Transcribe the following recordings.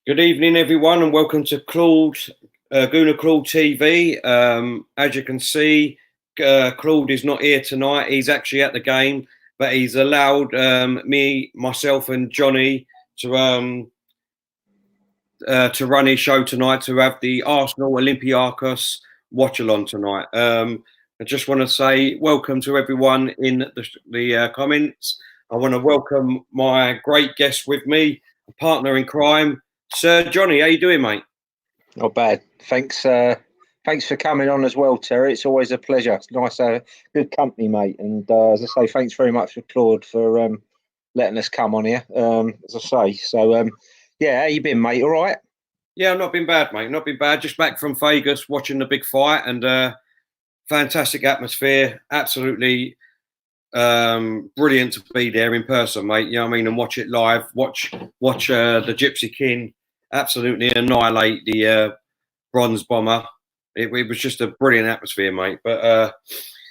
Good evening, everyone, and welcome to Guna Claude TV. As you can see, Claude is not here tonight. He's actually at the game, but he's allowed me, myself, and Johnny to run his show tonight, to have the Arsenal Olympiacos Watchalong tonight. I just want to say welcome to everyone in the comments. I want to welcome my great guest with me, a partner in crime, Sir Johnny. How you doing, mate? Not bad. Thanks for coming on as well, Terry. It's always a pleasure. It's nice to have good company, mate. And as I say, thanks very much for Claude for letting us come on here. As I say, so yeah, how you been, mate? All right? Yeah, not been bad, mate. Not been bad. Just back from Vegas, watching the big fight, and fantastic atmosphere. Absolutely brilliant to be there in person, mate. You know what I mean? And watch it live. Watch the Gypsy King absolutely annihilate the Bronze Bomber. It was just a brilliant atmosphere, mate. But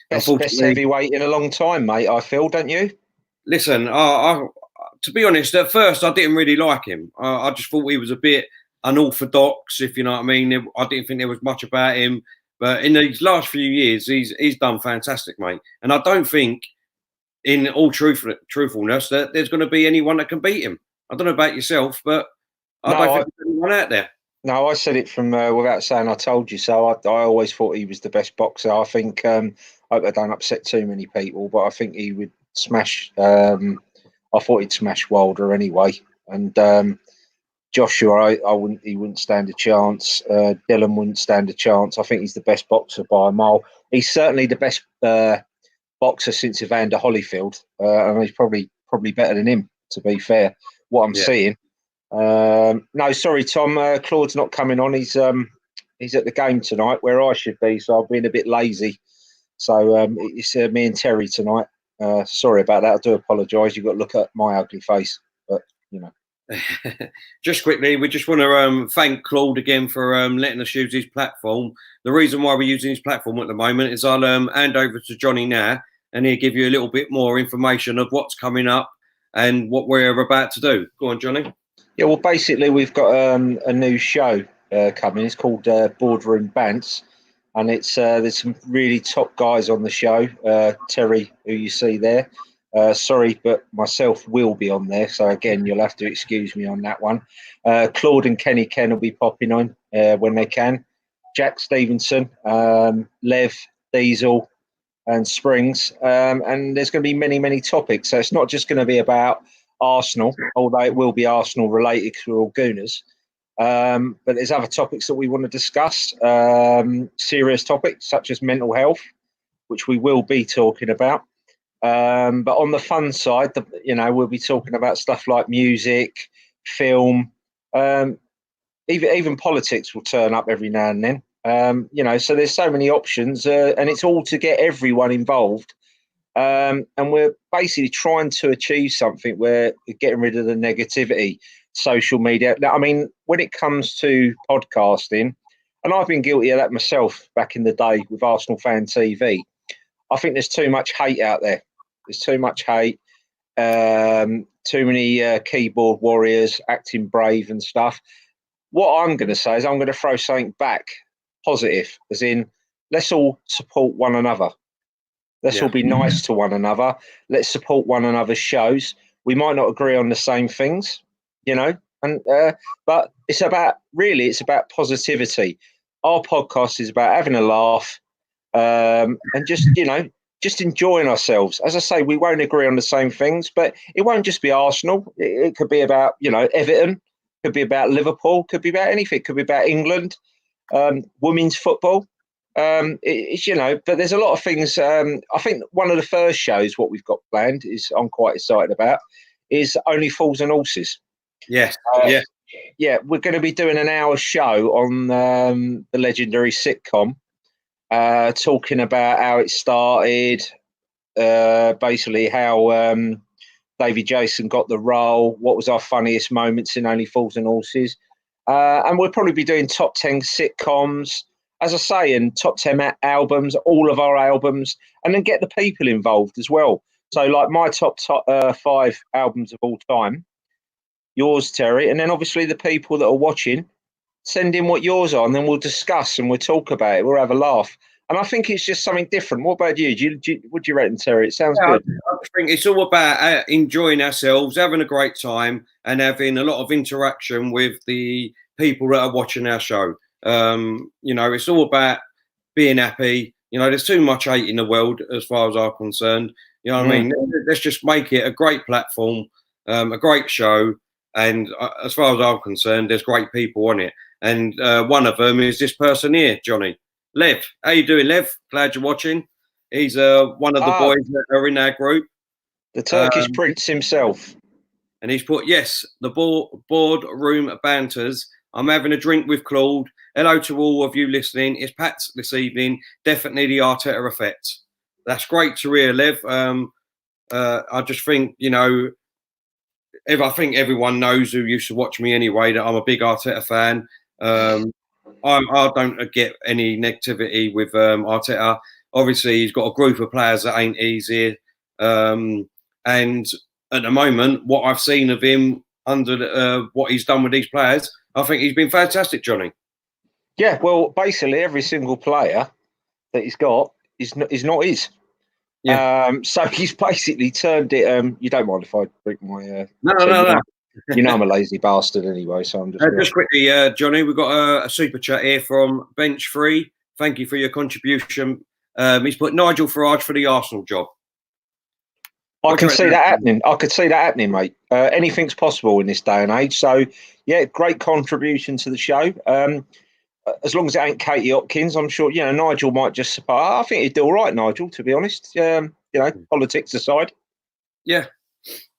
Best heavyweight in a long time, mate. I feel, don't you? Listen, to be honest, at first I didn't really like him. I just thought he was a bit unorthodox, if you know what I mean. I didn't think there was much about him. But in these last few years, he's done fantastic, mate. And I don't think, in all truthfulness, that there's going to be anyone that can beat him. I don't know about yourself, but I don't think there's anyone out there. No, I said it from without saying I told you so. I always thought he was the best boxer. I think I hope I don't upset too many people, but I think he would smash. I thought he'd smash Wilder anyway, and Joshua, he wouldn't stand a chance. Dylan wouldn't stand a chance. I think he's the best boxer by a mile. He's certainly the best boxer since Evander Holyfield, and he's probably better than him. To be fair, what I'm seeing. No, sorry, Tom. Claude's not coming on. He's at the game tonight, where I should be. So I've been a bit lazy. So it's me and Terry tonight. Sorry about that. I do apologise. You've got to look at my ugly face, but you know. Just quickly, we just want to thank Claude again for letting us use his platform. The reason why we're using his platform at the moment is I'll hand over to Johnny now, and he'll give you a little bit more information of what's coming up and what we're about to do. Go on, Johnny. Yeah, well, basically, we've got a new show coming. It's called Boardroom Banter, and it's there's some really top guys on the show. Terry, who you see there. Sorry, but myself will be on there. So again, you'll have to excuse me on that one. Claude and Kenny Ken will be popping on when they can. Jack Stevenson, Lev, Diesel, and Springs. And there's going to be many, many topics. So it's not just going to be about Arsenal, although it will be Arsenal related because we're all Gooners. But there's other topics that we want to discuss. Serious topics such as mental health, which we will be talking about. But on the fun side, we'll be talking about stuff like music, film, even politics will turn up every now and then. So there's so many options, and it's all to get everyone involved. And we're basically trying to achieve something where we're getting rid of the negativity, social media. Now, I mean, when it comes to podcasting, and I've been guilty of that myself back in the day with Arsenal Fan TV, I think there's too much hate out there. There's too much hate, too many keyboard warriors acting brave and stuff. What I'm going to say is I'm going to throw something back positive, as in, let's all support one another. Let's all be nice to one another. Let's support one another's shows. We might not agree on the same things, but it's about positivity. Our podcast is about having a laugh and just enjoying ourselves. As I say, we won't agree on the same things, but it won't just be Arsenal. It could be about, Everton, could be about Liverpool, could be about anything, could be about England, women's football. But there's a lot of things. I think one of the first shows, what we've got planned, I'm quite excited about, is Only Fools and Horses. Yes. Yeah, we're going to be doing an hour show on the legendary sitcom, talking about how it started, basically how Davy Jason got the role, what was our funniest moments in Only Fools and Horses. And we'll probably be doing top 10 sitcoms, as I say, and top 10 albums, all of our albums, and then get the people involved as well. So like my top 5 albums of all time, yours, Terry, and then obviously the people that are watching, send in what yours are, and then we'll discuss and we'll talk about it. We'll have a laugh. And I think it's just something different. What about you? What do you reckon, Terry? It sounds good. I think it's all about enjoying ourselves, having a great time, and having a lot of interaction with the people that are watching our show. It's all about being happy. There's too much hate in the world as far as I'm concerned. You know what I mean? Let's just make it a great platform, a great show. And as far as I'm concerned, there's great people on it. And one of them is this person here, Johnny. Lev. How you doing, Lev? Glad you're watching. He's one of the boys that are in our group. The Turkish prince himself. And he's put, yes, the boardroom banters. I'm having a drink with Claude. Hello to all of you listening. It's Pat this evening. Definitely the Arteta effect. That's great to hear, Lev. I just think, I think everyone knows who used to watch me anyway that I'm a big Arteta fan. I don't get any negativity with Arteta. Obviously, he's got a group of players that ain't easy. And at the moment, what I've seen of him under what he's done with these players, I think he's been fantastic, Johnny. Yeah, well, basically every single player that he's got is not his. Yeah. So he's basically turned it. You don't mind if I drink my? No. I'm a lazy bastard anyway, so I'm just quickly, Johnny. We've got a super chat here from Bench Free. Thank you for your contribution. He's put Nigel Farage for the Arsenal job. I can see that happening. I could see that happening, mate. Anything's possible in this day and age. So, yeah, great contribution to the show. As long as it ain't Katie Hopkins, I'm sure, Nigel might just support. I think he'd do all right, Nigel, to be honest. Politics aside. Yeah.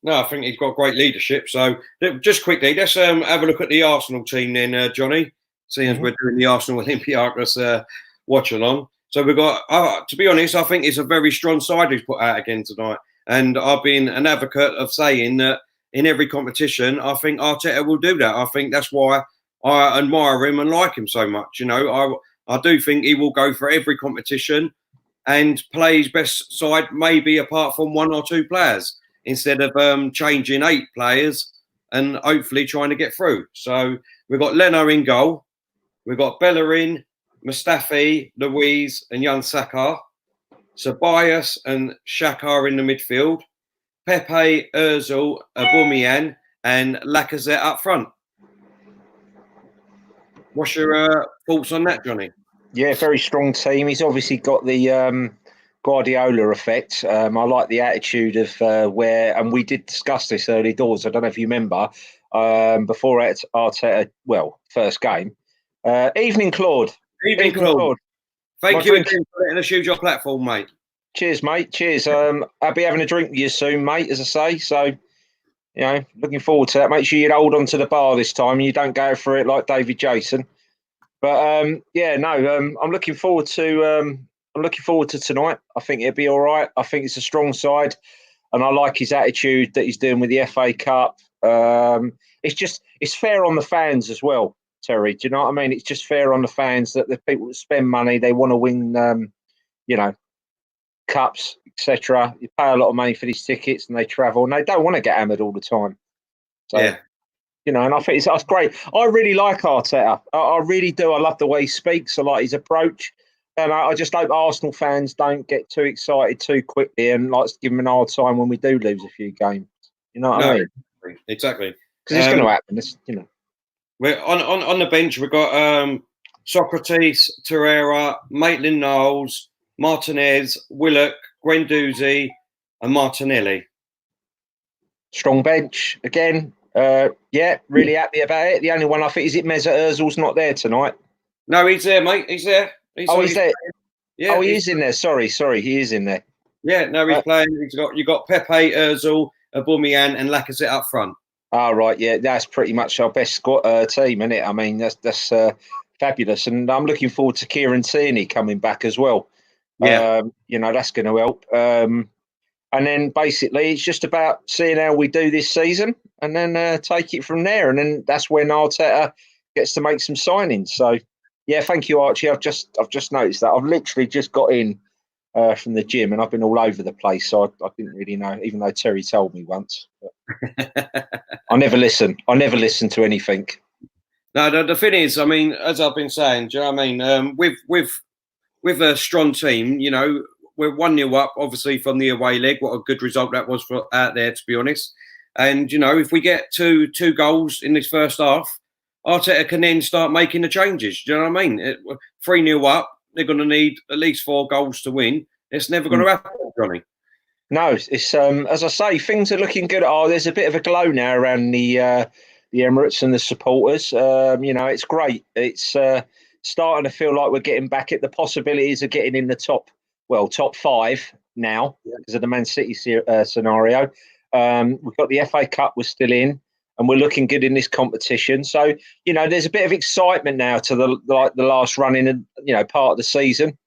No, I think he's got great leadership. So, just quickly, let's have a look at the Arsenal team then, Johnny, seeing as we're doing the Arsenal Olympiacos watch-along. So, we've got, to be honest, I think it's a very strong side who's put out again tonight. And I've been an advocate of saying that in every competition, I think Arteta will do that. I think that's why I admire him and like him so much. I do think he will go for every competition and play his best side, maybe apart from one or two players, instead of changing 8 players and hopefully trying to get through. So we've got Leno in goal. We've got Bellerin, Mustafi, Louise and Jan Saka. Ceballos and Xhaka in the midfield. Pepe, Ozil, Aubameyang and Lacazette up front. What's your thoughts on that, Johnny? Yeah, very strong team. He's obviously got the Guardiola effect. I like the attitude of and we did discuss this early doors. I don't know if you remember, before Arteta, first game. Evening, Claude. Evening, Claude. Thank you again for letting us use your platform, mate. Cheers, mate. Cheers. I'll be having a drink with you soon, mate, as I say. So, looking forward to that. Make sure you hold on to the bar this time and you don't go for it like David Jason. But I'm looking forward to tonight. I think it'll be all right. I think it's a strong side, and I like his attitude that he's doing with the FA Cup. It's fair on the fans as well, Terry. Do you know what I mean? It's just fair on the fans that the people that spend money, they want to win, cups, etc. You pay a lot of money for these tickets and they travel and they don't want to get hammered all the time. So, yeah. And I think that's great. I really like Arteta. I really do. I love the way he speaks. I like his approach. And I just hope Arsenal fans don't get too excited too quickly and like to give him an hard time when we do lose a few games. You know what I mean? Exactly. Because it's going to happen. We're on the bench. We've got Socrates, Torreira, Maitland-Niles, Martinez, Willock, Guendouzi, and Martinelli. Strong bench again. Really happy about it. The only one I think is Mesut Ozil's not there tonight. No, he's there, mate. He's there. He's there. Yeah. Oh, he is in there. Sorry, he is in there. Yeah, no, he's playing. You got Pepe, Ozil, Aubameyang, and Lacazette up front. Oh, right, yeah, that's pretty much our best squad team, isn't it? I mean, that's fabulous, and I'm looking forward to Kieran Tierney coming back as well. Yeah, that's going to help. And then basically, it's just about seeing how we do this season, and then take it from there. And then that's when Arteta gets to make some signings. So, yeah, thank you, Archie. I've just noticed that. I've literally just got in from the gym, and I've been all over the place, so I didn't really know, even though Terry told me once. But I never listen. I never listen to anything. No, the thing is, I mean, as I've been saying, do you know what I mean? With a strong team, you know, we're 1-0 up, obviously, from the away leg. What a good result that was for out there, to be honest. And, you know, if we get two goals in this first half, Arteta can then start making the changes. Do you know what I mean? 3-0 up, they're going to need at least 4 goals to win. It's never going to happen, Johnny. No, it's as I say, things are looking good. Oh, there's a bit of a glow now around the Emirates and the supporters. You know, it's great. It's starting to feel like we're getting back at the possibilities of getting in the top 5 now because of the Man City scenario. We've got the FA Cup, we're still in, and we're looking good in this competition. So, you know, there's a bit of excitement now to the last run in, you know, part of the season.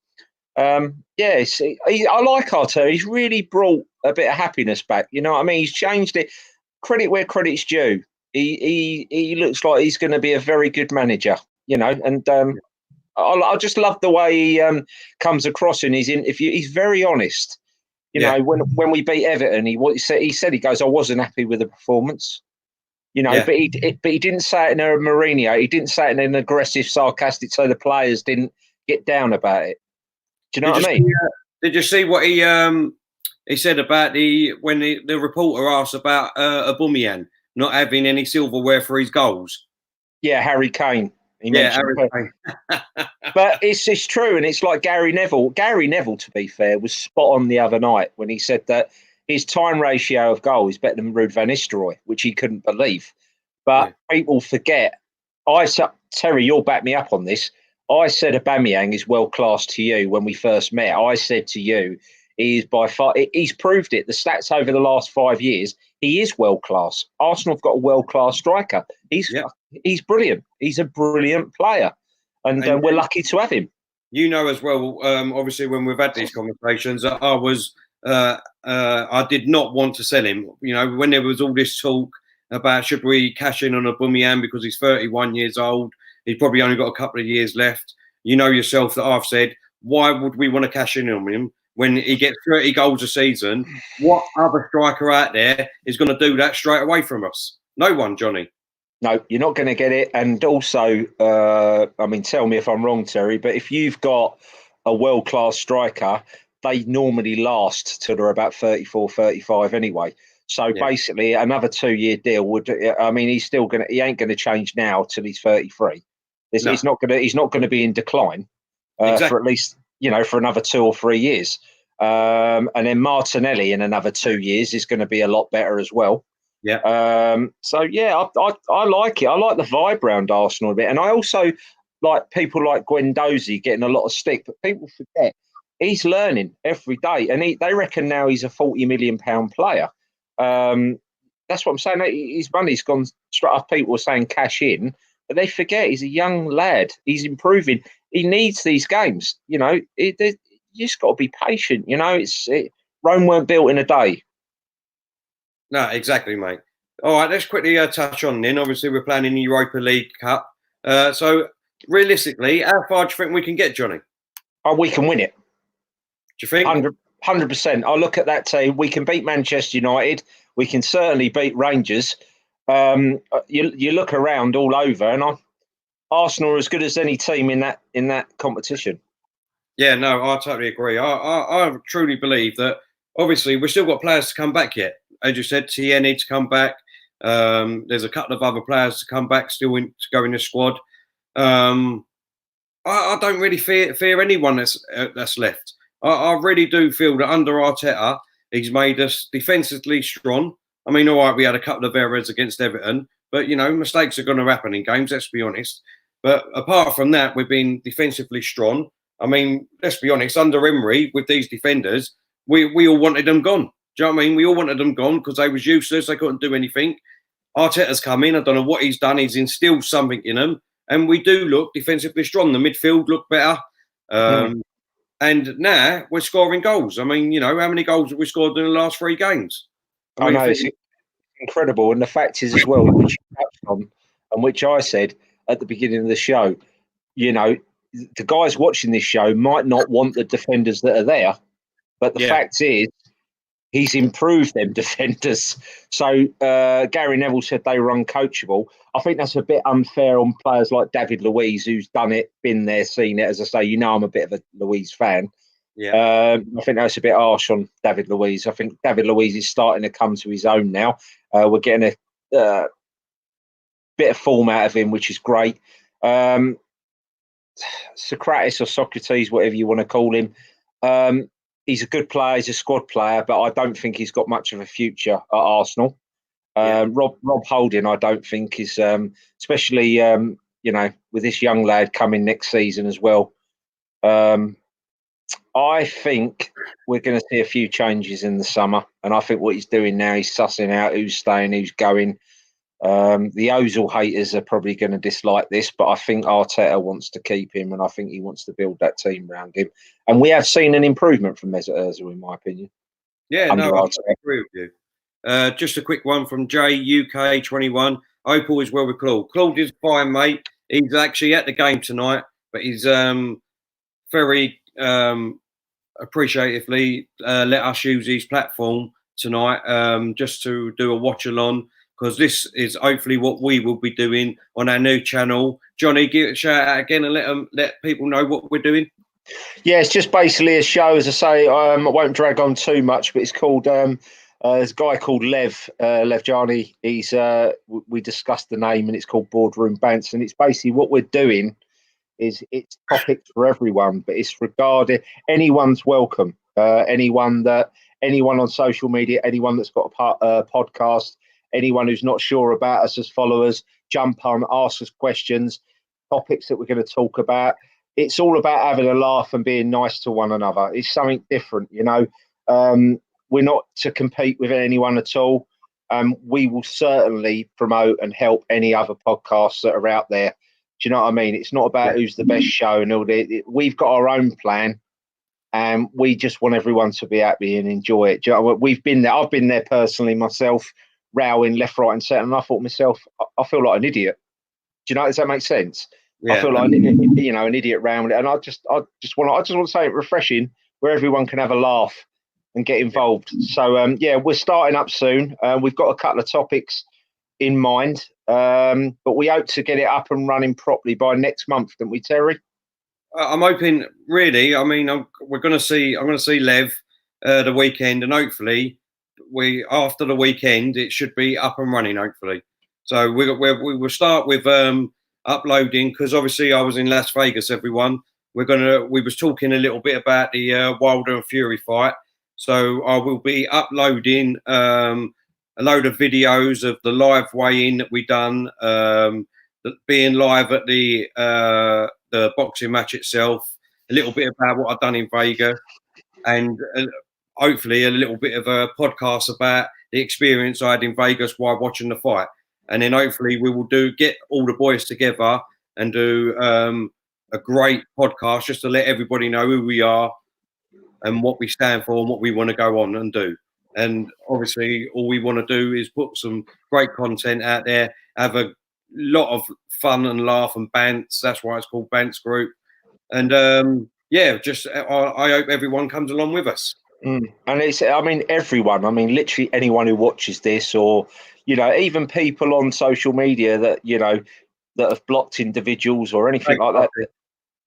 I like Arteta. He's really brought a bit of happiness back. You know what I mean? He's changed it. Credit where credit's due. He looks like he's going to be a very good manager. You know, and I just love the way he comes across in his interview. He's very honest. You know, when we beat Everton, he goes, I wasn't happy with the performance. You know, but he didn't say it in a Mourinho. He didn't say it in an aggressive, sarcastic, so the players didn't get down about it. Do you know what I mean? Did you see what he said about when the reporter asked about Aubameyang not having any silverware for his goals? Yeah, Harry Kane. Harry Kane. But it's true, and it's like Gary Neville. Gary Neville, to be fair, was spot on the other night when he said that his time ratio of goal is better than Ruud van Nistelrooy, which he couldn't believe. But people forget. Terry, you'll back me up on this. I said Aubameyang is world class to you when we first met. I said to you, he's by far. He's proved it. The stats over the last 5 years, he is world class. Arsenal have got a world class striker. He's brilliant. He's a brilliant player, and we're lucky to have him. You know as well. Obviously, when we've had these conversations, I did not want to sell him. You know, when there was all this talk about should we cash in on Aubameyang because he's 31 years old. He's probably only got a couple of years left. You know yourself that I've said, why would we want to cash in on him when he gets 30 goals a season? What other striker out there is going to do that straight away from us? No one, Johnny. No, you're not going to get it. And also, I mean, tell me if I'm wrong, Terry, but if you've got a world-class striker, they normally last till they're about 34, 35 anyway. So basically, another 2-year deal would. I mean, he ain't going to change now till he's 33. He's not going to be in decline for at least, you know, for another 2 or 3 years. And then Martinelli in another 2 years is going to be a lot better as well. Yeah. I like it. I like the vibe around Arsenal a bit, and I also like people like Guendouzi getting a lot of stick. But people forget he's learning every day, and they reckon now he's a £40 million player. That's what I'm saying. His money's gone straight up. People are saying cash in. But they forget he's a young lad. He's improving. He needs these games. You know, you just got to be patient. You know, Rome weren't built in a day. No, exactly, mate. All right, let's quickly touch on then. Obviously, we're playing in the Europa League Cup. So, realistically, how far do you think we can get, Johnny? Oh, we can win it. Do you think? 100%. I look at that team. We can beat Manchester United. We can certainly beat Rangers. You look around all over, and Arsenal are as good as any team in that competition. Yeah, no, I totally agree. I truly believe that. Obviously, we've still got players to come back yet. As you said, Tierney to come back. There's a couple of other players to come back still to go in the squad. I don't really fear anyone that's left. I really do feel that under Arteta, he's made us defensively strong. I mean, all right, we had a couple of errors against Everton, but, you know, mistakes are going to happen in games, let's be honest. But apart from that, we've been defensively strong. I mean, let's be honest, under Emery, with these defenders, we all wanted them gone. Do you know what I mean? We all wanted them gone because they was useless. They couldn't do anything. Arteta's come in. I don't know what he's done. He's instilled something in them. And we do look defensively strong. The midfield look better. And now we're scoring goals. I mean, you know, how many goals have we scored in the last 3 games? I know, it's incredible. And the fact is as well, which you touched on, and which I said at the beginning of the show, you know, the guys watching this show might not want the defenders that are there. But the fact is, he's improved them defenders. So Gary Neville said they were uncoachable. I think that's a bit unfair on players like David Luiz, who's done it, been there, seen it. As I say, I'm a bit of a Luiz fan. Yeah. I think that's a bit harsh on David Luiz. I think David Luiz is starting to come to his own now. We're getting a bit of form out of him, which is great. Socrates or Socrates, whatever you want to call him, he's a good player. He's a squad player, but I don't think he's got much of a future at Arsenal. Rob Holding, I don't think is, especially with this young lad coming next season as well. I think we're going to see a few changes in the summer, and I think what he's doing now, he's sussing out who's staying, who's going. The Ozil haters are probably going to dislike this, but I think Arteta wants to keep him, and I think he wants to build that team around him. And we have seen an improvement from Mesut Ozil, in my opinion. Yeah, no, I agree with you. Just a quick one from JUK21. Hope all is well with Claude. Claude is fine, mate. He's actually at the game tonight, but he's very appreciatively let us use his platform tonight just to do a watch along, because this is hopefully what we will be doing on our new channel. Johnny, give it a shout out again and let people know what we're doing. Yeah, it's just basically a show, as I say. I won't drag on too much, but it's called. There's a guy called Lev Jani. He's we discussed the name, and it's called Boardroom Banter, and it's basically what we're doing. It's topics for everyone, but it's regarding anyone's welcome. Anyone on social media, anyone that's got a podcast, anyone who's not sure about us as followers, jump on, ask us questions, topics that we're going to talk about. It's all about having a laugh and being nice to one another. It's something different, We're not to compete with anyone at all. We will certainly promote and help any other podcasts that are out there. Do you know what I mean? It's not about who's the best show and all that. We've got our own plan, and we just want everyone to be happy and enjoy it. Do you know, we've been there. I've been there personally myself, rowing left, right, and centre, and I thought myself, I feel like an idiot. Do you know? Does that make sense? Yeah. I feel like an idiot round it, and I just want to say it refreshing where everyone can have a laugh and get involved. So we're starting up soon. We've got a couple of topics in mind, but we hope to get it up and running properly by next month, don't we, Terry? I'm hoping, really. I mean, I'm going to see Lev the weekend, and hopefully after the weekend it should be up and running. Hopefully, so we will start with uploading, because obviously I was in Las Vegas. Everyone, we was talking a little bit about the Wilder and Fury fight, so I will be uploading a load of videos of the live weigh-in that we done, being live at the boxing match itself, a little bit about what I've done in Vegas, and hopefully a little bit of a podcast about the experience I had in Vegas while watching the fight. And then hopefully we will get all the boys together and do a great podcast just to let everybody know who we are and what we stand for and what we want to go on and do. And obviously all we want to do is put some great content out there, have a lot of fun and laugh and bants. That's why it's called Bants Group. And I hope everyone comes along with us. And everyone, literally anyone who watches this, or, even people on social media that have blocked individuals or anything like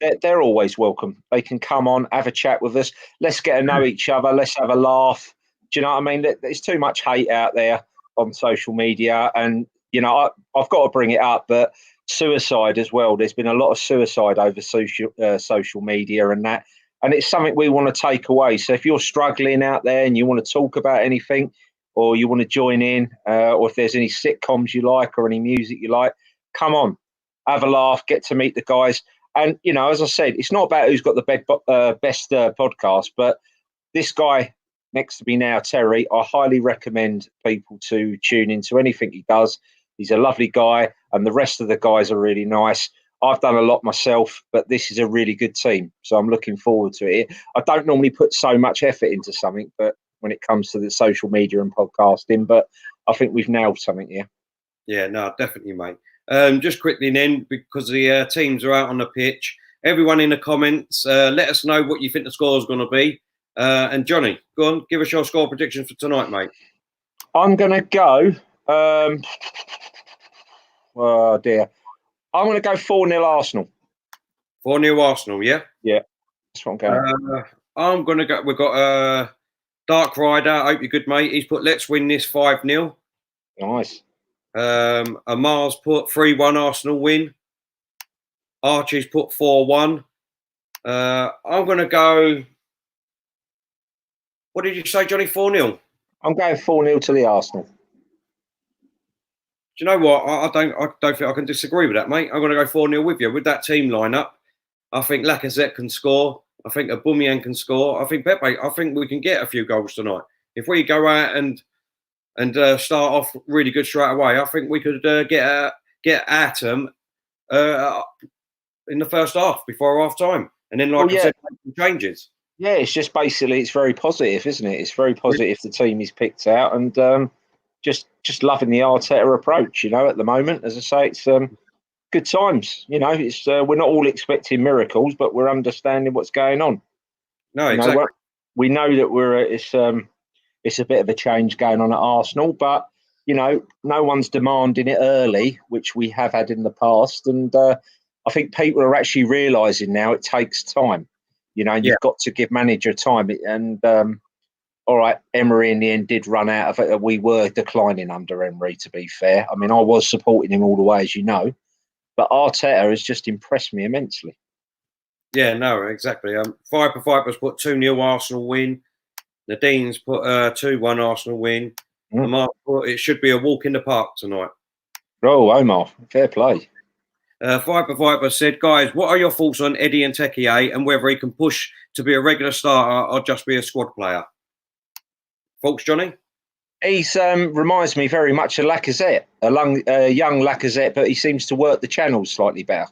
that, they're always welcome. They can come on, have a chat with us. Let's get to know each other. Let's have a laugh. Do you know what I mean? There's too much hate out there on social media, and I've got to bring it up, but suicide as well. There's been a lot of suicide over social media and that, and it's something we want to take away. So if you're struggling out there and you want to talk about anything, or you want to join in, or if there's any sitcoms you like or any music you like, come on, have a laugh, get to meet the guys. And, as I said, it's not about who's got the best podcast, but this guy next to me now, Terry, I highly recommend people to tune into anything he does. He's a lovely guy, and the rest of the guys are really nice. I've done a lot myself, but this is a really good team, so I'm looking forward to it. I don't normally put so much effort into something, but when it comes to the social media and podcasting, but I think we've nailed something here. Yeah, no, definitely, mate. Just quickly then, because the teams are out on the pitch, everyone in the comments, let us know what you think the score is going to be. And Johnny, go on, give us your score predictions for tonight, mate. I'm going to go. Oh dear. I'm going to go 4-0 Arsenal. 4-0 Arsenal, yeah? Yeah, that's what I'm going. I'm going to go. We've got Dark Rider. I hope you're good, mate. He's put, let's win this 5-0. Nice. Amar's put 3-1 Arsenal win. Archie's put 4-1. I'm going to go. What did you say, Johnny? 4-0? I'm going 4-0 to the Arsenal. Do you know what? I don't think I can disagree with that, mate. I'm going to go 4-0 with you. With that team lineup, I think Lacazette can score. I think Aubameyang can score. I think Pepe. I think we can get a few goals tonight. If we go out and start off really good straight away, I think we could get at them in the first half before half time, and then I said, make some changes. Yeah, it's just basically it's very positive, isn't it? It's very positive. The team is picked out, and just loving the Arteta approach. At the moment, as I say, it's good times. It's we're not all expecting miracles, but we're understanding what's going on. No, exactly. We know that it's a bit of a change going on at Arsenal, but no one's demanding it early, which we have had in the past, and I think people are actually realising now it takes time. You've got to give manager time, and all right, Emery in the end did run out of it. We were declining under Emery, to be fair. I mean, I was supporting him all the way, as you know, but Arteta has just impressed me immensely. Yeah, no, exactly. Viper's put 2-0 Arsenal win. Nadine's put 2-1 Arsenal win. Omar put it should be a walk in the park tonight. Oh, Omar, fair play. Viper said, guys, what are your thoughts on Eddie Nketiah and whether he can push to be a regular starter or just be a squad player? Thoughts, Johnny? He's reminds me very much of Lacazette, a young Lacazette, but he seems to work the channels slightly better.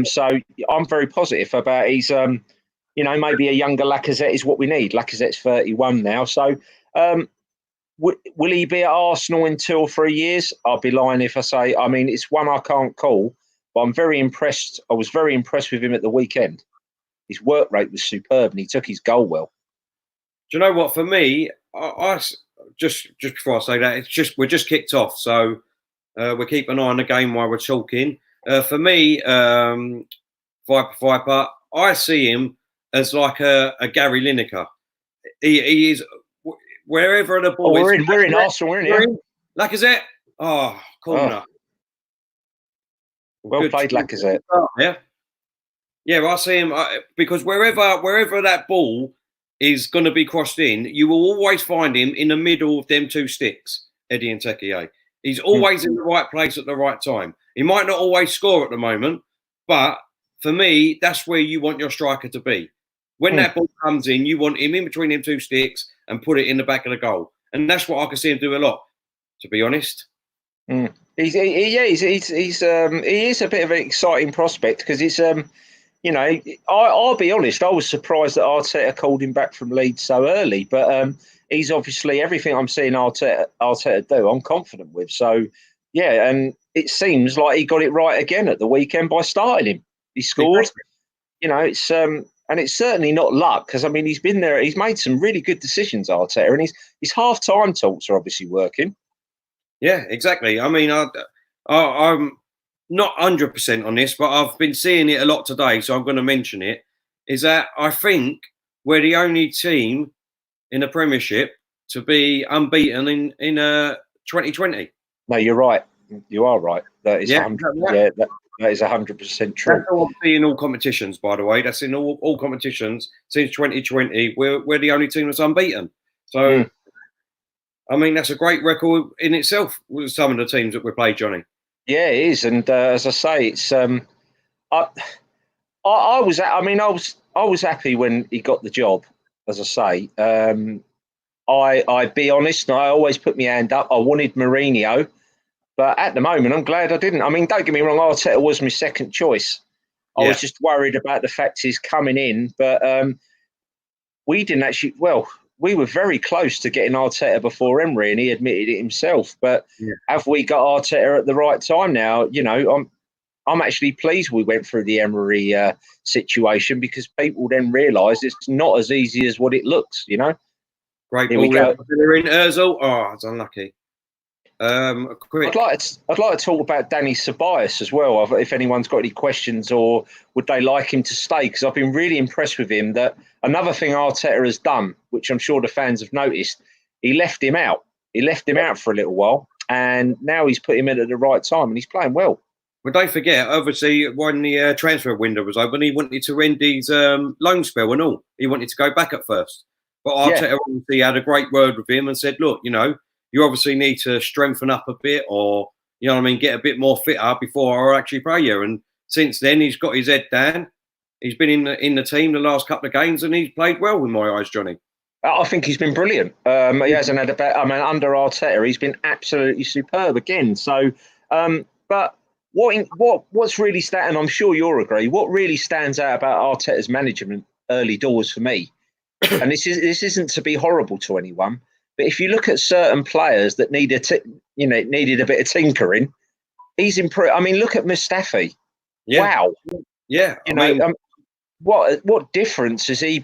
So I'm very positive about he's, maybe a younger Lacazette is what we need. Lacazette's 31 now. So will he be at Arsenal in 2 or 3 years? I'll be lying if I say, I mean, it's one I can't call, but I'm very impressed. I was very impressed with him at the weekend. His work rate was superb and he took his goal well. Do you know what? For me, I just before I say that, we're just kicked off. So we're keeping an eye on the game while we're talking. For me, Viper, I see him as like a Gary Lineker. He is wherever the ball is. We're in Arsenal, we're in here. Lacazette. Oh, corner. Well played, Lacazette. Yeah, I see him because wherever that ball is going to be crossed in, you will always find him in the middle of them two sticks, Eddie Nketiah. He's always in the right place at the right time. He might not always score at the moment, but for me, that's where you want your striker to be. When that ball comes in, you want him in between them two sticks and put it in the back of the goal. And that's what I can see him do a lot, to be honest. He is a bit of an exciting prospect because it's I'll be honest, I was surprised that Arteta called him back from Leeds so early, but he's obviously everything I'm seeing Arteta do, I'm confident with. So yeah, and it seems like he got it right again at the weekend by starting him. He scored. It's and it's certainly not luck because I mean he's been there. He's made some really good decisions, Arteta, and his half-time talks are obviously working. Yeah, exactly. I mean, I'm not 100% on this, but I've been seeing it a lot today, so I'm going to mention it. Is that I think we're the only team in the Premiership to be unbeaten in 2020. No, you're right. You are right. That is 100%. That is 100% true. That's obviously in all competitions, by the way. That's in all competitions since 2020. We're the only team that's unbeaten. So, I mean, that's a great record in itself with some of the teams that we played, Johnny. Yeah, it is. And as I say, it's I was happy when he got the job. As I say, I be honest, and I always put my hand up. I wanted Mourinho. But at the moment, I'm glad I didn't. I mean, don't get me wrong, Arteta was my second choice. I was just worried about the fact he's coming in. But we didn't actually, we were very close to getting Arteta before Emery, and he admitted it himself. But have we got Arteta at the right time now? I'm actually pleased we went through the Emery situation, because people then realise it's not as easy as what it looks. Great Here we ball go. there in Ozil. Oh, it's unlucky. Quick. I'd like to talk about Danny Ceballos as well. If anyone's got any questions, or would they like him to stay? Because I've been really impressed with him. That another thing Arteta has done, which I'm sure the fans have noticed, he left him out. He left him out for a little while, and now he's put him in at the right time, and he's playing well. Well, don't forget, obviously, when the transfer window was open, he wanted to end his loan spell and all. He wanted to go back at first. But Arteta obviously had a great word with him and said, look, you obviously need to strengthen up a bit, or, get a bit more fitter before I actually play you. And since then, he's got his head down. He's been in the team the last couple of games, and he's played well in my eyes, Johnny. I think he's been brilliant. He hasn't had a bad. Under Arteta, he's been absolutely superb again. So, but what's really and I'm sure you'll agree, what really stands out about Arteta's management early doors for me, and this isn't to be horrible to anyone, but if you look at certain players that needed a bit of tinkering, he's improved. Look at Mustafi. Yeah. Wow. Yeah. What difference is he?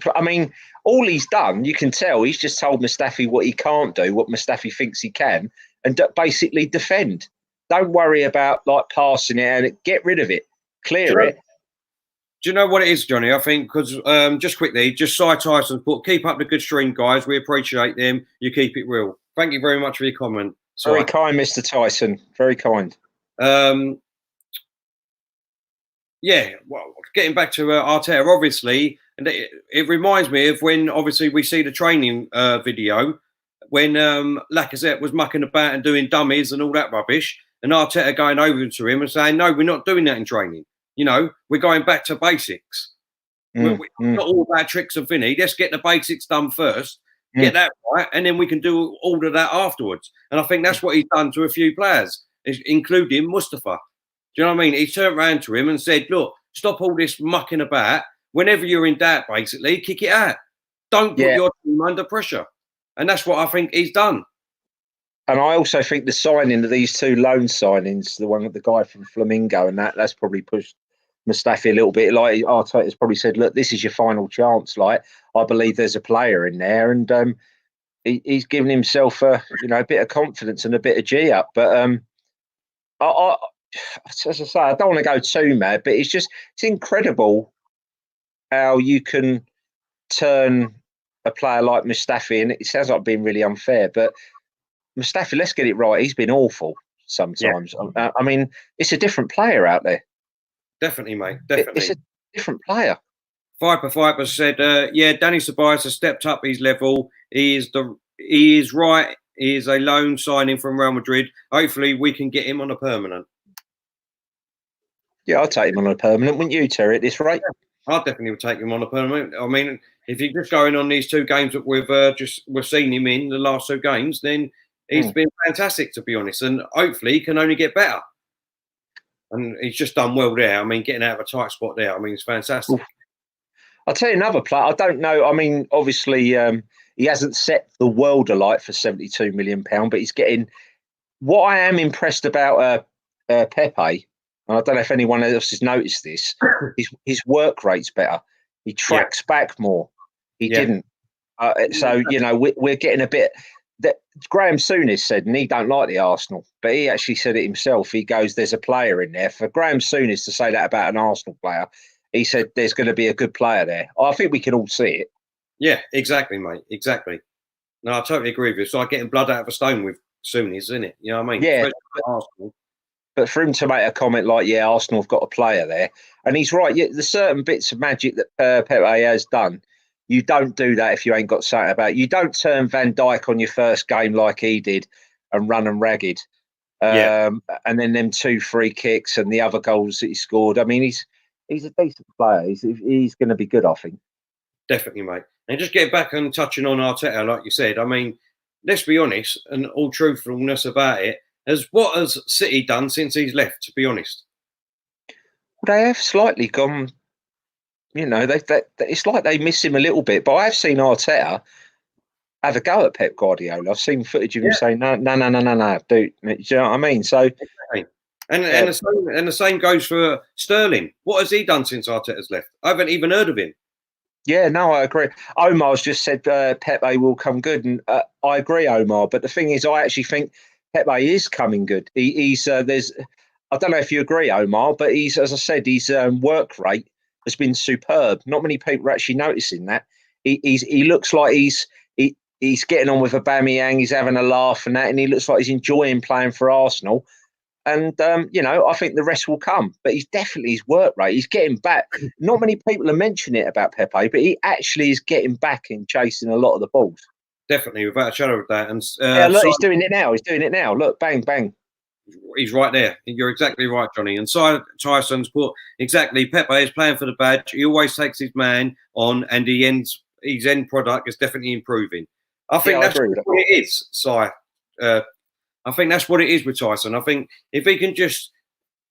All he's done, you can tell, he's just told Mustafi what he can't do, what Mustafi thinks he can, and basically defend. Don't worry about passing it and get rid of it, clear it. Do you know what it is, Johnny? I think because just quickly, just Cy Tyson put, keep up the good stream, guys. We appreciate them. You keep it real. Thank you very much for your comment. Very kind, Mr. Tyson. Very kind. Yeah, well, getting back to Arteta, obviously, and it reminds me of when, obviously, we see the training video when Lacazette was mucking about and doing dummies and all that rubbish, and Arteta going over to him and saying, no, we're not doing that in training. We're going back to basics. We're not all about tricks and finny. Let's get the basics done first, get that right, and then we can do all of that afterwards. And I think that's what he's done to a few players, including Mustafa. Do you know what I mean? He turned around to him and said, look, stop all this mucking about. Whenever you're in doubt, basically, kick it out. Don't put your team under pressure. And that's what I think he's done. And I also think the signing of these two loan signings, the guy from Flamingo, and that's probably pushed Mustafi a little bit. Like Arteta's probably said, look, this is your final chance. I believe there's a player in there, and he's given himself a bit of confidence and a bit of G up. But as I say, I don't want to go too mad, but it's incredible how you can turn a player like Mustafi, and it sounds like being really unfair, but Mustafi, let's get it right. He's been awful sometimes. Yeah. It's a different player out there. Definitely, mate. Definitely. It's a different player. Viper said, Danny Ceballos has stepped up his level. He is right. He is a loan signing from Real Madrid. Hopefully, we can get him on a permanent. Yeah, I'll take him on a permanent. Wouldn't you, Terry, at this rate? I definitely would take him on a permanent. If you're just going on these two games that we've seen him in the last two games, then he's been fantastic, to be honest, and hopefully he can only get better. And he's just done well there. Getting out of a tight spot there. It's fantastic. I'll tell you another player. I don't know. Obviously, he hasn't set the world alight for £72 million, but he's getting. What I am impressed about Pepe, and I don't know if anyone else has noticed this, his work rate's better. He tracks back more. He didn't. So we're getting a bit. That Graham Souness said, and he don't like the Arsenal, but he actually said it himself. He goes, "There's a player in there." For Graham Souness to say that about an Arsenal player, he said, "There's going to be a good player there." I think we can all see it. Yeah, exactly, mate. Exactly. No, I totally agree with you. It's like getting blood out of a stone with Souness, isn't it? You know what I mean? Yeah. But for him to make a comment like, Arsenal have got a player there, and he's right. Yeah, there's certain bits of magic that Pepe has done. You don't do that if you ain't got something about it. You don't turn Van Dijk on your first game like he did and run and ragged. And then them 2 free kicks and the other goals that he scored. He's a decent player. He's going to be good, I think. Definitely, mate. And just get back and touching on Arteta, like you said, let's be honest and all truthfulness about it. What has City done since he's left, to be honest? They have slightly gone... it's like they miss him a little bit. But I've seen Arteta have a go at Pep Guardiola. I've seen footage of him saying, no, dude. Do you know what I mean? So And the same goes for Sterling. What has he done since Arteta's left? I haven't even heard of him. Yeah, no, I agree. Omar's just said Pepe will come good, and I agree, Omar. But the thing is, I actually think Pepe is coming good. He's there's, I don't know if you agree, Omar, but he's, as I said, his work rate has been superb. Not many people are actually noticing that. He looks like he's getting on with Aubameyang. He's having a laugh and that, and he looks like he's enjoying playing for Arsenal. And, I think the rest will come. But he's definitely his work rate. He's getting back. Not many people are mentioning it about Pepe, but he actually is getting back and chasing a lot of the balls. Definitely, without a shadow of that. And yeah, look, he's doing it now. He's doing it now. Look, bang, bang. He's right there. You're exactly right, Johnny. And Tyson's put exactly. Pepe is playing for the badge. He always takes his man on, and his end product is definitely improving. I think that's what it is, Si. I think that's what it is with Tyson. I think if he can just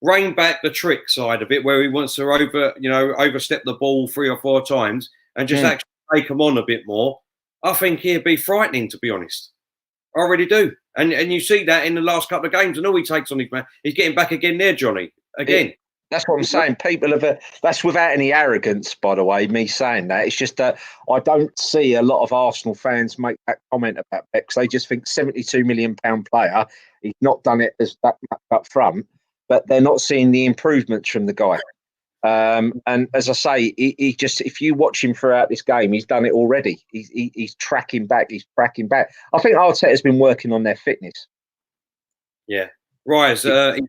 rein back the trick side of it, where he wants to overstep the ball 3 or 4 times and just actually take him on a bit more, I think he'd be frightening, to be honest. I really do. And you see that in the last couple of games, and all he takes on his man, he's getting back again there, Johnny. Again. That's what I'm saying. People have that's without any arrogance, by the way, me saying that. It's just that I don't see a lot of Arsenal fans make that comment about Pep, because they just think £72 million player. He's not done it as that much up front, but they're not seeing the improvements from the guy. And as I say, he just, if you watch him throughout this game, he's done it already. He's tracking back. He's tracking back. I think Arteta's been working on their fitness. Yeah. Rise,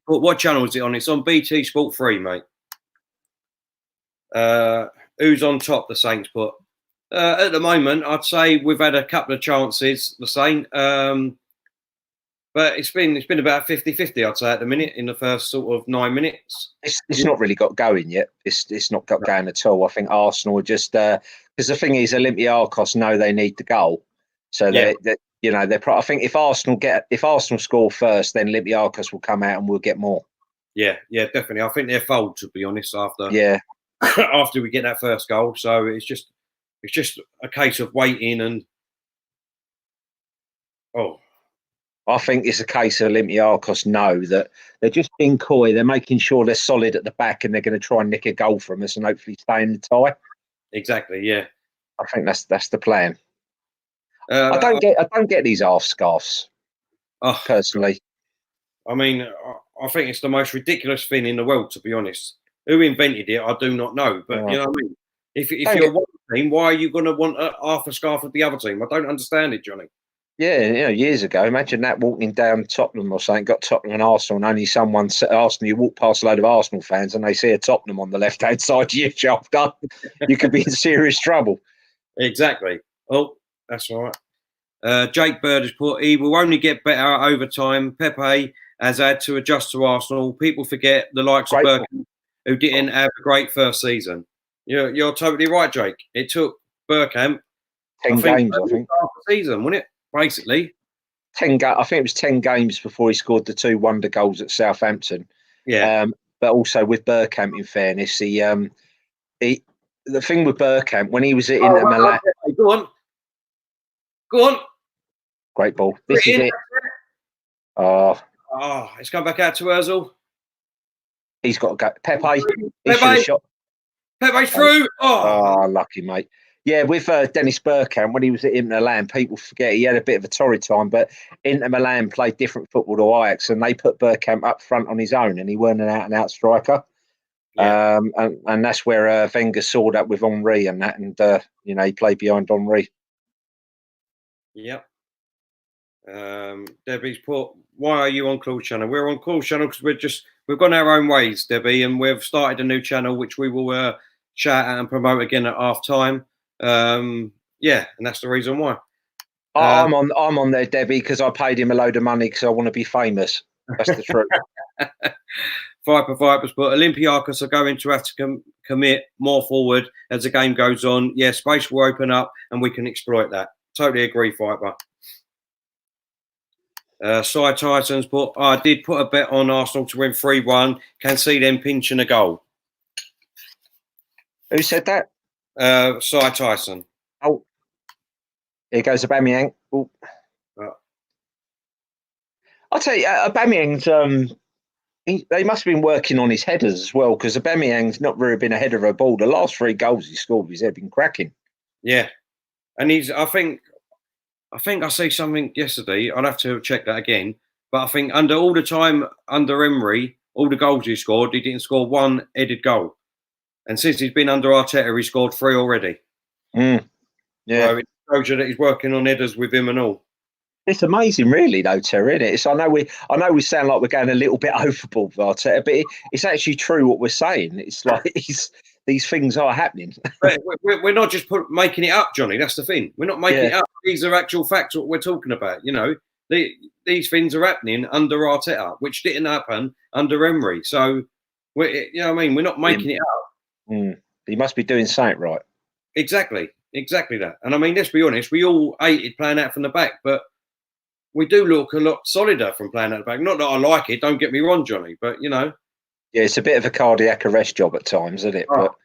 what channel is it on? It's on BT Sport 3, mate. Who's on top, the Saints put? At the moment, I'd say we've had a couple of chances, the Saints. But it's been about 50-50, I'd say, at the minute, in the first sort of 9 minutes. It's not really got going yet. It's not got going at all. I think Arsenal are just because the thing is, Olympiacos know they need the goal, so I think if Arsenal score first, then Olympiacos will come out and we'll get more. Yeah, definitely. I think they're fold, to be honest, after we get that first goal. So it's just a case of waiting and I think it's a case of Olympiacos know that they're just being coy. They're making sure they're solid at the back, and they're going to try and nick a goal from us and hopefully stay in the tie. Exactly. Yeah. I think that's the plan. I don't get these half scarves. Personally, I mean, I think it's the most ridiculous thing in the world, to be honest. Who invented it, I do not know. But you know what I mean? If you're one team, why are you going to want half a scarf of the other team? I don't understand it, Johnny. Yeah, years ago, imagine that walking down Tottenham or something, got Tottenham and Arsenal, and only someone said Arsenal, you walk past a load of Arsenal fans and they see a Tottenham on the left-hand side of your shoulder, you could be in serious trouble. Exactly. Oh, that's all right. Jake Bird has put, he will only get better over time. Pepe has had to adjust to Arsenal. People forget the likes of Bergkamp, who didn't have a great first season. You're totally right, Jake. It took Bergkamp 10 games, I think. Half the season, wasn't it? Basically, I think it was 10 games before he scored the 2 wonder goals at Southampton. Yeah, but also with Bergkamp, in fairness, the thing with Bergkamp when he was at Inter Milan. Go on, great ball. This is it. It's come back out to Ozil. He's got to go. Pepe. He should have shot. Pepe's through. Lucky mate. Yeah, with Dennis Bergkamp, when he was at Inter Milan, people forget he had a bit of a torrid time, but Inter Milan played different football to Ajax, and they put Bergkamp up front on his own, and he weren't an out-and-out striker. Yeah. And that's where Wenger saw that with Henry and that, and he played behind Henry. Yep. Debbie's put, why are you on Cool Channel? We're on Cool Channel because we've gone our own ways, Debbie, and we've started a new channel which we will shout out and promote again at half time. And that's the reason why. I'm on there, Debbie, because I paid him a load of money because I want to be famous. That's the truth. Vipers, but Olympiacos are going to have to commit more forward as the game goes on. Yeah, space will open up and we can exploit that. Totally agree, Viper. Cy Tyson's put, I did put a bet on Arsenal to win 3-1. Can see them pinching a goal. Who said that? Cy Tyson. Oh, here goes Aubameyang. I'll tell you, Aubameyang's They must have been working on his headers as well, because Aubameyang's not really been a header of a ball. The last 3 goals he scored with his head been cracking. Yeah, and I think I see something yesterday. I'll have to check that again. But I think under all the time under Emery, all the goals he scored, he didn't score one headed goal. And since he's been under Arteta, he scored 3 already. Yeah, So it shows you that he's working on headers with him and all. it's amazing, really, though, Terry. Isn't it? I know we sound like we're going a little bit overboard with Arteta, but it's actually true what we're saying. It's like these things are happening. We're not just making it up, Johnny. That's the thing. We're not making it up. These are actual facts. What we're talking about. You know, these things are happening under Arteta, which didn't happen under Emery. So, you know what I mean? We're not making it up. He must be doing something right. Exactly that. And I mean, let's be honest. We all hated playing out from the back, but we do look a lot solider from playing out the back. Not that I like it. Don't get me wrong, Johnny. But you know, yeah, it's a bit of a cardiac arrest job at times, isn't it? But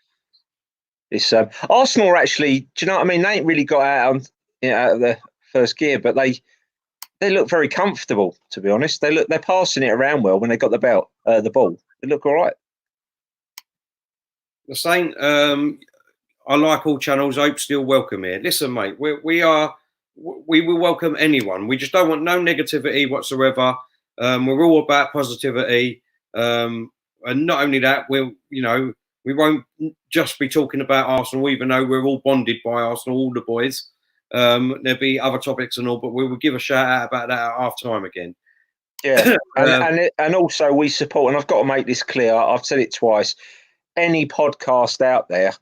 it's Arsenal are actually. Do you know what I mean? They ain't really got out of the first gear, but they look very comfortable. To be honest, they're passing it around well when they got the ball. They look all right. The same. I like all channels. Hope still welcome here. Listen, mate. We will welcome anyone. We just don't want no negativity whatsoever. We're all about positivity. And not only that, we won't just be talking about Arsenal, even though we're all bonded by Arsenal, all the boys. There'll be other topics and all, but we will give a shout out about that at half time again. Yeah, and also we support, and I've got to make this clear. I've said it twice. Any podcast out there,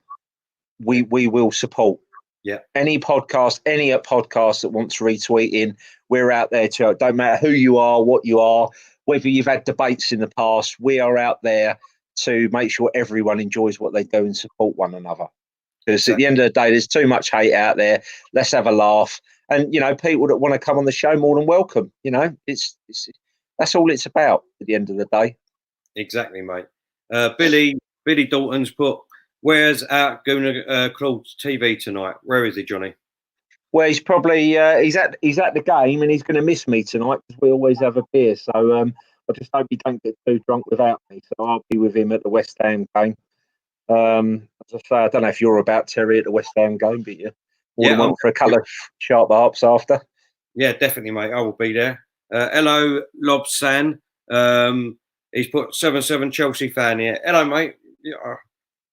we will support. Yeah. Any podcast that wants retweeting, we're out there too. It don't matter who you are, what you are, whether you've had debates in the past, we are out there to make sure everyone enjoys what they do and support one another. Because at the end of the day, there's too much hate out there. Let's have a laugh. And, you know, people that want to come on the show, more than welcome. You know, it's that's all it's about at the end of the day. Exactly, mate. Billy Dalton's put, where's our Gooner Claude TV tonight? Where is he, Johnny? Well, he's probably he's at the game, and he's going to miss me tonight because we always have a beer. So I just hope he don't get too drunk without me. So I'll be with him at the West Ham game. As I say, I don't know if you're about, Terry, at the West Ham game, but you're more than one for a couple of sharp harps after. Yeah, definitely, mate. I will be there. Hello, Lobsan. He's put 7-7 Chelsea fan here. Hello, mate.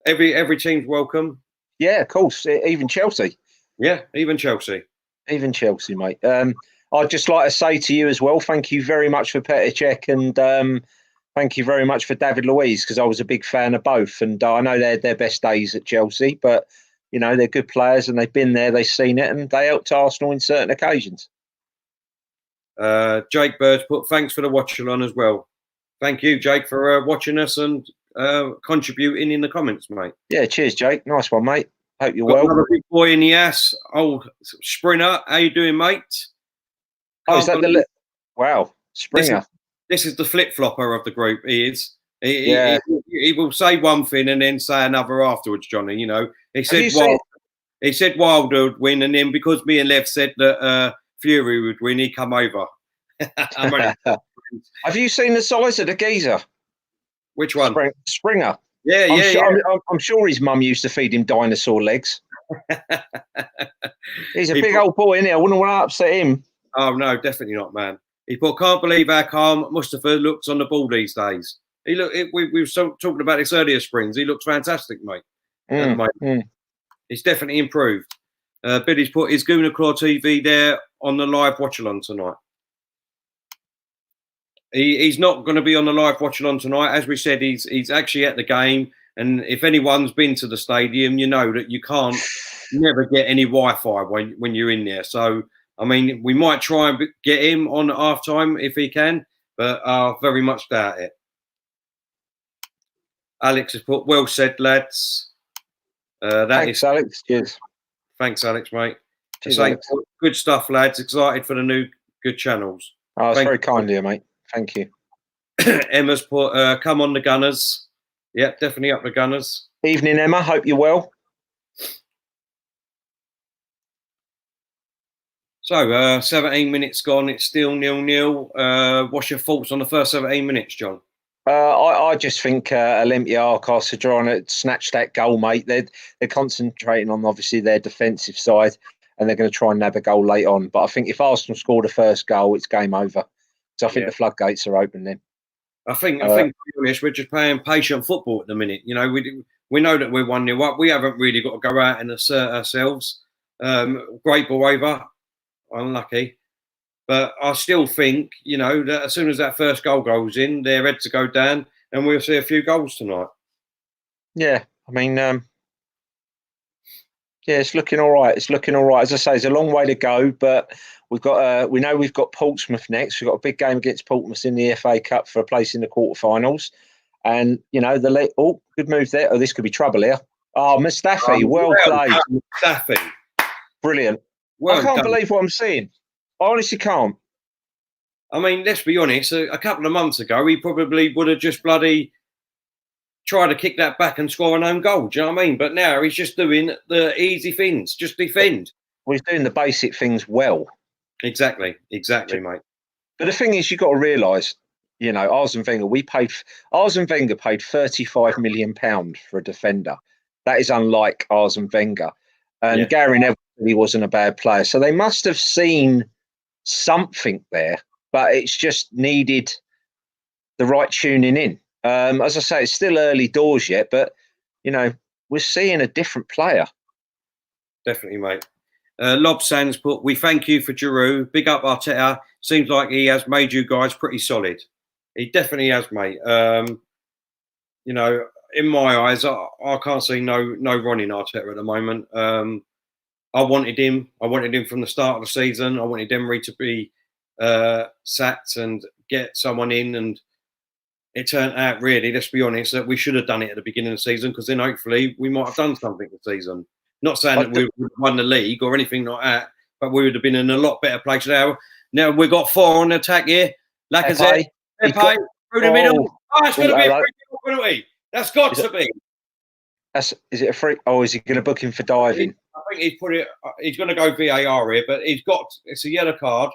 Every team's welcome. Yeah, of course. Even Chelsea. Yeah, even Chelsea. Even Chelsea, mate. I'd just like to say to you as well, thank you very much for Petr and thank you very much for David Luiz, because I was a big fan of both. And I know they're their best days at Chelsea, but, you know, they're good players and they've been there, they've seen it, and they helped Arsenal in certain occasions. Jake Bird's put, thanks for the Watchalong as well. Thank you, Jake, for watching us and contributing in the comments, mate. Yeah, cheers, Jake. Nice one, mate. Hope you're well. Another big boy in the ass. Old Springer. How you doing, mate? Is that wow, Springer. This is the flip-flopper of the group. He is. He will say one thing and then say another afterwards, Johnny. You know, he said Wilder would win, and then because me and Lev said that Fury would win, he come over. Have you seen the size of the geezer? Which one? Springer. Yeah, I'm sure his mum used to feed him dinosaur legs. He's a big old boy, isn't he? I wouldn't want to upset him. Oh, no, definitely not, man. He put, can't believe how calm Mustafa looks on the ball these days. We were talking about this earlier, Springs. He looks fantastic, mate. He's definitely improved. Billy's put his Gooner Claw TV there on the live watch-along tonight. He's not going to be on the live watch-along tonight. As we said, he's actually at the game. And if anyone's been to the stadium, you know that you can't never get any Wi-Fi when you're in there. So, I mean, we might try and get him on at half-time if he can, but I very much doubt it. Alex has put, well said, lads. Thanks, Alex. Cheers. Thanks, Alex, mate. Cheers, Alex. Good stuff, lads. Excited for the new good channels. Oh, it's very kind of you, mate. Thank you. Emma's put, come on the Gunners. Yep, definitely up the Gunners. Evening, Emma. Hope you're well. So, 17 minutes gone. It's still 0-0. What's your thoughts on the first 17 minutes, John? I just think Olympiacos are trying to snatch that goal, mate. They're concentrating on obviously their defensive side, and they're going to try and nab a goal late on. But I think if Arsenal score the first goal, it's game over. So I think the floodgates are open then. I think to be honest, we're just playing patient football at the minute. You know, we know that we're 1-0 up. We haven't really got to go out and assert ourselves. Great ball over, unlucky. But I still think, you know, that as soon as that first goal goes in, their heads will go down and we'll see a few goals tonight. Yeah, I mean, it's looking all right. It's looking all right. As I say, it's a long way to go, but we know we've got Portsmouth next. We've got a big game against Portsmouth in the FA Cup for a place in the quarterfinals. And, you know, good move there. Oh, this could be trouble here. Oh, Mustafi, well played. Mustafi. Brilliant. I can't believe what I'm seeing. I honestly can't. I mean, let's be honest. A couple of months ago, he probably would have just bloody tried to kick that back and score an own goal. Do you know what I mean? But now he's just doing the easy things. Just defend. Well, he's doing the basic things well. Exactly, mate. But the thing is, you've got to realise, you know, Arsene Wenger paid £35 million for a defender. That is unlike Arsene Wenger. And Gary Neville, he wasn't a bad player. So they must have seen something there, but it's just needed the right tuning in. As I say, it's still early doors yet, but, you know, we're seeing a different player. Definitely, mate. Lob Sands put, we thank you for Giroud. Big up Arteta. Seems like he has made you guys pretty solid. He definitely has, mate. You know, in my eyes, I can't see no Ron in Arteta at the moment. I wanted him. I wanted him from the start of the season. I wanted Emery to be sacked and get someone in. And it turned out, really, let's be honest, that we should have done it at the beginning of the season because then hopefully we might have done something this season. Not saying that we would have won the league or anything like that, but we would have been in a lot better place now. Now we've got 4 on the attack here. Lacazette, Pepe, through the middle. Oh, it's going to be a free kick penalty. That's got to be. Is it a free? Oh, is he going to book him for diving? I think he's put it. He's going to go VAR here, but it's a yellow card.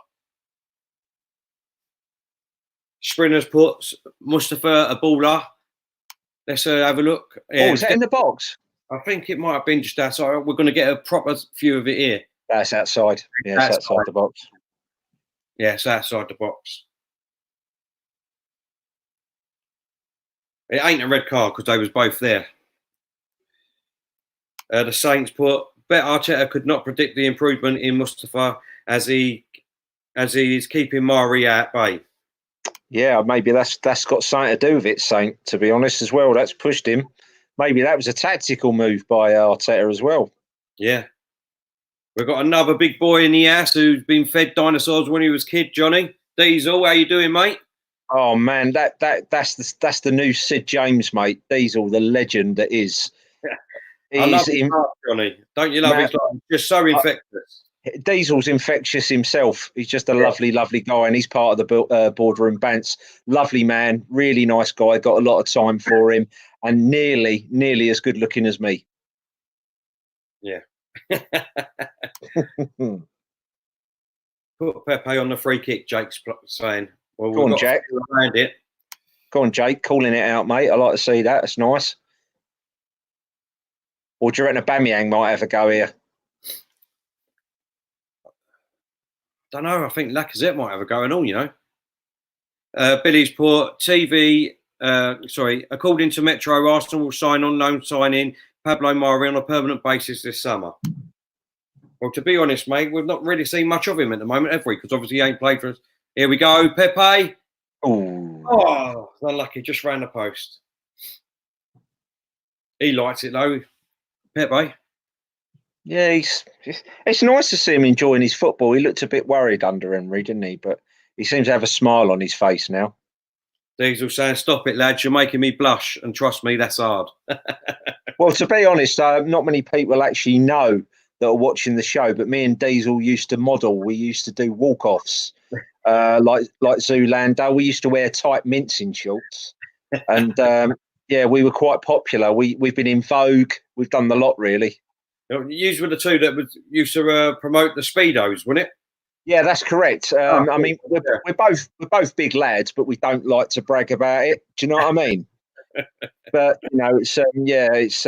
Sprinter's put Mustafa a baller. Let's have a look. Yeah, is that in the box? I think it might have been just outside. We're going to get a proper view of it here. That's outside. Yeah, it's outside the box. Yeah, it's outside the box. It ain't a red card because they was both there. The Saints put, bet Arteta could not predict the improvement in Mustafa as he is keeping Mari at bay. Yeah, maybe that's got something to do with it, Saint, to be honest, as well. That's pushed him. Maybe that was a tactical move by Arteta as well. Yeah. We've got another big boy in the house who's been fed dinosaurs when he was a kid, Johnny. Diesel, how you doing, mate? Oh, man, that's the new Sid James, mate. Diesel, the legend that is. I love his laugh, Johnny. Don't you love his laugh? Just so infectious. Diesel's infectious himself. He's just a lovely, lovely guy, and he's part of the Boardroom Banter. Lovely man, really nice guy. Got a lot of time for him, and nearly as good looking as me. Yeah. Put Pepe on the free kick, Jake's saying. Well, go on, Jake. Around it. Go on, Jake. Calling it out, mate. I like to see that. It's nice. Or do you reckon Aubameyang might have a go here? Don't know. I think Lacazette might have a go and all, you know. Billy's put TV. According to Metro, Arsenal will sign on loan signing Pablo Mari on a permanent basis this summer. Well, to be honest, mate, we've not really seen much of him at the moment, have we? Because obviously he ain't played for us. Here we go, Pepe. Ooh. Oh, unlucky, just round the post. He likes it though, Pepe. Yeah, it's nice to see him enjoying his football. He looked a bit worried under Emery, didn't he? But he seems to have a smile on his face now. Diesel saying, stop it, lads. You're making me blush. And trust me, that's hard. Well, to be honest, not many people actually know that are watching the show, but me and Diesel used to model. We used to do walk-offs like Zoolander. We used to wear tight mincing shorts. And, we were quite popular. We've been in Vogue. We've done the lot, really. You were the two that used to promote the Speedos, wasn't it? Yeah, that's correct. I mean, we're both big lads, but we don't like to brag about it. Do you know what I mean? But it's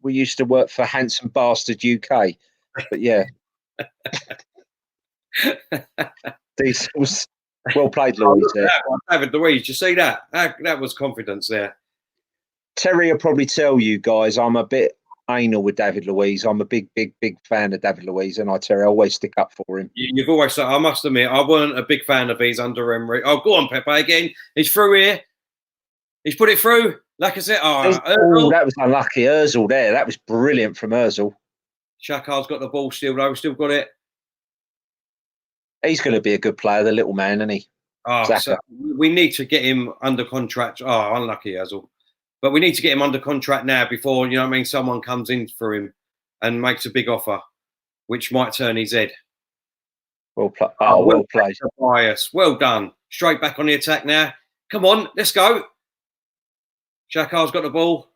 we used to work for Handsome Bastard UK, but yeah, this was well played, Louise. There, David Luiz. Did you see that? That was confidence there. Terry will probably tell you guys I'm a bit anal with David Luiz. I'm a big fan of David Luiz, and Terry, I always stick up for him. You've always said. I must admit, I weren't a big fan of his under Emery. Oh, go on, Pepe again. He's through here. He's put it through. Like I said, that was unlucky. Ozil there. That was brilliant from Ozil. Xhaka's got the ball still, though. Still got it. He's going to be a good player, the little man, isn't he? So we need to get him under contract. Oh, unlucky, Ozil. But we need to get him under contract now before, you know what I mean, someone comes in for him and makes a big offer, which might turn his head. Well played. Bias. Well done. Straight back on the attack now. Come on, let's go. Xhaka's got the ball.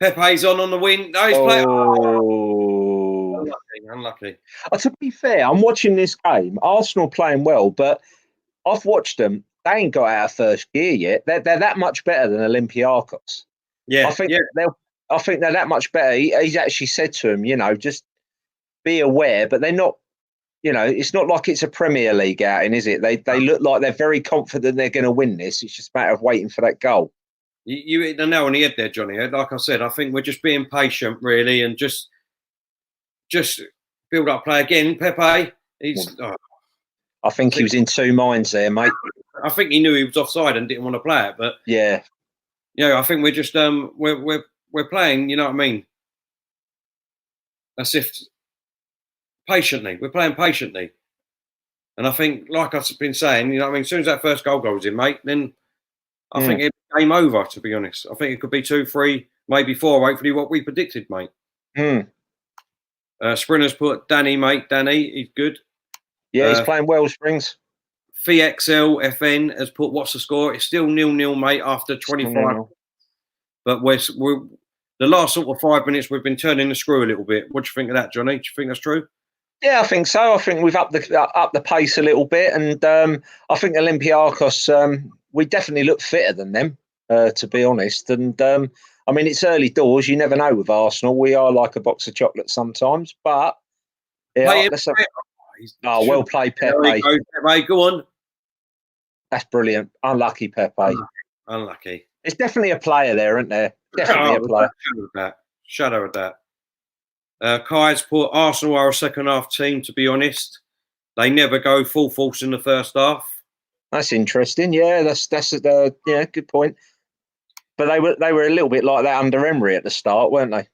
Pepe's on the wing. No, he's playing. Oh, unlucky. To be fair, I'm watching this game. Arsenal playing well, but I've watched them. They ain't got out of first gear yet. They're that much better than Olympiacos. Yeah, I think they're that much better. He's actually said to him, just be aware, but they're not. It's not like it's a Premier League outing, is it? They look like they're very confident they're going to win this. It's just a matter of waiting for that goal. You hit the nail on the head there, Johnny. Like I said, I think we're just being patient, really, and just build up play again. Pepe, I think he was in two minds there, mate. I think he knew he was offside and didn't want to play it, but yeah, I think we're just we're playing. You know what I mean? As if patiently, we're playing patiently, and I think, like I've been saying, you know what I mean. As soon as that first goal goes in, mate, then I think it's game over. To be honest, I think it could be 2-3, maybe 4. Hopefully, what we predicted, mate. Sprinter's put Danny, mate. Danny, he's good. Yeah, he's playing well, Springs. FXL FN has put, what's the score? It's still 0-0, mate, after 25. But we're the last sort of 5 minutes, we've been turning the screw a little bit. What do you think of that, Johnny? Do you think that's true? Yeah, I think so. I think we've upped the pace a little bit, and I think Olympiacos, we definitely look fitter than them, to be honest. And I mean, it's early doors. You never know with Arsenal. We are like a box of chocolates sometimes, but yeah, well played, Pepe. Pepe, go on. That's brilliant. Unlucky, Pepe. Unlucky. There's definitely a player there, isn't there? Definitely a player. Shadow of that. Kai's put Arsenal are a second half team, to be honest. They never go full force in the first half. That's interesting. Yeah, that's good point. But they were a little bit like that under Emery at the start, weren't they?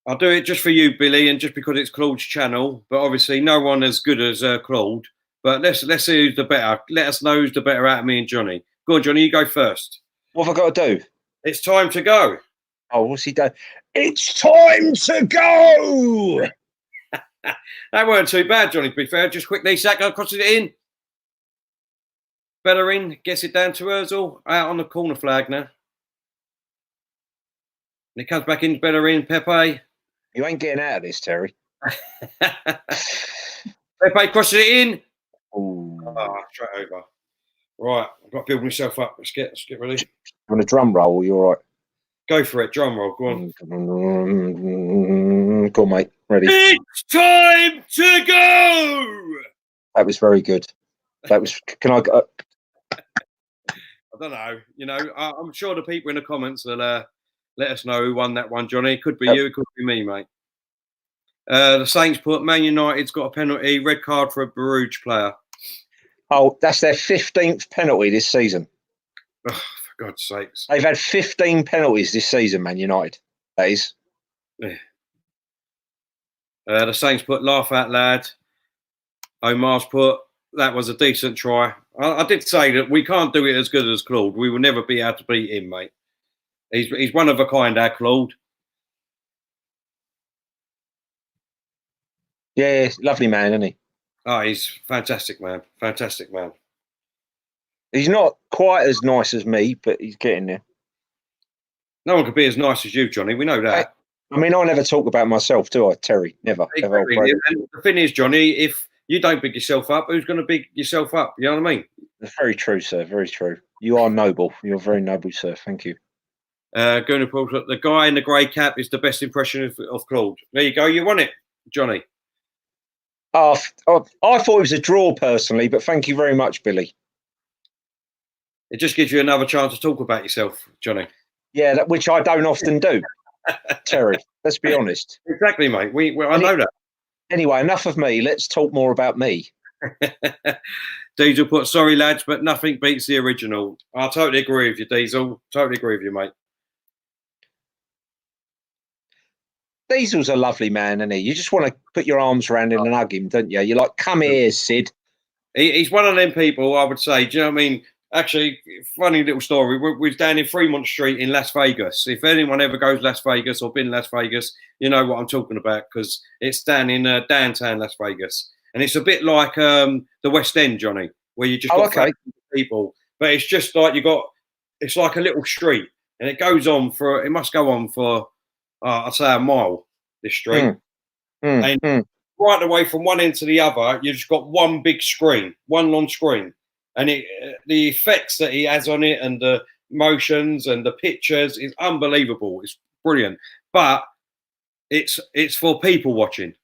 I'll do it just for you, Billy, and just because it's Claude's channel. But obviously, no one as good as Claude. But let's see who's the better. Let us know who's the better out of me and Johnny. Go on, Johnny, you go first. What have I got to do? It's time to go. Oh, what's he done? It's time to go! That weren't too bad, Johnny, to be fair. Just quickly, Saka crosses it in. Bellerin gets it down to Ozil. Out on the corner flag now. And it comes back in Bellerin. Pepe. You ain't getting out of this, Terry. Pepe crosses it in. Ooh. Oh, straight over. Right, I've got to build myself up. Let's get ready. On a drum roll, you're all right. Go for it, drum roll. Go on. Go on, mate. Ready. It's time to go. That was very good. That was. Can I go? I don't know. You know, I'm sure the people in the comments will let us know who won that one, Johnny. It could be you, it could be me, mate. The Saints put Man United's got a penalty, red card for a Bruges player. Oh, that's their 15th penalty this season. Oh, for God's sakes. They've had 15 penalties this season, Man United. That is. Yeah. The Saints put laugh out loud. Omar's put that was a decent try. I did say that we can't do it as good as Claude. We will never be able to beat him, mate. He's one of a kind, our Claude. Yeah, lovely man, isn't he? Oh, he's fantastic, man. Fantastic, man. He's not quite as nice as me, but he's getting there. No one could be as nice as you, Johnny. We know that. I mean, I never talk about myself, do I, Terry? Never. Exactly. And the thing is, Johnny, if you don't big yourself up, who's going to big yourself up? You know what I mean? That's very true, sir. Very true. You are noble. You're very noble, sir. Thank you. The guy in the grey cap is the best impression of Claude. There you go. You won it, Johnny. I thought it was a draw personally, but thank you very much, Billy. It just gives you another chance to talk about yourself, Johnny. Yeah, which I don't often do, Terry. Let's be honest. Exactly, mate. I know that. Anyway, enough of me. Let's talk more about me. Diesel put, sorry, lads, but nothing beats the original. I totally agree with you, Diesel. Totally agree with you, mate. Diesel's a lovely man, isn't he? You just want to put your arms around him and hug him, don't you? You're like, come here, Sid. He's one of them people, I would say. Do you know what I mean? Actually, funny little story. We're down in Fremont Street in Las Vegas. If anyone ever goes to Las Vegas or been in Las Vegas, you know what I'm talking about because it's down in downtown Las Vegas. And it's a bit like the West End, Johnny, where you just got people. But it's just like it's like a little street. And it must go on for, I'd say a mile, this street. And right away from one end to the other, you've just got one big screen, one long screen. And the effects that he has on it and the motions and the pictures is unbelievable. It's brilliant. But it's for people watching.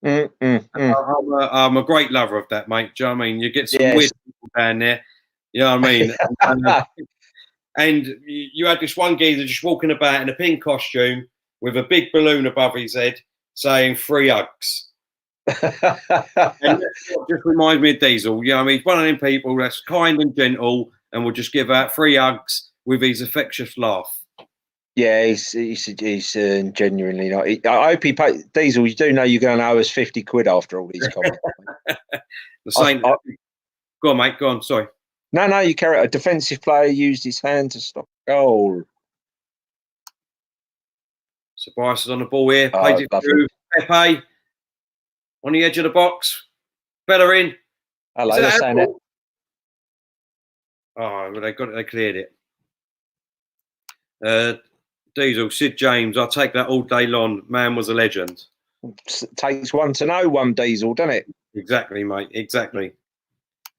I'm a great lover of that, mate. Do you know what I mean? You get some weird people down there. You know what I mean? and you had this one geezer just walking about in a pink costume with a big balloon above his head saying free hugs. And that just reminds me of Diesel. You know what I mean? He's one of them people that's kind and gentle and will just give out free hugs with his affectionate laugh. Yeah, he's genuinely not. I hope he pays. Diesel, you do know you're going to owe us 50 quid after all these comments. Go on, mate. Go on. Sorry. No, you carry it. A defensive player used his hand to stop a goal. So Bryce is on the ball here. Plays it through. Pepe on the edge of the box. Bellerin. Hello, they're saying it. Oh, they got it. They cleared it. Diesel, Sid James. I'll take that all day long. Man was a legend. Takes one to know one, Diesel, doesn't it? Exactly, mate. Exactly.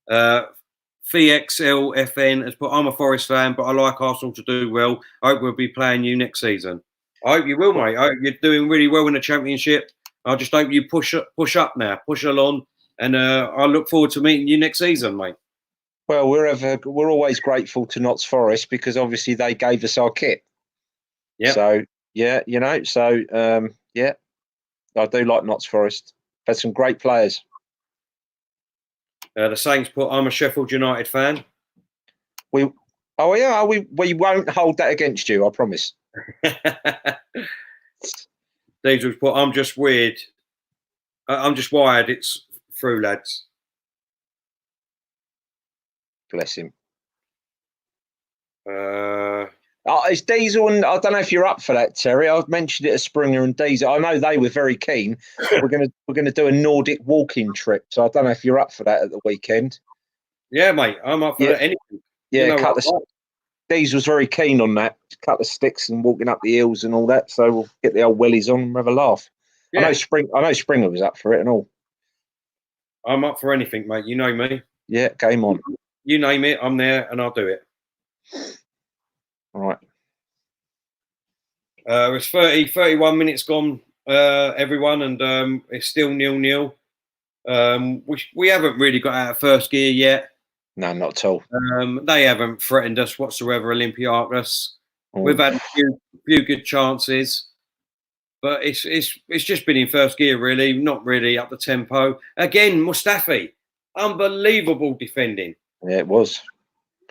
FXLFN has put, I'm a Forest fan, but I like Arsenal to do well. I hope we'll be playing you next season. I hope you will, mate. I hope you're doing really well in the Championship. I just hope you push up now, push along, and I look forward to meeting you next season, mate. Well, we're always grateful to Notts Forest because obviously they gave us our kit. Yeah. So yeah, I do like Notts Forest. Had some great players. The Saints put, I'm a Sheffield United fan. We won't hold that against you, I promise. Diesel's put, I'm just weird. I'm just wired. It's through, lads. Bless him. It's Diesel, and I don't know if you're up for that, Terry. I've mentioned it as Springer and Diesel. I know they were very keen. We're gonna do a Nordic walking trip, so I don't know if you're up for that at the weekend. Yeah, mate, I'm up for anything. Yeah, Diesel's very keen on that. Cut the sticks and walking up the hills and all that. So we'll get the old wellies on and have a laugh. Yeah. I know Springer was up for it and all. I'm up for anything, mate. You know me. Yeah, game on. You name it, I'm there and I'll do it. All right. It's 31 minutes gone, everyone, and it's still 0-0. We haven't really got out of first gear yet. No, not at all. They haven't threatened us whatsoever, Olympiacos. We've had a few good chances, but it's just been in first gear, really, not really up the tempo. Again, Mustafi, unbelievable defending. Yeah, it was.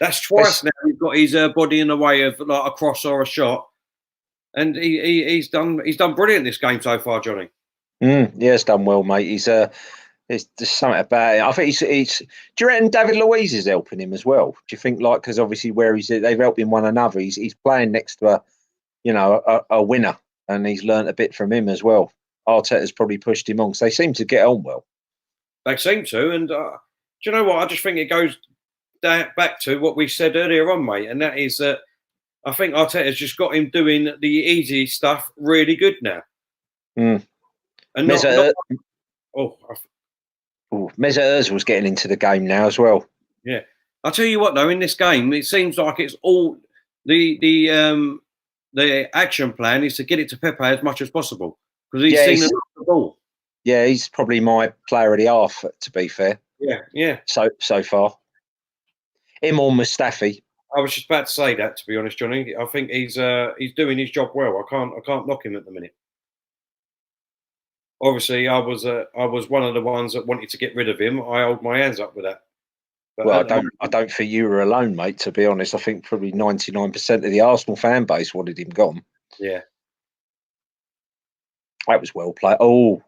That's twice now he's got his body in the way of like a cross or a shot, and he's done brilliant this game so far, Johnny. Yeah, he's done well, mate. There's something about it. I think he's. Do you reckon David Luiz is helping him as well? Do you think because obviously where they've helped him one another. He's playing next to a winner, and he's learnt a bit from him as well. Arteta's probably pushed him on because they seem to get on well. They seem to, and do you know what? I just think it goes back to what we said earlier on, mate, and that is that I think Arteta's just got him doing the easy stuff really good now. And Mesut Ozil was getting into the game now as well. Yeah, I'll tell you what though. In this game, it seems like it's all the action plan is to get it to Pepe as much as possible because he's seen the ball. Yeah, he's probably my player of the half, to be fair. Yeah. So far, him or Mustafi. I was just about to say that, to be honest, Johnny. I think he's doing his job well. I can't knock him at the minute. Obviously, I was one of the ones that wanted to get rid of him. I hold my hands up with that. But Well, I don't think you were alone, mate. To be honest, I think probably 99% of the Arsenal fan base wanted him gone. Yeah, that was well played. Oh,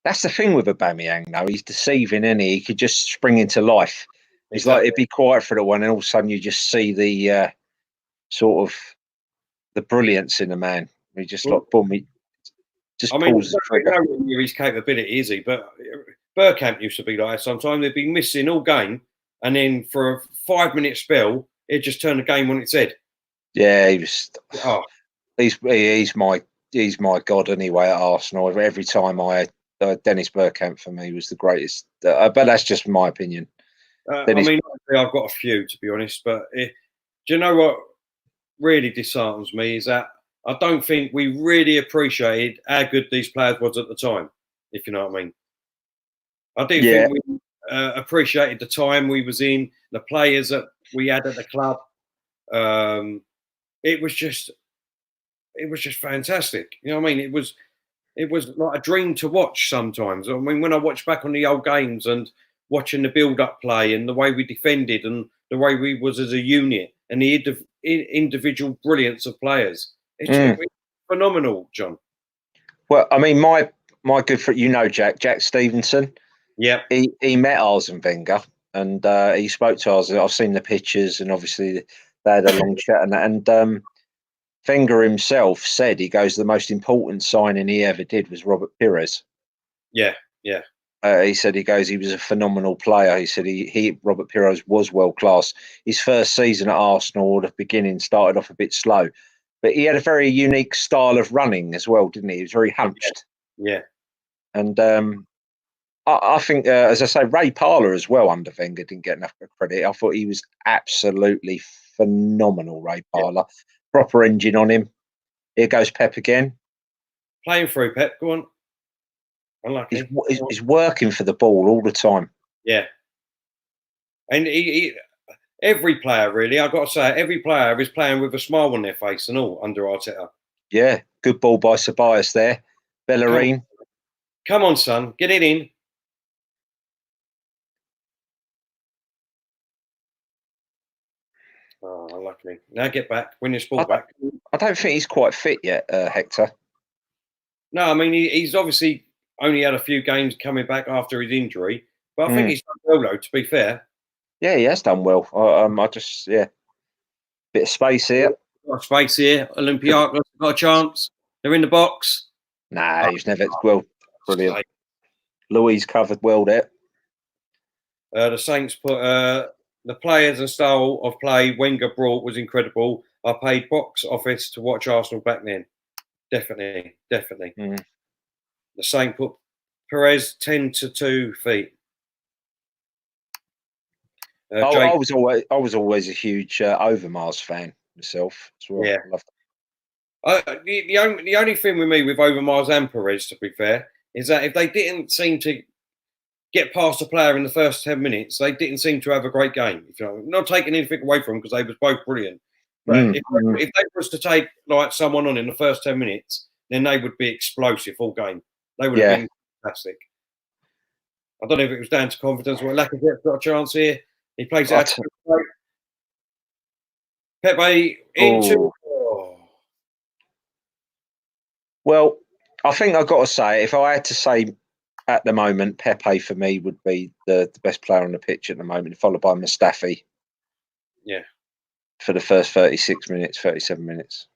that's the thing with Aubameyang, though. He's deceiving, isn't he? He could just spring into life. It's like it'd be quiet for a while, and all of a sudden you just see the sort of the brilliance in the man. He just like boom, he just pulls the trigger. I don't know his capability, is he? But Bergkamp used to be like that sometimes. They'd be missing all game, and then for a 5-minute spell, it just turned the game on its head. Yeah, he was. Oh. He's my god anyway at Arsenal. Every time Dennis Bergkamp for me was the greatest. But that's just my opinion. I mean, I've got a few to be honest. But do you know what really disheartens me is that I don't think we really appreciated how good these players was at the time. If you know what I mean. I do think we appreciated the time we was in, the players that we had at the club. It was just fantastic. You know what I mean? It was like a dream to watch sometimes. I mean, when I watch back on the old games and watching the build-up play and the way we defended and the way we was as a unit and the individual brilliance of players, it's phenomenal, John. Well, I mean, my good friend, Jack Stevenson. Yeah, he met Arsene Wenger and he spoke to Arsene. I've seen the pictures and obviously they had a long chat and Wenger himself said, he goes, the most important signing he ever did was Robert Pires. Yeah. He said, he goes, he was a phenomenal player. He said Robert Pires was world class. His first season at Arsenal, at the beginning, started off a bit slow, but he had a very unique style of running as well, didn't he? He was very hunched. Yeah. And I think, as I say, Ray Parlour as well under Wenger didn't get enough credit. I thought he was absolutely phenomenal, Ray Parlour. Yeah. Proper engine on him. Here goes Pep again. Playing through Pep, go on. Unlucky. He's working for the ball all the time. Yeah. And every player, really, I've got to say, every player is playing with a smile on their face and all under Arteta. Yeah, good ball by Ceballos there. Bellerin. Come on, son, get it in. Oh, unlucky. Now get back. Win this ball back. I don't think he's quite fit yet, Hector. No, I mean, he's obviously only had a few games coming back after his injury. But I think he's done well, though, to be fair. Yeah, he has done well. Bit of space here. Got space here. Olympiacos got a chance. They're in the box. Nah, he's never... Well, brilliant. Louise covered well there. The Saints put... the players and style of play Wenger brought was incredible. I paid box office to watch Arsenal back then. Definitely. The Saints put Perez 10 to 2 feet. I was always a huge Overmars fan myself as well. Yeah. The only thing with me with Overmars and Perez, to be fair, is that if they didn't seem to get past a player in the first 10 minutes, they didn't seem to have a great game. If you know, not taking anything away from them because they was both brilliant. But if they was to take like someone on in the first 10 minutes, then they would be explosive all game. They would have been fantastic. I don't know if it was down to confidence or Lacazette got a chance here. He plays out. Pepe into. Oh. Well, I think I've got to say, if I had to say at the moment, Pepe for me would be the best player on the pitch at the moment, followed by Mustafi. Yeah. For the first 36 minutes, 37 minutes.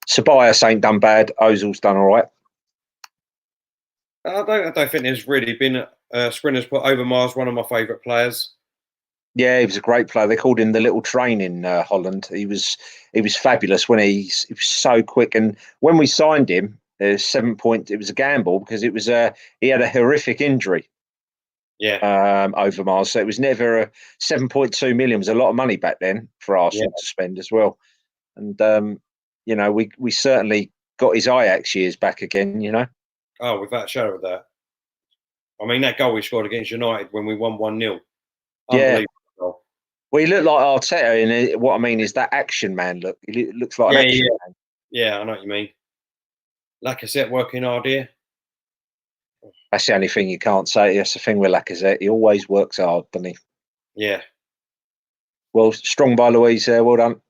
Ceballos ain't done bad. Ozil's done all right. I don't think there's really been sprinters put Overmars, one of my favourite players. Yeah, he was a great player. They called him the little train in Holland. He was fabulous when he was so quick. And when we signed him, It was a gamble because it was he had a horrific injury. Yeah. Over Mars, so it was never a 7.2 million was a lot of money back then for Arsenal to spend as well. And we certainly got his Ajax years back again. Oh, without a shadow of that. I mean, that goal we scored against United when we won 1-0. Yeah. Unbelievable. Well, he looked like Arteta, and what I mean is that action man look. He looks like an action man. Yeah, I know what you mean. Lacazette working hard here. That's the only thing you can't say. That's the thing with Lacazette. He always works hard, doesn't he? Yeah. Well, strong by Louise there. Well done.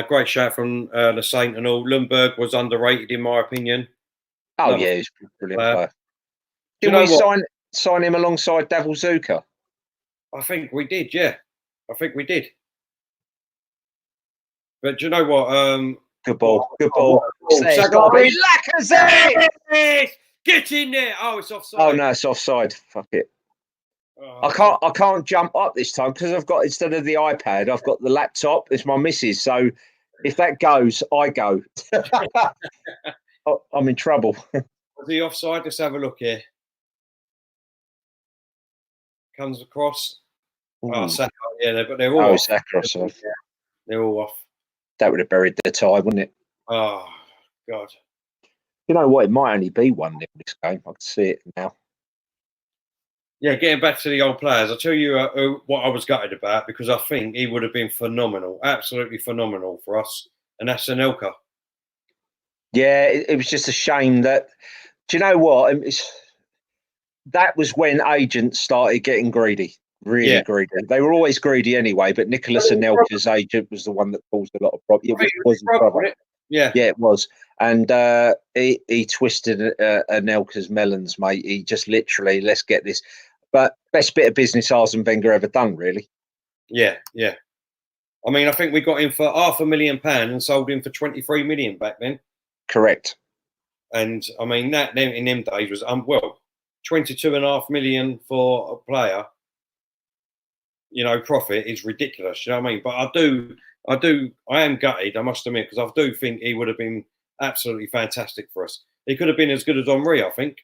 Great shout from the Saint and all. Lundberg was underrated in my opinion. Oh yeah, he's a brilliant player. Didn't we sign him alongside Davil Zuka? I think we did, yeah. I think we did. But do you know what? Good ball. Good ball. It's got to be Lacazette! Get in there! Oh, it's offside. Oh no, it's offside. Fuck it. I can't jump up this time because I've got, instead of the iPad, I've got the laptop. It's my missus. So if that goes, I go. I'm in trouble. Was he offside? Let's have a look here. Comes across. Ooh. Oh, Saka. Yeah, but they're all off. Saka offside. Yeah, they're all off. That would have buried the tie, wouldn't it? Oh, God. You know what? It might only be 1-0 this game. I can see it now. Yeah, getting back to the old players, I'll tell you what I was gutted about, because I think he would have been phenomenal, absolutely phenomenal for us, and that's Anelka. Yeah, it was just a shame that. Do you know what? That was when agents started getting greedy, really greedy. They were always greedy anyway, but Nicholas Anelka's agent was the one that caused a lot of problems. It wasn't problem. Yeah, it was. And he twisted Anelka's melons, mate. He just literally, let's get this. But best bit of business Arsene Wenger ever done, really. Yeah, yeah. I mean, I think we got him for £500,000 and sold him for 23 million back then. Correct. And I mean, that in them days was 22.5 million for a player. Profit is ridiculous. You know what I mean? But I am gutted, I must admit, because I do think he would have been absolutely fantastic for us. He could have been as good as Henry, I think.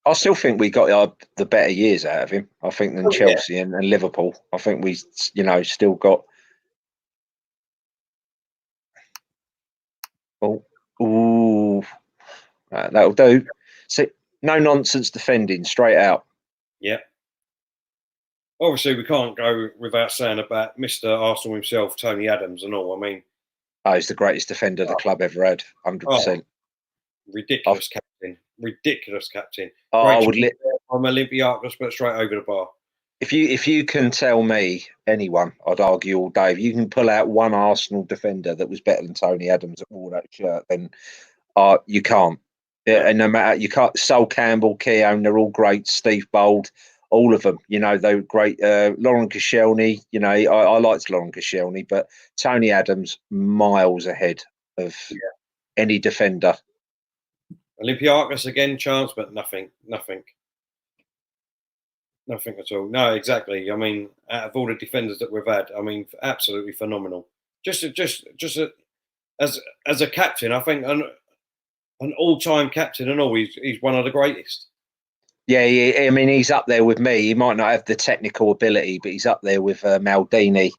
I still think we got the better years out of him, I think, than Chelsea and Liverpool. I think we, still got. That'll do. So, no nonsense defending, straight out. Yeah. Obviously, we can't go without saying about Mr. Arsenal himself, Tony Adams, and all. I mean, he's the greatest defender the club ever had, 100%. Ridiculous captain. Ridiculous captain. I would from Olympiacos, but straight over the bar. If you can tell me anyone, I'd argue all day. If you can pull out one Arsenal defender that was better than Tony Adams that wore that shirt, then you can't. Yeah, and no matter, you can't. Sol Campbell, Keown, they're all great. Steve Bold, all of them. They were great. Laurent Koscielny, I liked Laurent Koscielny, but Tony Adams miles ahead of any defender. Olympiacos again, chance, but nothing at all. No, exactly. I mean, out of all the defenders that we've had, I mean, absolutely phenomenal. Just as a captain, I think an all-time captain and all, he's one of the greatest. Yeah, I mean, he's up there with me. He might not have the technical ability, but he's up there with Maldini.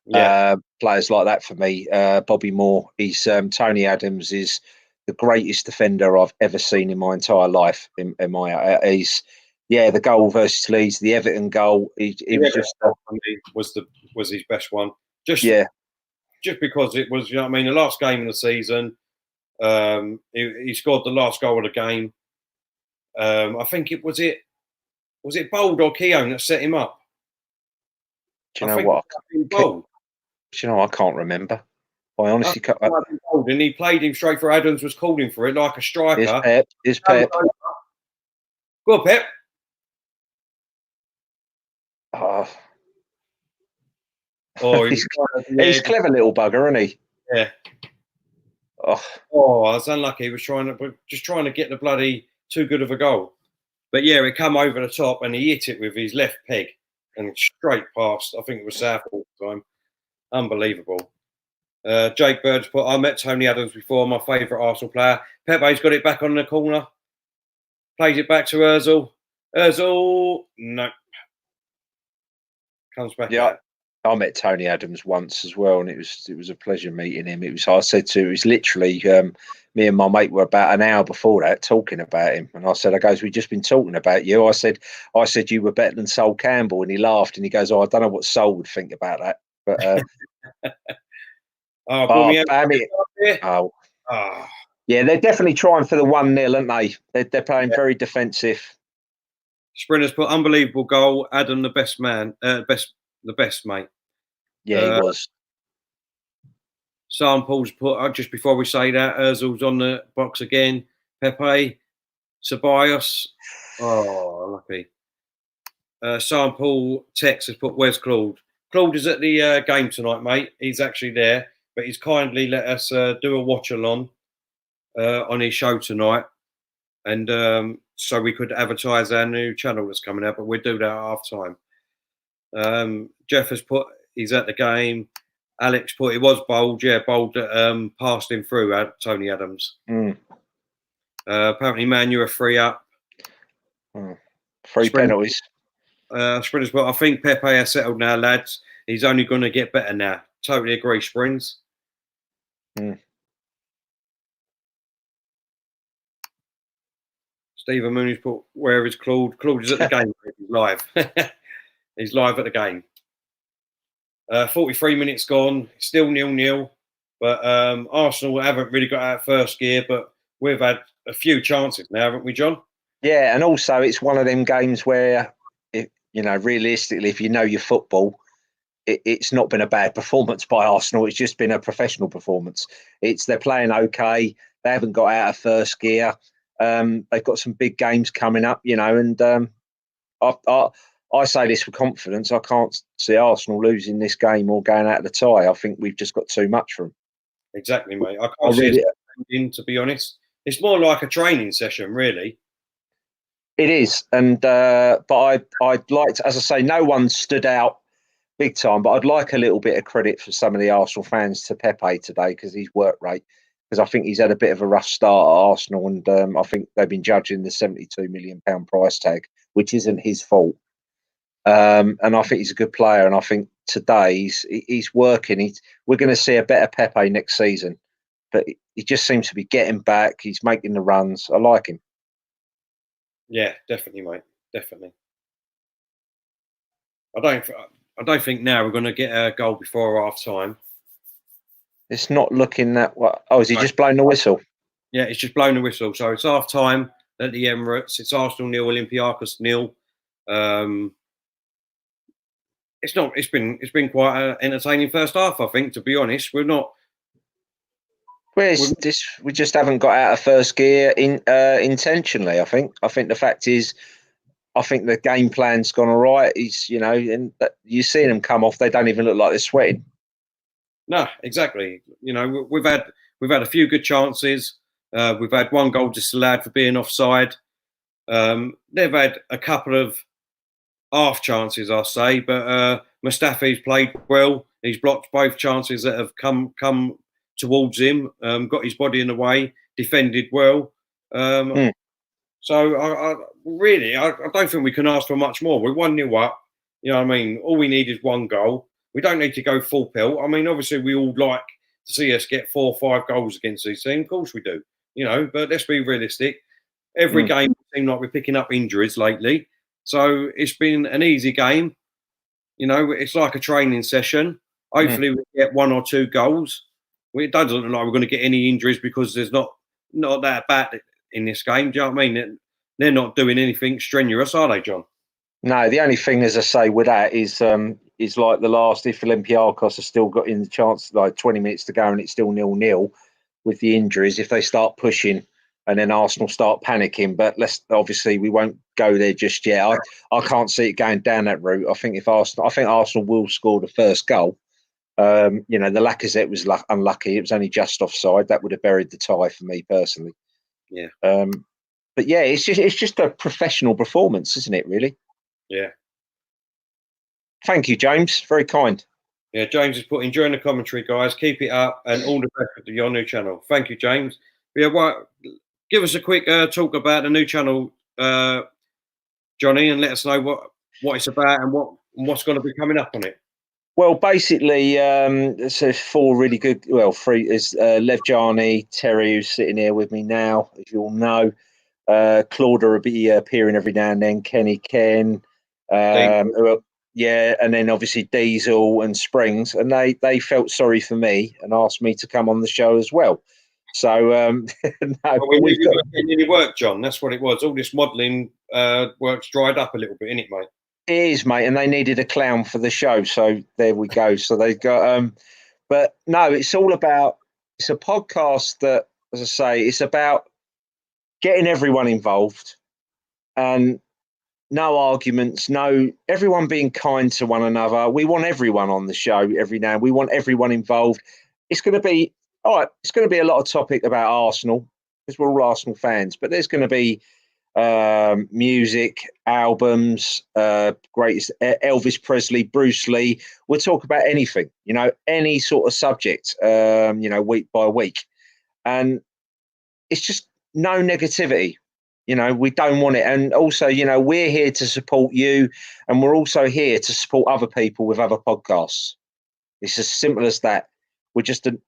Yeah, players like that for me. Bobby Moore. He's Tony Adams is the greatest defender I've ever seen in my entire life. The goal versus Leeds, the Everton goal. He was just was his best one. Just because it was, the last game of the season. He scored the last goal of the game. I think was it Bold or Keown that set him up? Do you know what? Bold. Do you know, I can't remember. I honestly can't. And he played him straight for Adams, was calling for it like a striker. It's Pep. Go on, Pep. He's a clever little bugger, isn't he? Yeah. I was unlucky. He was trying to get the bloody too good of a goal. But yeah, it come over the top and he hit it with his left peg and straight past. I think it was Southall at the time. Unbelievable. Jake Bird's put, I met Tony Adams before, my favourite Arsenal player. Pepe's got it back on the corner. Plays it back to Ozil. Ozil, no. Comes back out. I met Tony Adams once as well, and it was a pleasure meeting him. It was literally me and my mate were about an hour before that talking about him, and I said, we've just been talking about you. I said you were better than Sol Campbell, and he laughed and he goes, I don't know what Sol would think about that, but yeah, they're definitely trying for the 1-0, aren't they? They're playing very defensive. Sprinters put unbelievable goal. Adam, the best man, the best mate. Yeah, he was. Samples put just before we say that, Ozil's on the box again. Pepe, Ceballos. Oh, lucky. Sample text has put, where's Claude? Claude is at the game tonight, mate. He's actually there, but he's kindly let us do a watch along on his show tonight, and so we could advertise our new channel that's coming out. But we'll do that at half time. Jeff has put, he's at the game. Alex put, it was bold, yeah, bold that passed him through Tony Adams. Apparently, Man, you were 3 up. 3 penalties. Sprinters put, I think Pepe has settled now, lads. He's only going to get better now. Totally agree, Springs. Stephen Mooney's put, where is Claude? Claude is at the game. He's live. He's live at the game. 43 minutes gone, still 0-0. But Arsenal haven't really got out first gear, but we've had a few chances now, haven't we, John? Yeah, and also it's one of them games where, realistically, if you know your football, it's not been a bad performance by Arsenal. It's just been a professional performance. They're playing okay. They haven't got out of first gear. They've got some big games coming up, and I say this with confidence. I can't see Arsenal losing this game or going out of the tie. I think we've just got too much for them. Exactly, mate. I can't see it, to be honest. It's more like a training session, really. It is, and but I'd like to, as I say, no one stood out big time, but I'd like a little bit of credit for some of the Arsenal fans to Pepe today because his work rate. Because I think he's had a bit of a rough start at Arsenal, and I think they've been judging the £72 million price tag, which isn't his fault. And I think he's a good player, and I think today he's working. We're going to see a better Pepe next season, but he just seems to be getting back. He's making the runs. I like him. Yeah, definitely, mate. Definitely. I don't think now we're going to get a goal before half time. It's not looking that way. Oh, is he just blowing the whistle? Yeah, it's just blowing the whistle. So it's half time at the Emirates. It's Arsenal 0, Olympiacos 0. It's been quite an entertaining first half, I think, to be honest. We just haven't got out of first gear intentionally. I think the fact is, I think the game plan's gone all right. And you're seeing them come off. They don't even look like they're sweating. No, exactly. We've had a few good chances. We've had one goal disallowed for being offside. They've had a couple of half chances, I'll say, but Mustafi's played well. He's blocked both chances that have come towards him. Got his body in the way, defended well. So I don't think we can ask for much more. We're 1-0 up. You know what I mean? All we need is one goal. We don't need to go full pelt. I mean, obviously, we all like to see us get 4 or 5 goals against these teams. Of course we do. But let's be realistic. Every game it seems like we're picking up injuries lately. So it's been an easy game. It's like a training session. Hopefully we get 1 or 2 goals. It doesn't look like we're going to get any injuries because there's not that bad in this game. Do you know what I mean? They're not doing anything strenuous, are they, John? No, the only thing, as I say, with that is like the last, if Olympiacos have still got in the chance, like 20 minutes to go and it's still 0-0 with the injuries, if they start pushing and then Arsenal start panicking, but obviously we won't go there just yet. I can't see it going down that route. I think Arsenal will score the first goal. The Lacazette was unlucky. It was only just offside. That would have buried the tie for me personally. Yeah. But yeah, it's just a professional performance, isn't it? Really. Yeah. Thank you, James. Very kind. Yeah, James has put enjoying the commentary, guys. Keep it up, and all the best with your new channel. Thank you, James. Yeah, right. Give us a quick talk about the new channel, Johnny, and let us know what it's about and what's going to be coming up on it. Well, basically, so four really good. Well, three is Lev Jarni, Terry, who's sitting here with me now, as you all know. Claudia will be appearing every now and then. Kenny, Ken, yeah, and then obviously Diesel and Springs, and they felt sorry for me and asked me to come on the show as well. So no, well, we knew you weren't getting any work, John. That's what it was. All this modelling work's dried up a little bit, innit, mate? It is, mate, and they needed a clown for the show, so there we go. So they got, but no, it's all about. It's a podcast that, as I say, it's about getting everyone involved, and no arguments, no everyone being kind to one another. We want everyone on the show every now. We want everyone involved. It's going to be all right. It's going to be a lot of topic about Arsenal because we're all Arsenal fans, but there's going to be music, albums, greatest Elvis Presley, Bruce Lee. We'll talk about anything, any sort of subject, week by week, and it's just no negativity. We don't want it. And also, we're here to support you, and we're also here to support other people with other podcasts. It's as simple as that. We're just a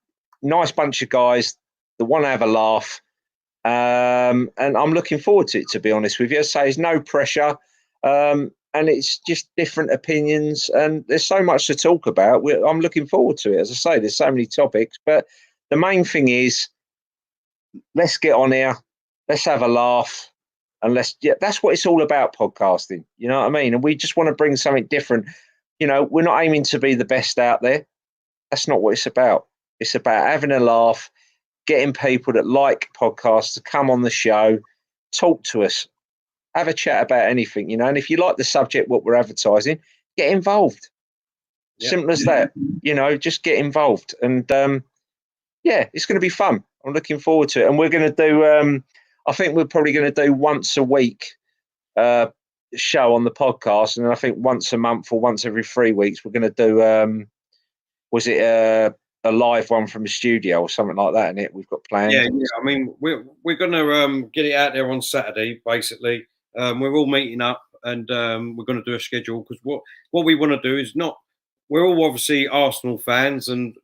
nice bunch of guys that want to have a laugh. And I'm looking forward to it, to be honest with you. As I say, there's no pressure. And it's just different opinions. And there's so much to talk about. I'm looking forward to it. As I say, there's so many topics. But the main thing is, let's get on here. Let's have a laugh. And that's what it's all about, podcasting. You know what I mean? And we just want to bring something different. We're not aiming to be the best out there. That's not what it's about. It's about having a laugh, getting people that like podcasts to come on the show, talk to us, have a chat about anything, And if you like the subject, what we're advertising, get involved. Yep. Simple as that. Just get involved. And it's going to be fun. I'm looking forward to it. And we're going to do, I think we're probably going to do once a week show on the podcast. And I think once a month or once every 3 weeks, we're going to do, a live one from the studio or something like that, innit? We've got planned. Yeah. I mean, we're going to get it out there on Saturday, basically. We're all meeting up and we're going to do a schedule because what we want to do is we're all obviously Arsenal fans and,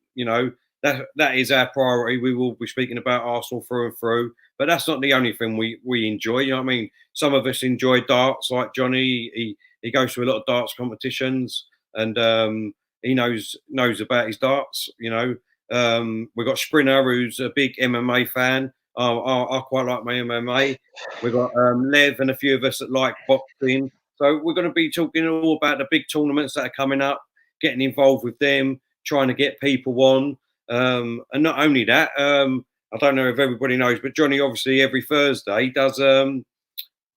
that is our priority. We will be speaking about Arsenal through and through, but that's not the only thing we enjoy. You know what I mean? Some of us enjoy darts, like Johnny. He goes to a lot of darts competitions, and he knows about his darts. We've got Sprinter, who's a big MMA fan. I quite like my MMA. We've got Lev and a few of us that like boxing. So we're going to be talking all about the big tournaments that are coming up, getting involved with them, trying to get people on. And not only that, I don't know if everybody knows, but Johnny obviously every Thursday does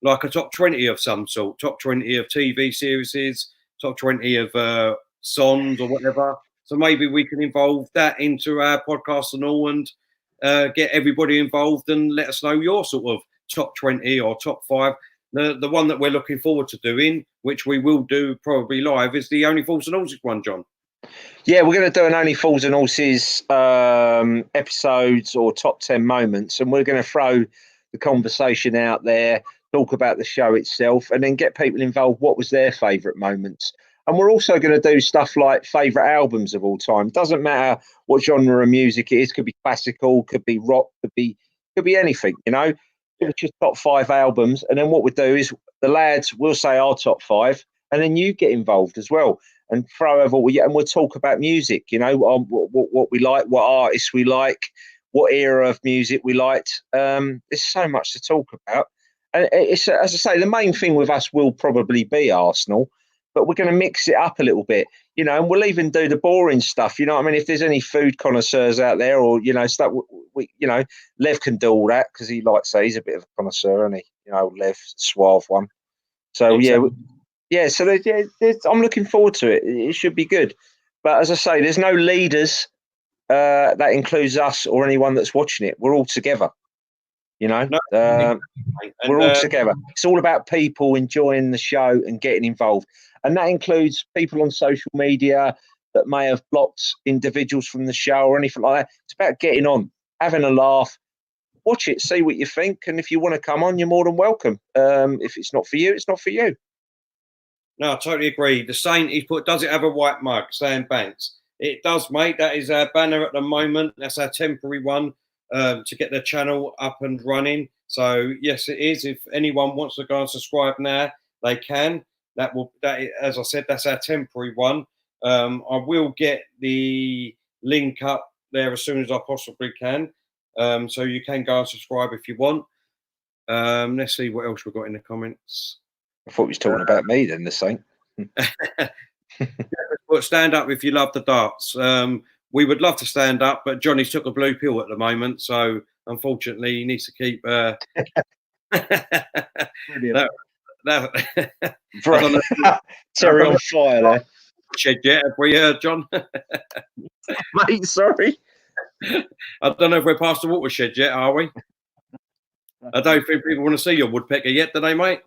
like a top 20 of some sort, top 20 of TV series, top 20 of songs or whatever. So maybe we can involve that into our podcast and all and get everybody involved and let us know your sort of top 20 or top 5. The one that we're looking forward to doing, which we will do probably live, is the Only Fools and Horses one, John. Yeah, we're going to do an Only Fools and Horses episodes or top 10 moments, and we're going to throw the conversation out there, talk about the show itself, and then get people involved. What was their favourite moments? And we're also going to do stuff like favourite albums of all time. Doesn't matter what genre of music it is. Could be classical, could be rock, could be anything. It's just top 5 albums, and then what we do is the lads will say our top 5, and then you get involved as well. And throw over and we'll talk about music, what we like, what artists we like, what era of music we liked. There's so much to talk about. And it's, as I say, the main thing with us will probably be Arsenal, but we're going to mix it up a little bit, and we'll even do the boring stuff. You know what I mean? If there's any food connoisseurs out there or, stuff, Lev can do all that because he likes he's a bit of a connoisseur, isn't he? Lev, suave one. So, exactly. Yeah, so I'm looking forward to it. It should be good. But as I say, there's no leaders. That includes us or anyone that's watching it. We're all together. We're all together. It's all about people enjoying the show and getting involved. And that includes people on social media, that may have blocked individuals from the show or anything like that. It's about getting on, having a laugh, watch it, see what you think, and if you want to come on, you're more than welcome. If it's not for you, it's not for you. No, I totally agree. The Saint, he put, does it have a white mug? Sam Banks. It does, mate. That is our banner at the moment. That's our temporary one to get the channel up and running. So yes, it is. If anyone wants to go and subscribe now, they can. As I said, that's our temporary one. I will get the link up there as soon as I possibly can. So you can go and subscribe if you want. Let's see what else we've got in the comments. I thought he was talking about me then, the Saint. But stand up if you love the darts. We would love to stand up, but Johnny's took a blue pill at the moment, so unfortunately he needs to keep. Terry on fire there. Shed yet? Have we heard, John? Mate, sorry. I don't know if we're past the watershed yet, are we? I don't think people want to see your woodpecker yet, do they, mate?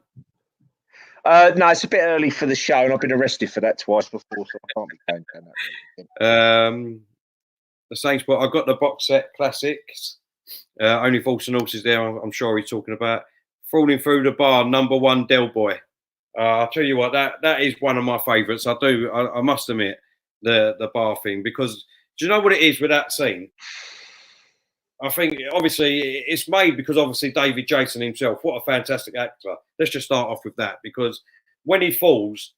No, it's a bit early for the show, and I've been arrested for that twice before, so I can't be going down that route. The same spot. I've got the box set classics. Only False and Horses there. I'm sure he's talking about. Falling Through the Bar, #1 Del Boy. I'll tell you what, that is one of my favourites. I must admit, the bar thing, because do you know what it is with that scene? I think obviously it's made because obviously David Jason himself, what a fantastic actor. Let's just start off with that, because when he falls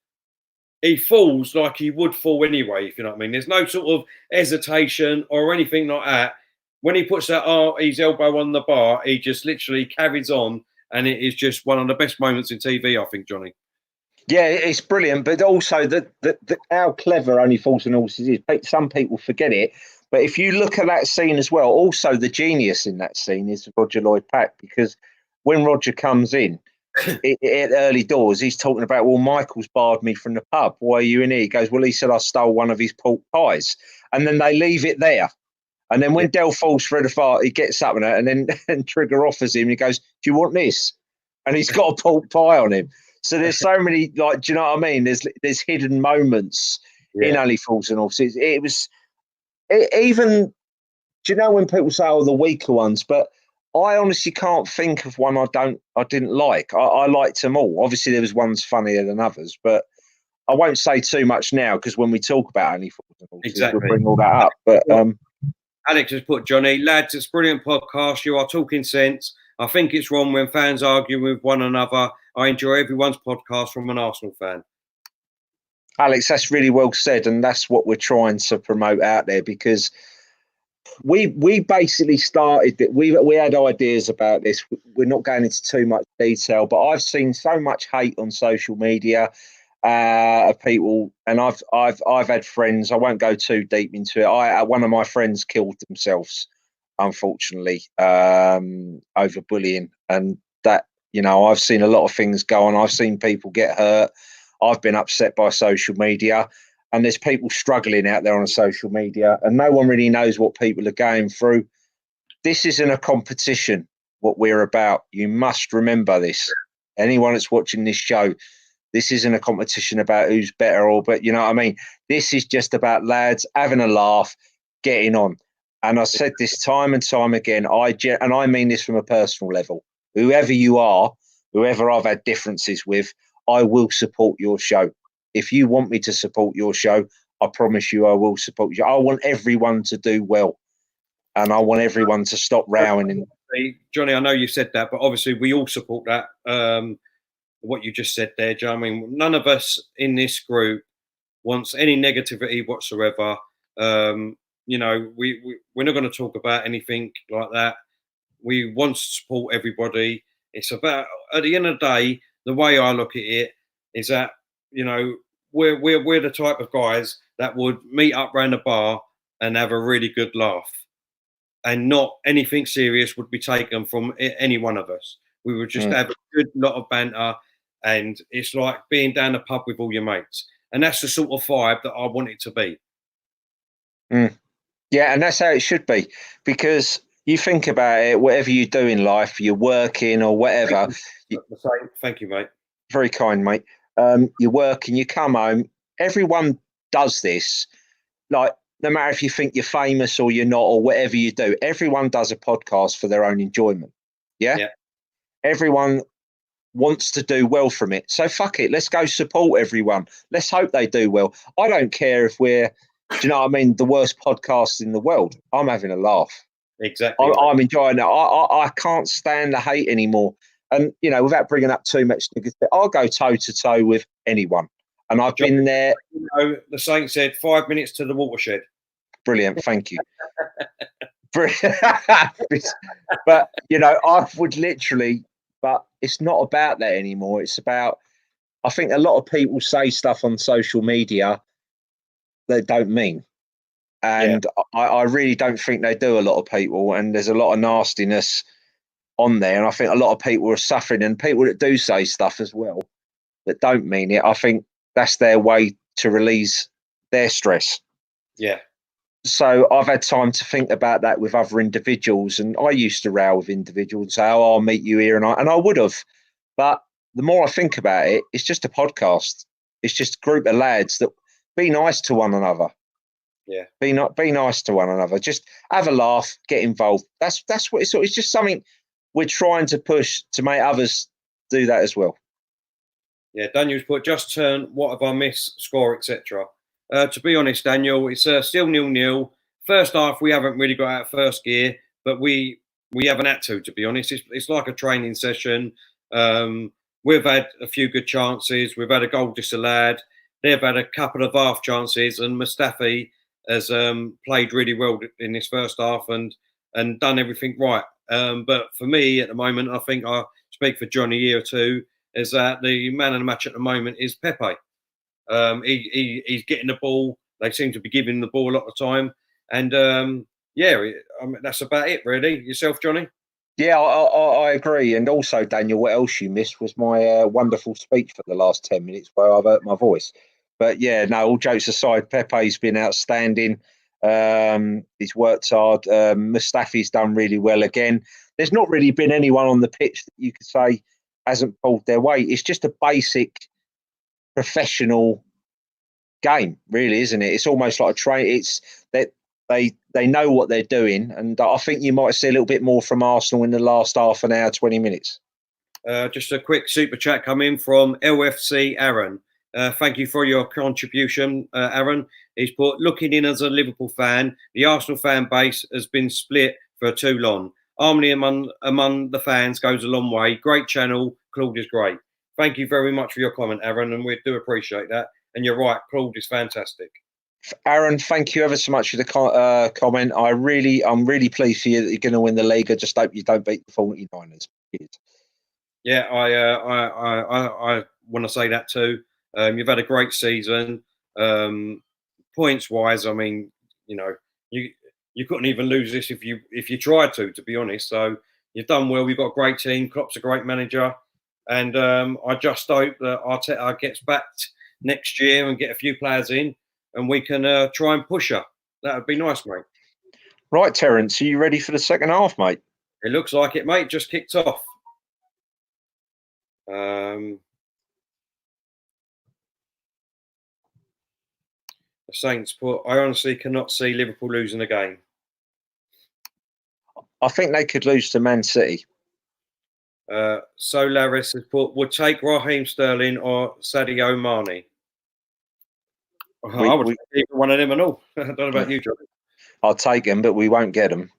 like he would fall anyway, if you know what I mean. There's no sort of hesitation or anything like that. When he puts his elbow on the bar, he just literally carries on, and it is just one of the best moments in TV, I think, Johnny. Yeah, it's brilliant, but also how clever Only Fools and Horses is. Some people forget it, but if you look at that scene as well, also the genius in that scene is Roger Lloyd-Pack, because when Roger comes in at early doors, he's talking about, well, Michael's barred me from the pub. Why are you in here? He goes, well, he said I stole one of his pork pies. And then they leave it there. And then when Del falls through the fire, he gets up and then Trigger offers him, and he goes, do you want this? And he's got a pork pie on him. So there's so many, like, do you know what I mean? There's hidden moments in Only Fools and Horses. Even, do you know when people say, oh, the weaker ones? But I honestly can't think of one I didn't like. I liked them all. Obviously, there was ones funnier than others, but I won't say too much now, because when we talk about Only Fools and Horses, we'll bring all that up. But Alex has put, Johnny, lads, it's a brilliant podcast. You are talking sense. I think it's wrong when fans argue with one another. I enjoy everyone's podcast from an Arsenal fan. Alex, that's really well said, and that's what we're trying to promote out there, because we basically started that. We had ideas about this. We're not going into too much detail, but I've seen so much hate on social media of people, and I've had friends. I won't go too deep into it. One of my friends killed themselves, unfortunately, over bullying, and that, you know, I've seen a lot of things go on. I've seen people get hurt. I've been upset by social media, and there's people struggling out there on social media, and no one really knows what people are going through. This isn't a competition, what we're about. You must remember this. Anyone that's watching this show, this isn't a competition about who's better, but you know what I mean? This is just about lads having a laugh, getting on. And I said this time and time again, and I mean this from a personal level. Whoever you are, whoever I've had differences with, I will support your show. If you want me to support your show, I promise you I will support you. I want everyone to do well, and I want everyone to stop rowing. Johnny, I know you said that, but obviously we all support that. What you just said there, Joe. I mean, none of us in this group wants any negativity whatsoever. You know, we're not going to talk about anything like that. We want to support everybody. It's about, at the end of the day, the way I look at it is that, you know, we're the type of guys that would meet up round a bar and have a really good laugh, and not anything serious would be taken from any one of us. We would just have a good lot of banter, and it's like being down the pub with all your mates. And that's the sort of vibe that I want it to be. Yeah, and that's how it should be, because you think about it, whatever you do in life, you're working or whatever. Thank you, mate. Very kind, mate. You work and you come home. Everyone does this. like, no matter if you think you're famous or you're not, or whatever you do, everyone does a podcast for their own enjoyment. Yeah. Yeah. Everyone wants to do well from it. So fuck it. Let's go support everyone. Let's hope they do well. I don't care if we're, do you know what I mean, the worst podcast in the world. I'm having a laugh. Exactly. I'm enjoying it. I can't stand the hate anymore. And, you know, without bringing up too much negativity, I'll go toe to toe with anyone. And I've been there. You know, the Saint said 5 minutes to the watershed. Brilliant. Thank you. But, you know, I would literally, but it's not about that anymore. It's about, I think a lot of people say stuff on social media they don't mean. And I really don't think they do, a lot of people. And there's a lot of nastiness on there. And I think a lot of people are suffering, and people that do say stuff as well that don't mean it, I think that's their way to release their stress. Yeah. So I've had time to think about that with other individuals. And I used to row with individuals and say, oh, I'll meet you here. And I would have. But the more I think about it, it's just a podcast. It's just a group of lads that be nice to one another. Yeah. Be nice to one another. Just have a laugh, get involved. That's what it's just something we're trying to push to make others do that as well. Yeah, Daniel's put, just turn, what have I missed, score, etc. To be honest, Daniel, it's still 0-0. First half, we haven't really got out first gear, but we haven't had to be honest. It's like a training session. We've had a few good chances. We've had a goal disallowed. They've had a couple of half chances, and Mustafi has played really well in this first half and done everything right. But for me, at the moment, I think I speak for Johnny here too, is that the man of the match at the moment is Pepe. He's getting the ball. They seem to be giving the ball a lot of time. And that's about it, really. Yourself, Johnny? Yeah, I agree. And also, Daniel, what else you missed was my wonderful speech for the last 10 minutes where I've hurt my voice. But yeah, no, all jokes aside, Pepe's been outstanding. He's worked hard. Mustafi's done really well again. There's not really been anyone on the pitch that you could say hasn't pulled their weight. It's just a basic professional game, really, isn't it? It's almost like a train. It's that they know what they're doing, and I think you might see a little bit more from Arsenal in the last half an hour, 20 minutes. Just a quick super chat come in from LFC Aaron. Thank you for your contribution, Aaron. He's put, looking in as a Liverpool fan, the Arsenal fan base has been split for too long. Harmony among the fans goes a long way. Great channel. Claude is great. Thank you very much for your comment, Aaron, and we do appreciate that. And you're right, Claude is fantastic. Aaron, thank you ever so much for the comment. I'm really pleased for you that you're going to win the league. I just hope you don't beat the 49ers. Yeah, I want to say that too. You've had a great season. Points wise, I mean, you know, you couldn't even lose this if you tried to be honest. So you've done well. You've got a great team. Klopp's a great manager, and I just hope that Arteta gets backed next year and get a few players in, and we can try and push her. That would be nice, mate. Right, Terence, are you ready for the second half, mate? It looks like it, mate. Just kicked off. The Saints put, I honestly cannot see Liverpool losing a game. I think they could lose to Man City. Solaris has put, would take Raheem Sterling or Sadio Mane. I would take one of them and all. I don't know about you, John. I'll take them, but we won't get them.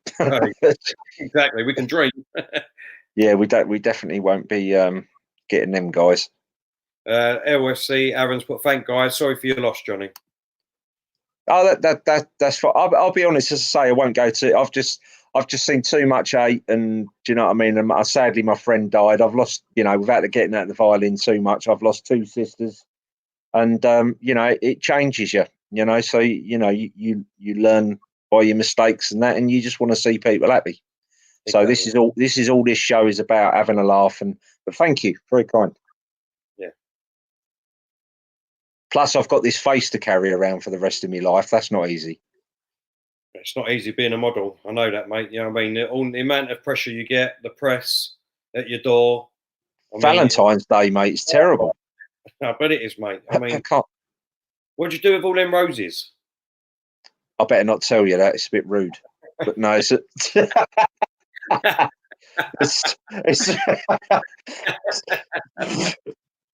Exactly. We can dream. Yeah, we definitely won't be getting them guys. LFC, Aaron's put, thank guys. Sorry for your loss, Johnny. Oh, that's fine. I'll be honest, as I say, I won't go to. I've just seen too much hate, and do you know what I mean? And sadly, my friend died. I've lost, you know, without getting out the violin too much, I've lost two sisters, and you know, it changes you. You know, so you know, you learn by your mistakes and that, and you just want to see people happy. Exactly. So this is all this show is about, having a laugh. But thank you, very kind. Yeah. Plus, I've got this face to carry around for the rest of my life. That's not easy. It's not easy being a model. I know that, mate. You know what I mean? The amount of pressure you get, the press at your door. Valentine's Day, mate, it's terrible. I bet it is, mate. I mean, I can't. What'd you do with all them roses? I better not tell you that. It's a bit rude. But no, it's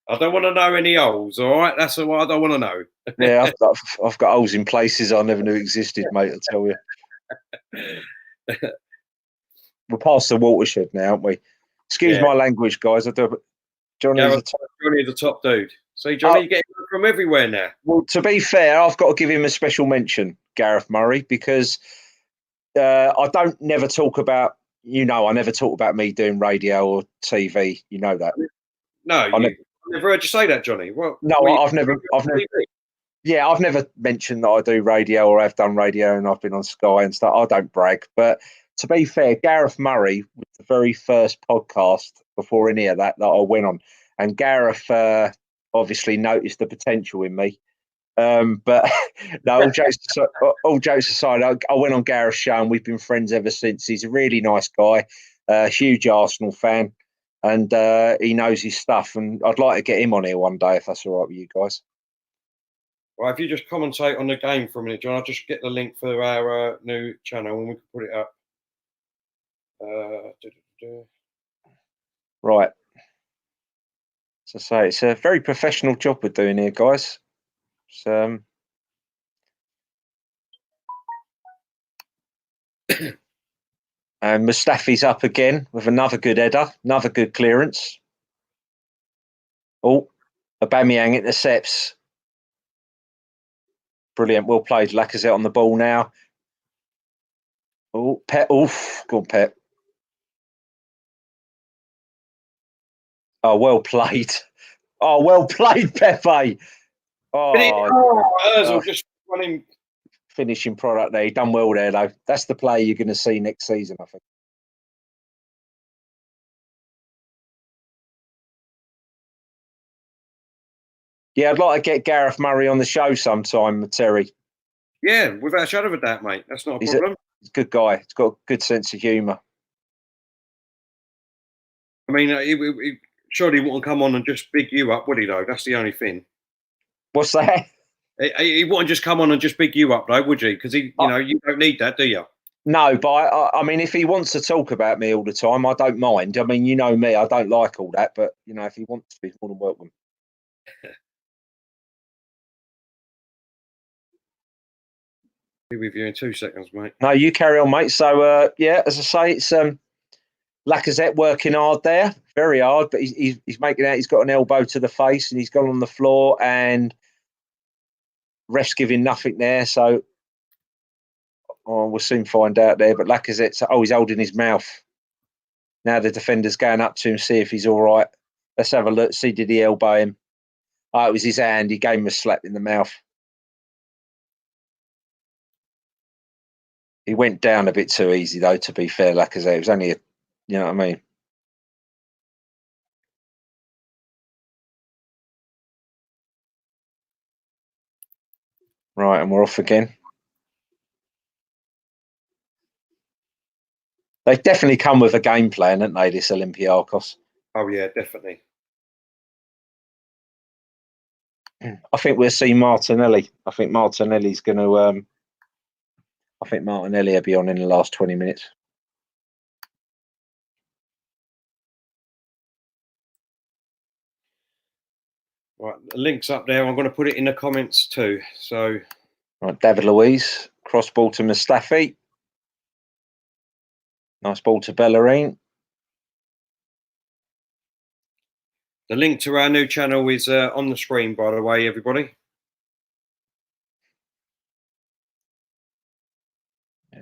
I don't want to know any holes, all right? That's what I don't want to know. yeah, I've got holes in places I never knew existed, mate, I tell you. We're past the watershed now, aren't we? Excuse my language, guys. Johnny's Johnny, the top dude. See, Johnny, you get from everywhere now. Well, to be fair, I've got to give him a special mention, Gareth Murray, because I don't never talk about, I never talk about me doing radio or TV. You know that. No, I never heard you say that, Johnny. Well, I've never. Yeah, I've never mentioned that I do radio or have done radio and I've been on Sky and stuff. I don't brag, but to be fair, Gareth Murray was the very first podcast before any of that I went on, and Gareth obviously noticed the potential in me. But no, all jokes aside, I went on Gareth's show and we've been friends ever since. He's a really nice guy, huge Arsenal fan, and he knows his stuff. And I'd like to get him on here one day if that's all right with you guys. Well, if you just commentate on the game for a minute, John, I'll just get the link for our new channel and we can put it up. Right. So say it's a very professional job we're doing here, guys. So, and Mustafi's up again with another good header, another good clearance. Oh, Aubameyang intercepts. Brilliant, well played. Lacazette on the ball now. Oh, Pep. Oof, go on, Pep. Oh, well played. Oh, well played, Pepe. Ozil just running. Finishing product there. He done well there, though. That's the player you're going to see next season, I think. Yeah, I'd like to get Gareth Murray on the show sometime, Terry. Yeah, without a shadow of a doubt, mate. That's not a problem. He's a good guy. He's got a good sense of humour. I mean, he surely wouldn't come on and just big you up, would he, though? That's the only thing. What's that? He wouldn't just come on and just big you up, though, would you? Because you don't need that, do you? No, but I mean, if he wants to talk about me all the time, I don't mind. I mean, you know me, I don't like all that, but if he wants to, he's more than welcome. Be with you in 2 seconds, mate. No, you carry on, mate. So, as I say, it's Lacazette working hard there, very hard, but he's making out. He's got an elbow to the face, and he's gone on the floor, and ref's giving nothing there. So, we'll soon find out there. But Lacazette's he's holding his mouth. Now the defender's going up to him, see if he's all right. Let's have a look. See, did he elbow him? Oh, it was his hand. He gave him a slap in the mouth. He went down a bit too easy, though, to be fair, Lacazette. It was only you know what I mean? Right, and we're off again. They've definitely come with a game plan, haven't they, this Olympiacos? Oh, yeah, definitely. I think we'll see Martinelli. I think Martinelli's going to... I think Martinelli will be on in the last 20 minutes. Right, the link's up there. I'm going to put it in the comments too. So, right, David Luiz, cross ball to Mustafi. Nice ball to Bellerin. The link to our new channel is on the screen, by the way, everybody. Yeah.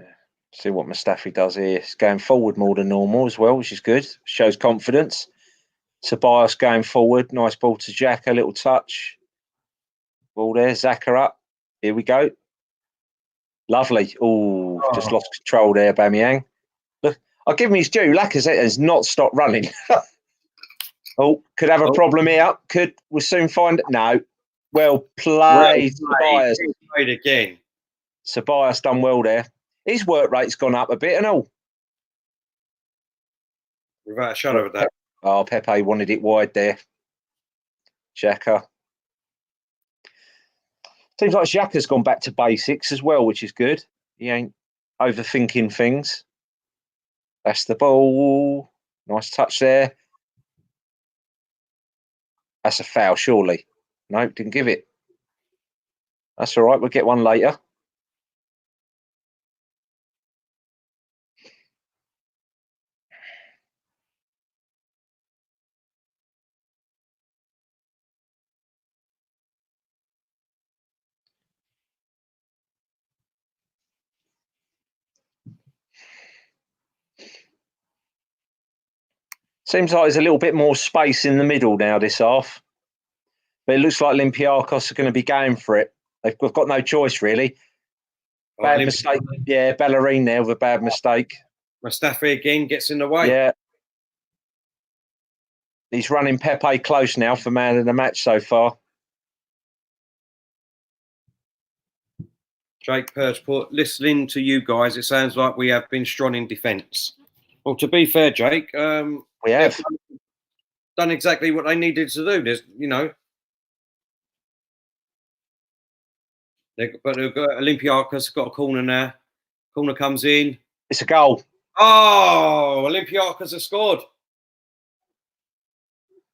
See what Mustafi does here. He's going forward more than normal as well, which is good. Shows confidence. Tobias going forward. Nice ball to Jack. A little touch. Ball there. Zaka up. Here we go. Lovely. Just lost control there, Aubameyang. Look, I'll give him his due. Lacazette has not stopped running. Could have a problem here. We'll soon find it. No. Well played, Tobias. Played again. Tobias done well there. His work rate's gone up a bit and all. Without a shadow of that. Oh, Pepe wanted it wide there. Xhaka. Seems like Xhaka's gone back to basics as well, which is good. He ain't overthinking things. That's the ball. Nice touch there. That's a foul, surely. No, didn't give it. That's all right. We'll get one later. Seems like there's a little bit more space in the middle now this half. But it looks like Olympiacos are going to be going for it. They've got no choice, really. Bad mistake. Yeah, Bellerin there with a bad mistake. Mustafi again gets in the way. Yeah. He's running Pepe close now for man of the match so far. Jake Purse put, listening to you guys, it sounds like we have been strong in defence. Well, to be fair, Jake, we have done exactly what they needed to do. There's, but Olympiacos got a corner now. Corner comes in. It's a goal. Oh, Olympiacos have scored.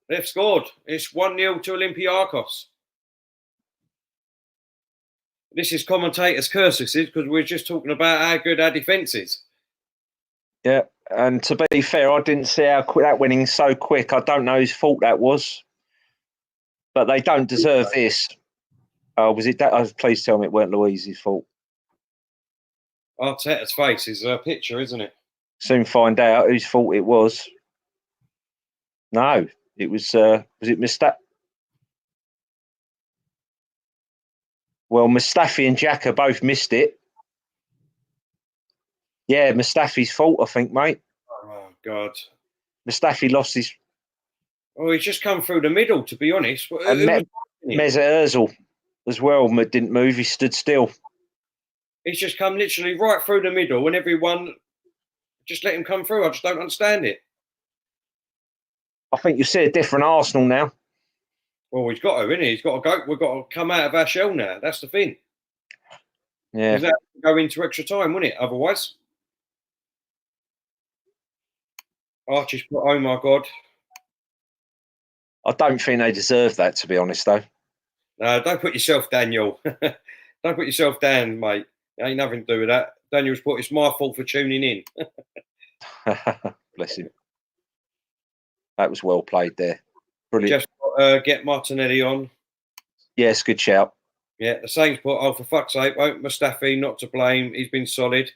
They've scored. It's 1-0 to Olympiacos. This is commentators' curses because we're just talking about how good our defence is. Yeah, and to be fair, I didn't see how that winning so quick. I don't know whose fault that was, but they don't deserve this. Was it that? Please tell me it weren't Louise's fault. Arteta's face is a picture, isn't it? Soon find out whose fault it was. No, it was it Mustafi? Well, Mustafi and Xhaka both missed it. Yeah, Mustafi's fault, I think, mate. Oh, God. Mustafi lost his... Oh, he's just come through the middle, to be honest. Mesut Ozil as well didn't move. He stood still. He's just come literally right through the middle and everyone just let him come through. I just don't understand it. I think you see a different Arsenal now. Well, he's got to, isn't he? He's got to go. We've got to come out of our shell now. That's the thing. Yeah. That would go into extra time, wouldn't it? Otherwise. Archie's put, oh my God. I don't think they deserve that, to be honest, though. No, don't put yourself down, Daniel. Don't put yourself down, mate. It ain't nothing to do with that. Daniel's put, it's my fault for tuning in. Bless him. That was well played there. Brilliant. Just get Martinelli on. Yes, good shout. Yeah, the Saints put, oh, for fuck's sake, won't Mustafi, not to blame. He's been solid.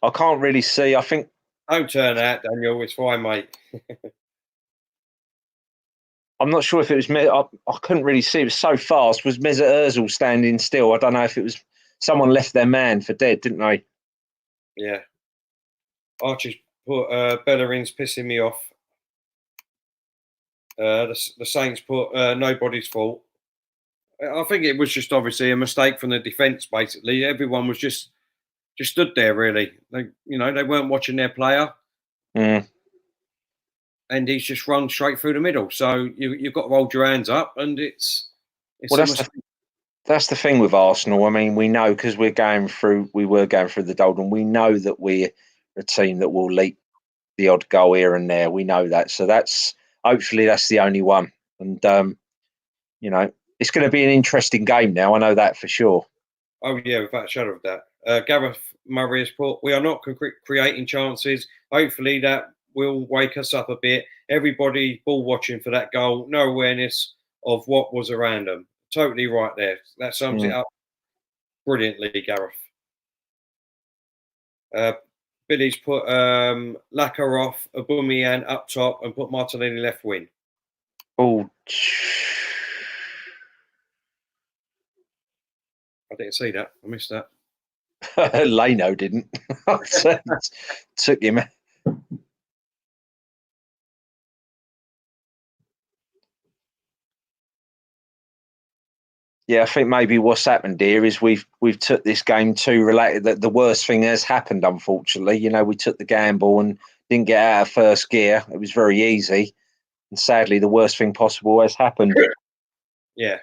I can't really see. I think... Don't turn out, Daniel. It's fine, mate. I'm not sure if it was... I couldn't really see. It was so fast. Was Mesut Ozil standing still? I don't know if it was... Someone left their man for dead, didn't they? Yeah. Archie's put, Bellerin's pissing me off. The Saints put, nobody's fault. I think it was just obviously a mistake from the defence, basically. Everyone was just stood there, really. They weren't watching their player. Mm. And he's just run straight through the middle. So you've got to hold your hands up, and it's well, that's the thing with Arsenal. I mean, we know because we were going through the Doldrum. We know that we're a team that will leak the odd goal here and there. We know that. So hopefully that's the only one. And, it's going to be an interesting game now. I know that for sure. Oh, yeah, without a shadow of that. Gareth Murray has put, we are not creating chances. Hopefully that will wake us up a bit. Everybody ball watching for that goal. No awareness of what was around them. Totally right there. That sums it up brilliantly, Gareth. Billy's put Laka off, Aubameyang up top, and put Martinelli left wing. Oh, I didn't see that. I missed that. Leno didn't. Took him. Yeah, I think maybe what's happened here is we've took this game too related. That the worst thing has happened, unfortunately. We took the gamble and didn't get out of first gear. It was very easy, and sadly, the worst thing possible has happened. Yeah.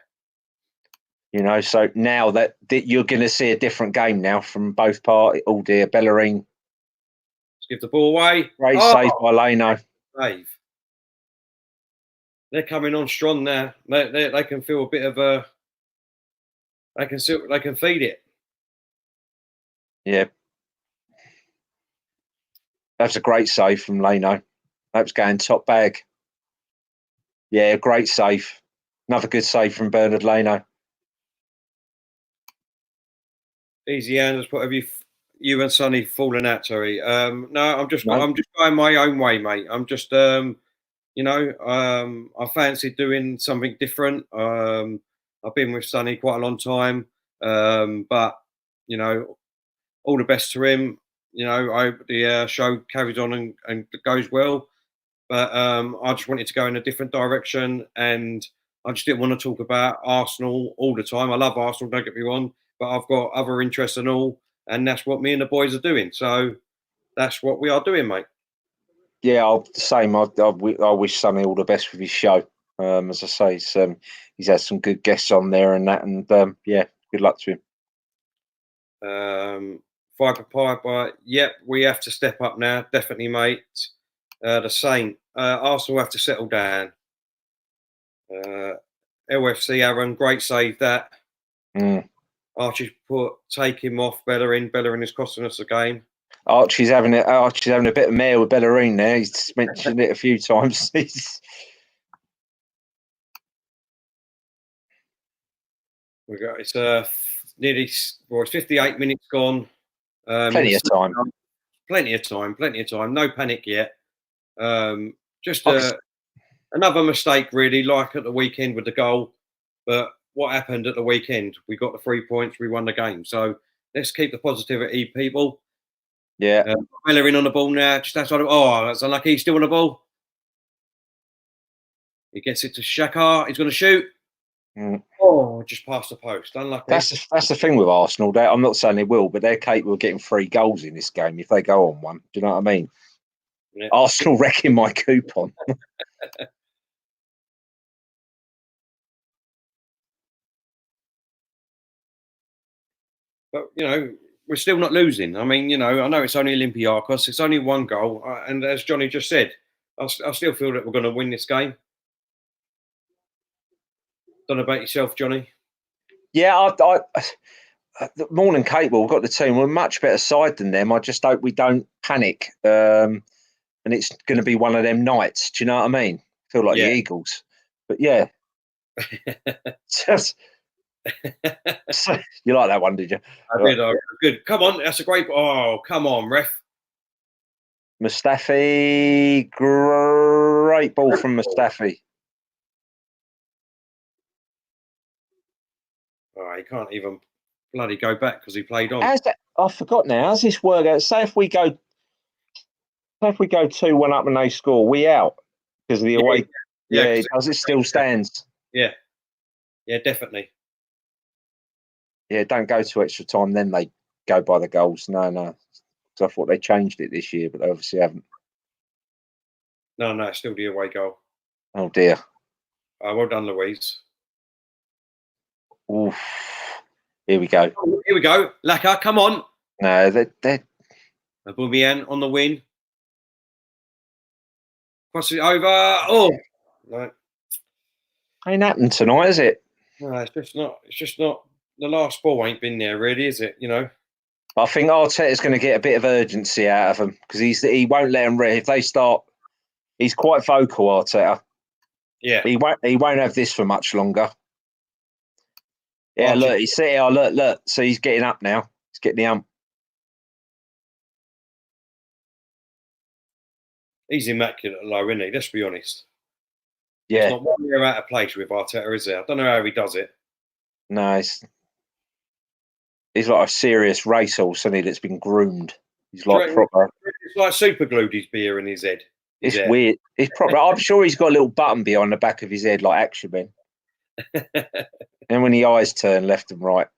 You know, so now that you're going to see a different game now from both parties. Oh dear, Bellerin. Let's give the ball away. Great save by Leno. Save. They're coming on strong now. They can feel a bit of a. They can feed it. Yeah, that's a great save from Leno. That was going top bag. Yeah, great save. Another good save from Bernard Leno. Easy, Anders. What have you and Sonny fallen out, Terry? No, I'm just going my own way, mate. I'm just I fancy doing something different. I've been with Sonny quite a long time, but all the best to him. I hope the show carries on and goes well. But I just wanted to go in a different direction, and I just didn't want to talk about Arsenal all the time. I love Arsenal, don't get me wrong, but I've got other interests and all, and that's what me and the boys are doing. So that's what we are doing, mate. Yeah, same. I wish Sonny all the best with his show. As I say, he's had some good guests on there and that, and yeah, good luck to him. Viper Piper, yep, we have to step up now, definitely, mate. The Saint, Arsenal have to settle down. LFC Aaron, great save that. Archie take him off Bellerin. Bellerin is costing us a game. Archie's having a bit of mare with Bellerin there. He's mentioned it a few times. It's nearly it's 58 minutes gone. Plenty of time. Plenty of time. No panic yet. Just another mistake, really, like at the weekend with the goal. But what happened at the weekend? We got the 3 points. We won the game. So let's keep the positivity, people. Yeah. Bellerin on the ball now. Just outside of. Oh, that's unlucky. He's still on the ball. He gets it to Shaka. He's going to shoot. Oh, just past the post. Unlucky. That's the thing with Arsenal. I'm not saying they will, but they're capable of getting 3 goals in this game if they go on one. Do you know what I mean? Yeah. Arsenal wrecking my coupon. But we're still not losing. I mean, I know it's only Olympiacos. It's only 1 goal, and as Johnny just said, I still feel that we're going to win this game. Don't know about yourself, Johnny. Yeah, morning capable. We've got the team. We're a much better side than them. I just hope we don't panic. And it's going to be one of them nights. Do you know what I mean? Feel like the Eagles. But yeah. Just, you like that one, did you? I did. Good. Come on. That's a great. Oh, come on, ref. Mustafi. Great ball from Mustafi. Oh, he can't even bloody go back because he played on. I forgot now. How's this work out? Say if we go 2-1 up and they score, we out because of the away. Yeah, does it still stands? Yeah, definitely. Yeah, don't go to extra time, then they go by the goals. No. Because I thought they changed it this year, but they obviously haven't. No, it's still the away goal. Oh dear. Well done, Louise. Oof. Here we go. Here we go. Laka, come on. No, they're Aubameyang on the win. Cross it over. Oh, no. Ain't happened tonight, is it? No, it's just not. The last ball ain't been there, really, is it? I think Arteta's going to get a bit of urgency out of them because he won't let them if they start. He's quite vocal, Arteta. Yeah, he won't have this for much longer. Yeah, look, he's sitting. Look. So he's getting up now. He's getting the ump. He's immaculate low, isn't he? Let's be honest. Yeah. He's not one year out of place with Arteta, is there? I don't know how he does it. No, he's like a serious racehorse, isn't he, that's been groomed. He's like proper. It's like super glued his beer in his head. It's weird. It's proper. I'm sure he's got a little button behind the back of his head, like Action Man. And when the eyes turn left and right.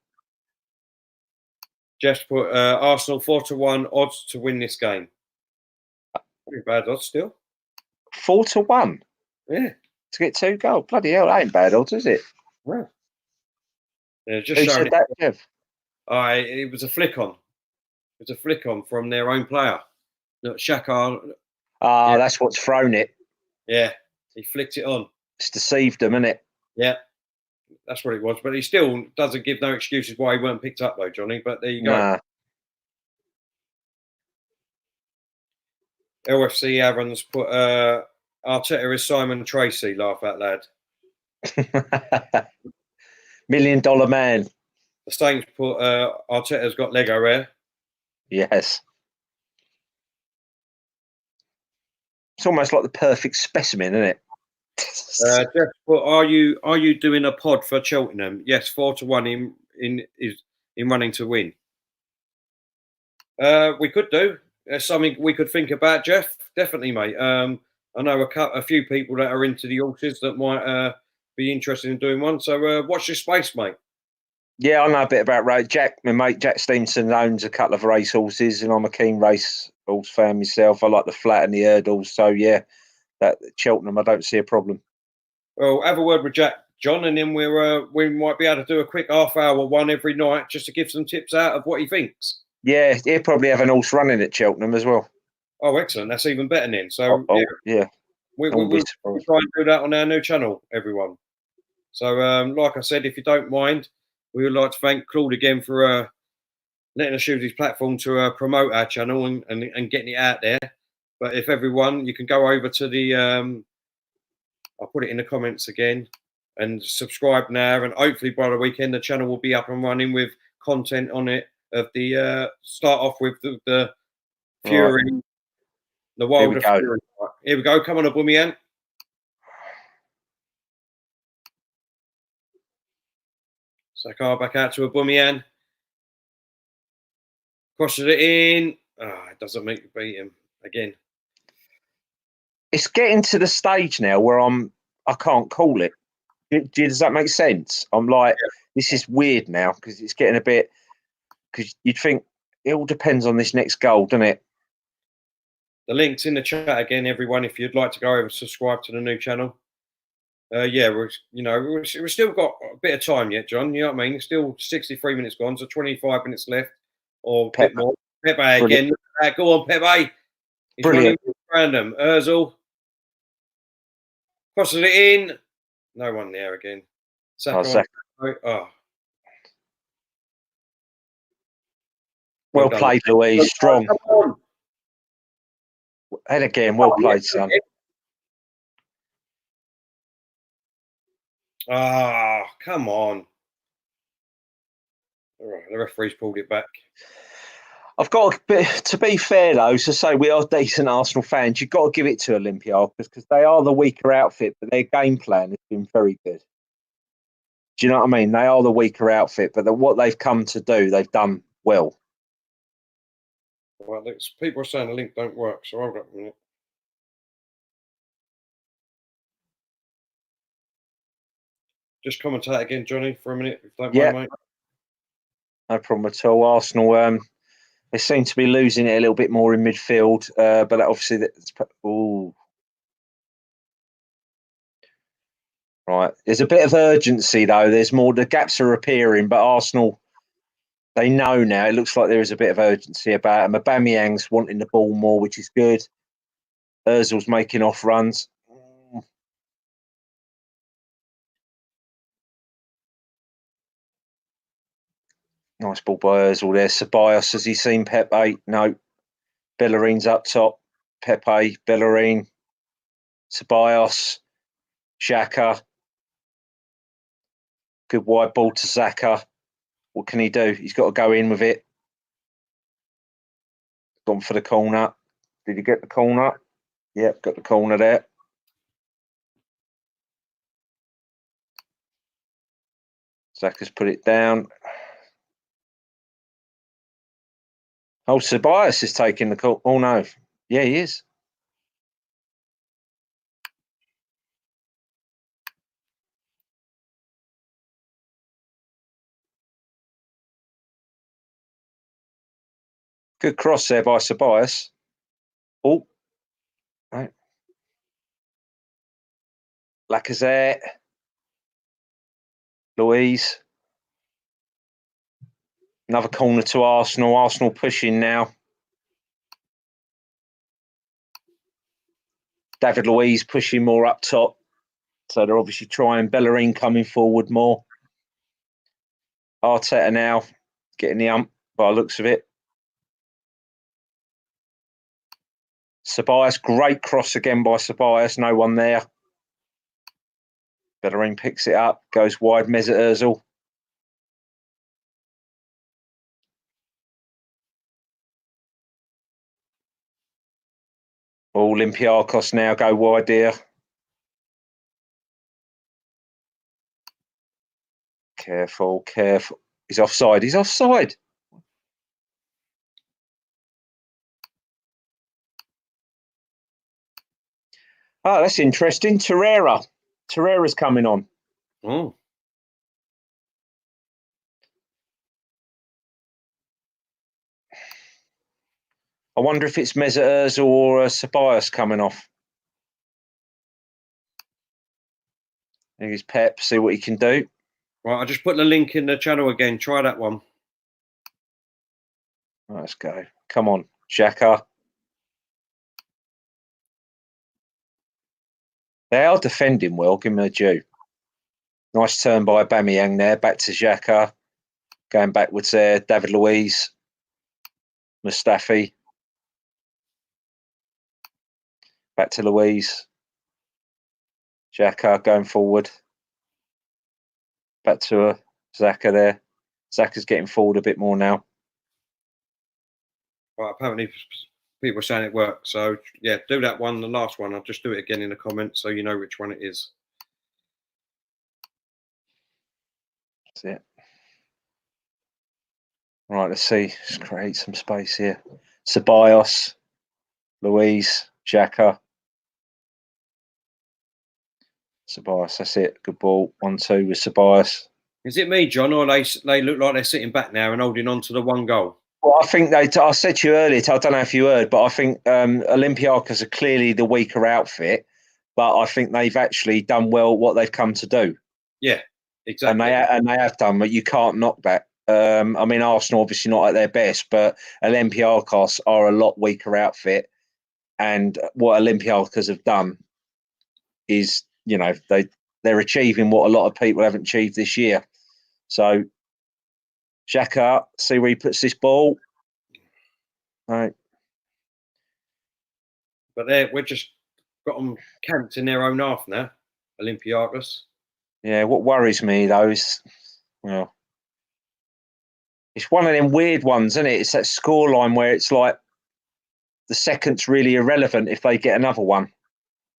Just put Arsenal 4-1 odds to win this game. Pretty bad odds still. 4-1? Yeah. To get 2 goals. Bloody hell, that ain't bad odds, is it? Yeah. Just Who showing said it. that, Jeff? It was a flick on. It was a flick on from their own player. Look, Xhaka. Ah, that's what's thrown it. Yeah, he flicked it on. It's deceived them, isn't it? Yeah, that's what it was. But he still doesn't give no excuses why he weren't picked up, though, Johnny. But there you go. Nah. LFC Aaron's put Arteta is Simon Tracy. Laugh out loud. $1 million man. The Saints put Arteta's got Lego hair. Yes. It's almost like the perfect specimen, isn't it? Jeff put, are you doing a pod for Cheltenham? Yes, 4-1 in running to win. We could do. There's something we could think about, Jeff. Definitely, mate. I know a few people that are into the horses that might be interested in doing one. So watch your space, mate. Yeah, I know a bit about race. My mate Jack Stevenson owns a couple of race horses, and I'm a keen race horse fan myself. I like the flat and the hurdles. So yeah, that Cheltenham, I don't see a problem. Well, have a word with Jack, John, and then we might be able to do a quick half-hour one every night just to give some tips out of what he thinks. Yeah, he'll probably have an horse running at Cheltenham as well. Oh, excellent! That's even better then. So yeah. We'll try and do that on our new channel, everyone. So, like I said, if you don't mind, we would like to thank Claude again for letting us use his platform to promote our channel and getting it out there. But if everyone, you can go over to the, I'll put it in the comments again, and subscribe now. And hopefully by the weekend, the channel will be up and running with content on it of the, start off with the Fury, right. The Wild of Fury. Here we go. Come on, Aubameyang. Saka back out to Aubameyang. Crosses it in. It doesn't make you beat him again. It's getting to the stage now where I can't call it. Does that make sense? I'm like, this is weird now because it's getting a bit. Because you'd think it all depends on this next goal, doesn't it? The link's in the chat again, everyone. If you'd like to go over and subscribe to the new channel. We've still got a bit of time yet, John. You know what I mean? It's still 63 minutes gone, so 25 minutes left, or a bit more. Pepe again. Go on, Pepe. He's running random. Ozil crosses it in. No one there again. Saka. Well played, Louise. Strong. And again, well played, son. Come on. All right, the referee's pulled it back. I've got to be fair, though, to say we are decent Arsenal fans. You've got to give it to Olympiacos because they are the weaker outfit, but their game plan has been very good. Do you know what I mean? They are the weaker outfit, but what they've come to do, they've done well. Well, people are saying the link don't work, so hold up a minute. Just commentate again, Johnny, for a minute, if you don't mind, mate. No problem at all. Arsenal, they seem to be losing it a little bit more in midfield, but obviously that's. Ooh. Right. There's a bit of urgency, though. There's more. The gaps are appearing, but Arsenal, they know now. It looks like there is a bit of urgency about them. Aubameyang's wanting the ball more, which is good. Ozil's making off runs. Nice ball by Ozil there. Ceballos, has he seen Pepe? No. Bellerin's up top. Pepe, Bellerin, Ceballos, Xhaka. Good wide ball to Xhaka. What can he do? He's got to go in with it. Gone for the corner. Did he get the corner? Yep, got the corner there. Xhaka's put it down. Oh, Ceballos is taking the call. Oh, no. Yeah, he is. Good cross there by Ceballos. Oh. Right. Lacazette. Louise. Another corner to Arsenal. Arsenal pushing now. David Luiz pushing more up top. So they're obviously trying. Bellerin coming forward more. Arteta now getting the ump by the looks of it. Ceballos, great cross again by Ceballos. No one there. Bellerin picks it up, goes wide. Mesut Ozil. Olympiacos now go wide there. Careful, careful. He's offside. He's offside. Oh, that's interesting. Torreira's coming on. Oh. I wonder if it's Mesut Ozil or Ceballos coming off. Here's Pep, see what he can do. Right, I just put the link in the channel again. Try that one. Let's go. Come on, Xhaka. They are defending well, give them a due. Nice turn by Aubameyang there. Back to Xhaka. Going backwards there. David Luiz. Mustafi. Back to Luiz. Xhaka going forward. Back to Xhaka there. Xhaka's getting forward a bit more now. Right, apparently people are saying it works. So, yeah, do that one, the last one. I'll just do it again in the comments so you know which one it is. That's it. Right, let's see. Just create some space here. Ceballos, Luiz, Xhaka. Ceballos, that's it. Good ball. 1-2 with Ceballos. Is it me, John, or they look like they're sitting back now and holding on to the one goal? Well, I think I said to you earlier, I don't know if you heard, but I think Olympiacos are clearly the weaker outfit, but I think they've actually done well what they've come to do. Yeah, exactly. And they have done, but you can't knock that. I mean, Arsenal obviously not at their best, but Olympiacos are a lot weaker outfit. And what Olympiacos have done is, you know, they're achieving what a lot of people haven't achieved this year. So, Xhaka, see where he puts this ball. Right. But we're just got them camped in their own half now, Olympiacos. Yeah, what worries me, though, is, well, it's one of them weird ones, isn't it? It's that scoreline where it's like the second's really irrelevant if they get another one.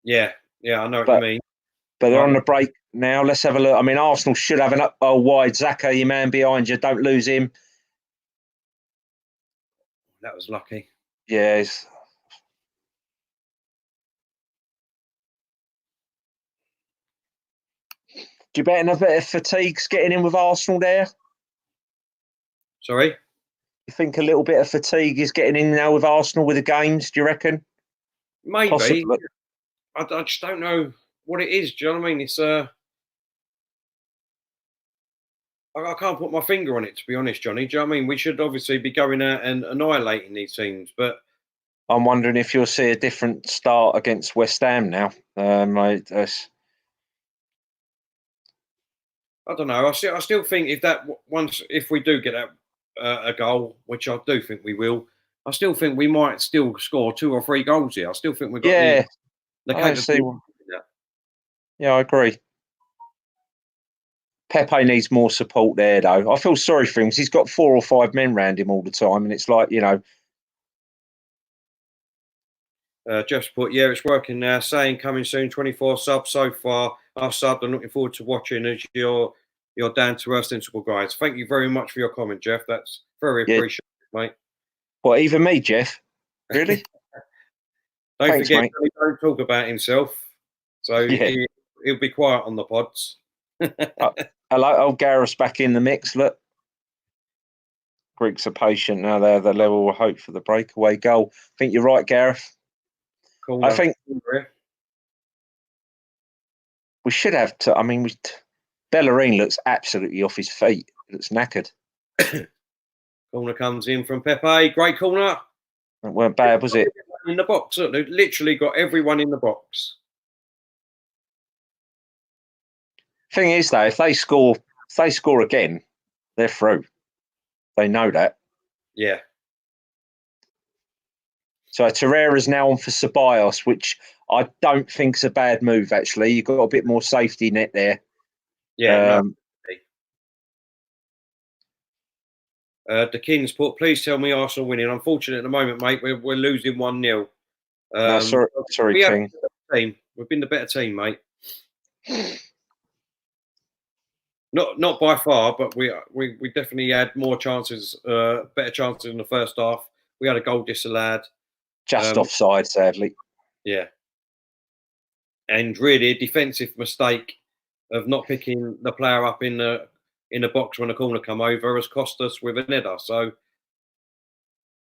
Yeah, I know what you mean. But they're on the break now. Let's have a look. I mean, Arsenal should have an up wide. Xhaka, your man behind you. Don't lose him. That was lucky. Yeah. Do you bet a bit of fatigue's getting in with Arsenal there? Sorry? You think a little bit of fatigue is getting in now with Arsenal with the games, do you reckon? Maybe. Possibly. I just don't know what it is. Do you know what I mean? It's I can't put my finger on it, to be honest, Johnny. Do you know what I mean? We should obviously be going out and annihilating these teams, but I'm wondering if you'll see a different start against West Ham now. I don't know. I still think if we do get a goal, which I do think we will, I still think we might still score 2 or 3 goals here. I still think we've got the capability. Yeah, I agree. Pepe needs more support there, though. I feel sorry for him because he's got 4 or 5 men around him all the time, and it's like, you know. Jeff's put, yeah, it's working now. Saying coming soon, 24 subs so far. I've subbed. I'm looking forward to watching as you're down to earth, sensible guys. Thank you very much for your comment, Jeff. That's very appreciated, mate. What, even me, Jeff? Really? Thanks, forget, mate. He don't talk about himself, so he'll be quiet on the pods. Hello, old Gareth's back in the mix. Look, Greeks are patient now. They're the level of hope for the breakaway goal. I think you're right, Gareth. Cool. I think we should have to. I mean, Bellerin looks absolutely off his feet. He looks knackered. Corner comes in from Pepe. Great corner. It weren't bad, was it? In the box. Look, they've literally got everyone in the box. Thing is, though, if they score again, they're through. They know that. Yeah. So Torreira's now on for Ceballos, which I don't think's a bad move, actually. You've got a bit more safety net there. Yeah, the Kings put, please tell me Arsenal winning. Unfortunately, at the moment, mate, we're losing 1-0. No, sorry, King. We've been the better team, mate. Not by far, but we definitely had more chances, better chances in the first half. We had a goal disallowed. Just offside, sadly. Yeah. And really a defensive mistake of not picking the player up in the box when the corner come over has cost us with an header. So,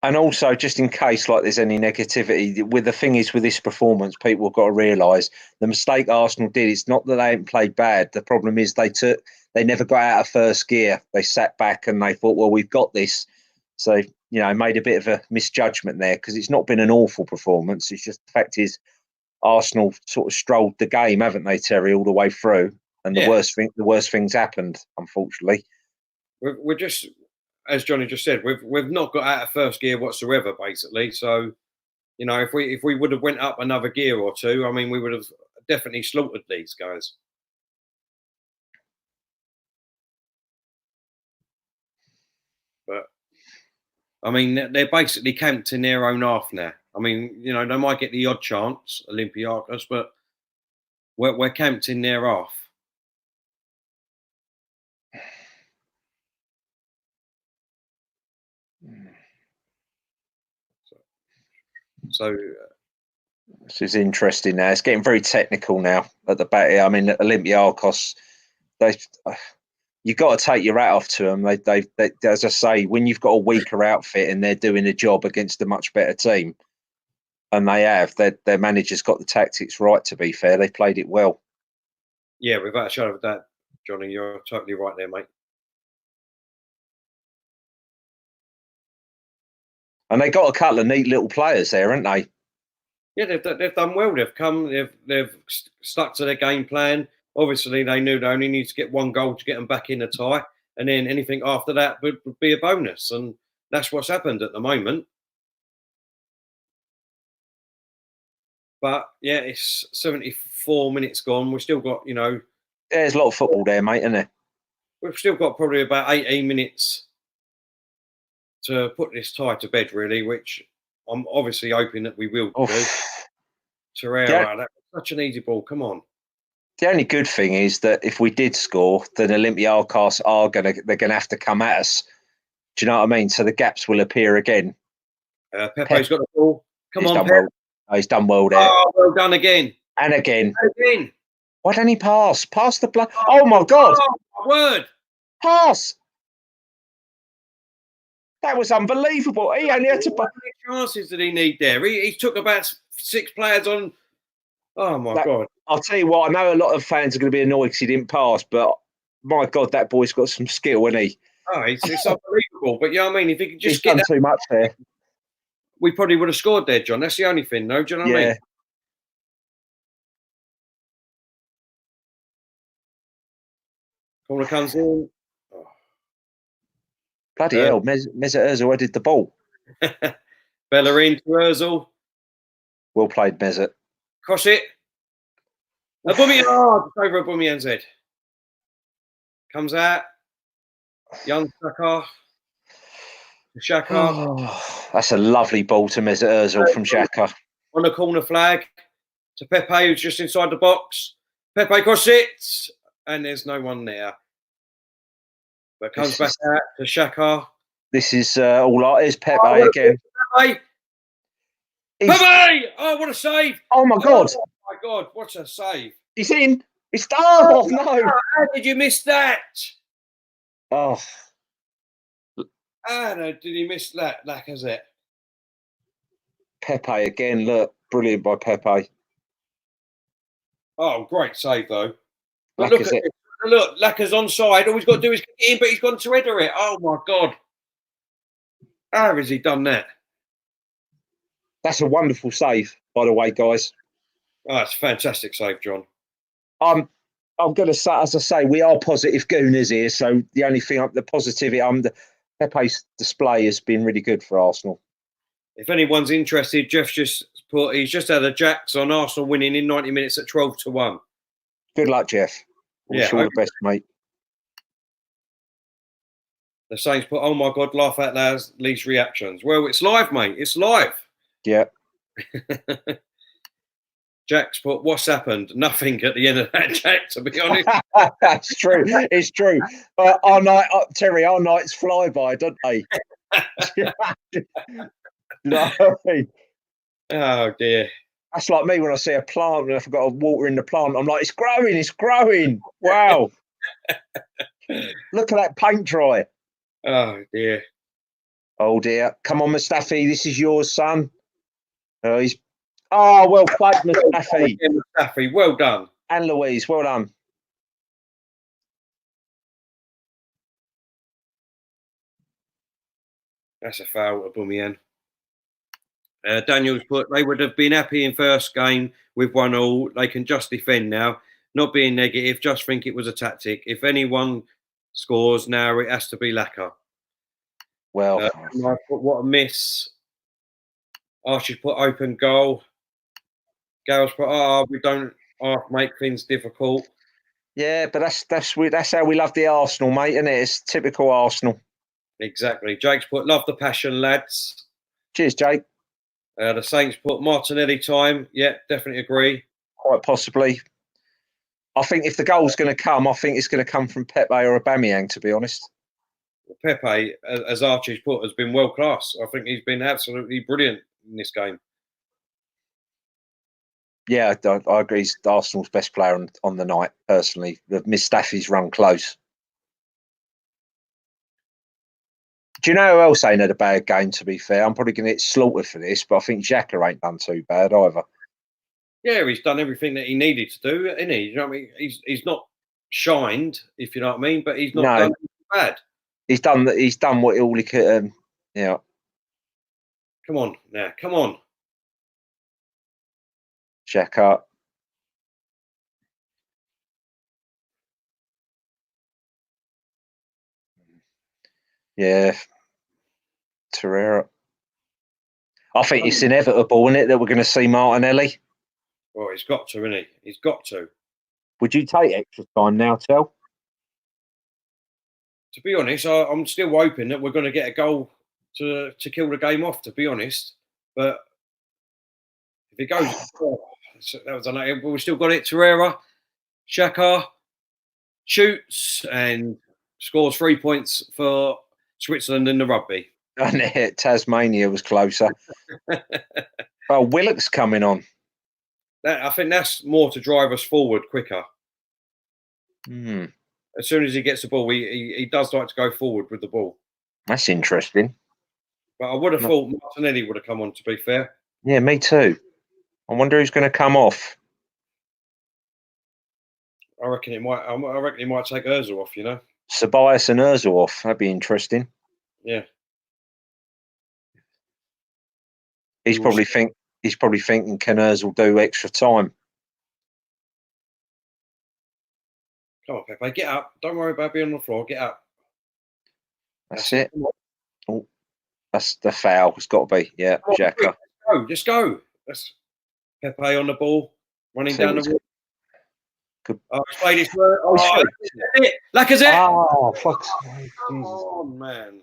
and also, just in case like there's any negativity, with the thing is with this performance, people have got to realise the mistake Arsenal did. It's not that they hadn't played bad. The problem is they never got out of first gear. They sat back and they thought, well, we've got this. So made a bit of a misjudgment there, because it's not been an awful performance. It's just the fact is Arsenal sort of strolled the game, haven't they, Terry, all the way through? And the worst things happened, unfortunately. We're just, as Johnny just said, we've not got out of first gear whatsoever, basically. So, if we would have went up another gear or two, I mean, we would have definitely slaughtered these guys. But I mean, they're basically camped in their own half now. I mean, they might get the odd chance, Olympiacos, but we're camped in their half. So this is interesting now. It's getting very technical now at the back. I mean, Olympiacos, you've got to take your hat off to them. They, as I say, when you've got a weaker outfit and they're doing a job against a much better team, and they have, their manager's got the tactics right. To be fair, they played it well. Yeah, without a shadow of that, Johnny, you're totally right there, mate. And they got a couple of neat little players there, haven't they? Yeah, they've done well. They've stuck to their game plan. Obviously, they knew they only need to get one goal to get them back in the tie, and then anything after that would be a bonus. And that's what's happened at the moment. But yeah, it's 74 minutes gone. We've still got, there's a lot of football there, mate, isn't there? We've still got probably about 18 minutes to put this tie to bed, really, which I'm obviously hoping that we will do. Torreira, that was such an easy ball. Come on. The only good thing is that if we did score, then Olympiacos they're gonna have to come at us. Do you know what I mean? So the gaps will appear again. Pepe's got the ball. Come on, Pep. Well. Oh, he's done well there. Oh, well done again. And again. And again. Why don't he pass? Pass the blood. Oh my God! Oh, my word! Pass. That was unbelievable. He only had to. How many chances did he need there? He took about 6 players on. Oh my God! I'll tell you what. I know a lot of fans are going to be annoyed because he didn't pass, but my God, that boy's got some skill, isn't he? Oh, it's unbelievable. But I mean, if he could just get too much there, we probably would have scored there, John. That's the only thing, though. Do you know what I mean? Corner comes in. Oh. Bloody hell, Mesut Ozil headed the ball. Bellerin to Ozil. Well played, Mesut. Cross it. Aubameyang. Over Aubameyang's head. Comes out. Young Xhaka. Oh, that's a lovely ball to Mesut Ozil from Xhaka. On the corner flag to Pepe, who's just inside the box. Pepe cross it. And there's no one there. But comes back out to Xhaka. This is all right. Here's Pepe again. Pepe! Pepe! Oh, what a save! Oh my God! Oh my God! What a save! He's in. He's no! How did you miss that? Oh! How did he miss that? Lacazette. Pepe again. Look, brilliant by Pepe. Oh, great save though. But look, Lacazette's onside. All he's got to do is get in, but he's gone to header it. Oh my God! How has he done that? That's a wonderful save, by the way, guys. Oh, it's a fantastic save, John. I'm going to say, as I say, we are positive gooners here. So the only thing, the positivity, Pepe's display has been really good for Arsenal. If anyone's interested, Jeff's just put, he's just had a Jacks on Arsenal winning in 90 minutes at 12-1. Good luck, Jeff. Wish you all the best, mate. The Saints put, oh my God, laugh out loud, least reactions. Well, it's live, mate. It's live. Yeah. Jack's put, what's happened? Nothing at the end of that, Jack, to be honest. That's true. It's true. Our night, Terry, our nights fly by, don't they? No. Oh, dear. That's like me when I see a plant and I forgot to water in the plant. I'm like, it's growing, it's growing. Wow. Look at that paint dry. Oh, dear. Oh, dear. Come on, Mustafi. This is yours, son. Well played, Mustafi. Mustafi, well done. And Louise, well done. That's a foul, Aubameyang. Daniel's put, they would have been happy in first game with 1-1. They can just defend now. Not being negative, just think it was a tactic. If anyone scores now, it has to be Laka. Well, what a miss. Archie's put open goal. Gail's put, we don't make things difficult. Yeah, but that's how we love the Arsenal, mate, isn't it? It's typical Arsenal. Exactly. Jake's put, love the passion, lads. Cheers, Jake. The Saints put Martinelli time. Yeah, definitely agree. Quite possibly. I think if the goal's going to come, I think it's going to come from Pepe or Aubameyang, to be honest. Pepe, as Archie's put, has been world class. I think he's been absolutely brilliant in this game. Yeah, I agree. He's Arsenal's best player on the night, personally. Mustafi's run close. Do you know who else ain't had a bad game, to be fair? I'm probably going to get slaughtered for this, but I think Xhaka ain't done too bad either. Yeah, he's done everything that he needed to do, isn't he? You know what I mean? He's not shined, if you know what I mean, but he's not done bad. He's done what all he could. Yeah. Come on now, come on. Xhaka. Yeah. Torreira. I think it's inevitable, isn't it, that we're going to see Martinelli? Well, he's got to, isn't he? He's got to. Would you take extra time now, Tel? To be honest, I'm still hoping that we're going to get a goal to kill the game off, to be honest. But if it goes, that was we've still got it. Torreira, Xhaka shoots and scores 3 points for Switzerland in the rugby. And Tasmania was closer. Oh, Willock's coming on. I think that's more to drive us forward quicker. As soon as he gets the ball, he does like to go forward with the ball. That's interesting. But I would have thought Martinelli would have come on, to be fair. Yeah, me too. I wonder who's going to come off. I reckon he might take Ozil off, you know. Ceballos and Ozil off. That'd be interesting. Yeah. He's probably thinking, can Ozil do extra time? Come on, Pepe, get up. Don't worry about being on the floor. Get up. That's it. Oh, that's the foul. It's got to be. Yeah, Xhaka. Just go. That's Pepe on the ball, running down the wall. He's played his work. Oh, Lacazette. Oh, fuck. Oh, man.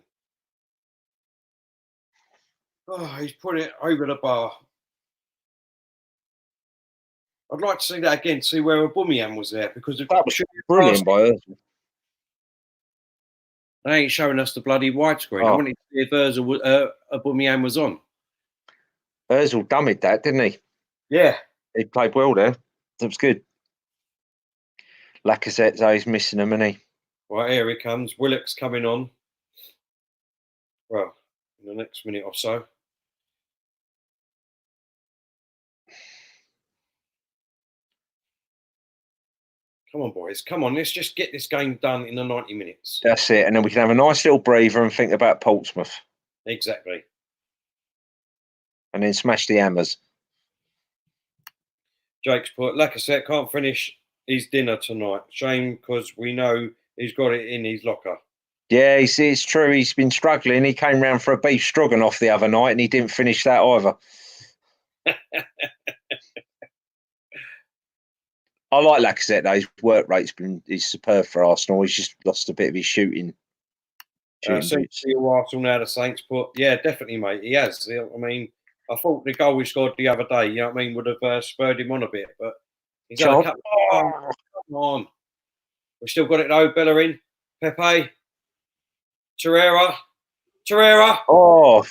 Oh, he's put it over the bar. I'd like to see that again, see where Aubameyang was there, because that was brilliant by Ozil. They ain't showing us the bloody widescreen. I wanted to see if Aubameyang was on. Ozil dummied that, didn't he? Yeah. He played well there. That was good. Lacazette, though, he's missing him, isn't he? Right, here he comes. Willock's coming on. Well, in the next minute or so. Come on, boys. Come on. Let's just get this game done in the 90 minutes. That's it. And then we can have a nice little breather and think about Portsmouth. Exactly. And then smash the hammers. Jake's put, Lacazette can't finish his dinner tonight. Shame, because we know he's got it in his locker. Yeah, it's true. He's been struggling. He came round for a beef stroganoff the other night and he didn't finish that either. I like Lacazette though. His work rate's is superb for Arsenal. He's just lost a bit of his shooting boots. Arsenal now, the Saints put, yeah, definitely, mate. He has. I mean, I thought the goal he scored the other day, you know what I mean, would have spurred him on a bit, but he's had a couple. Oh, come on. We've still got it though. Bellerin, Pepe, Torreira. Oh,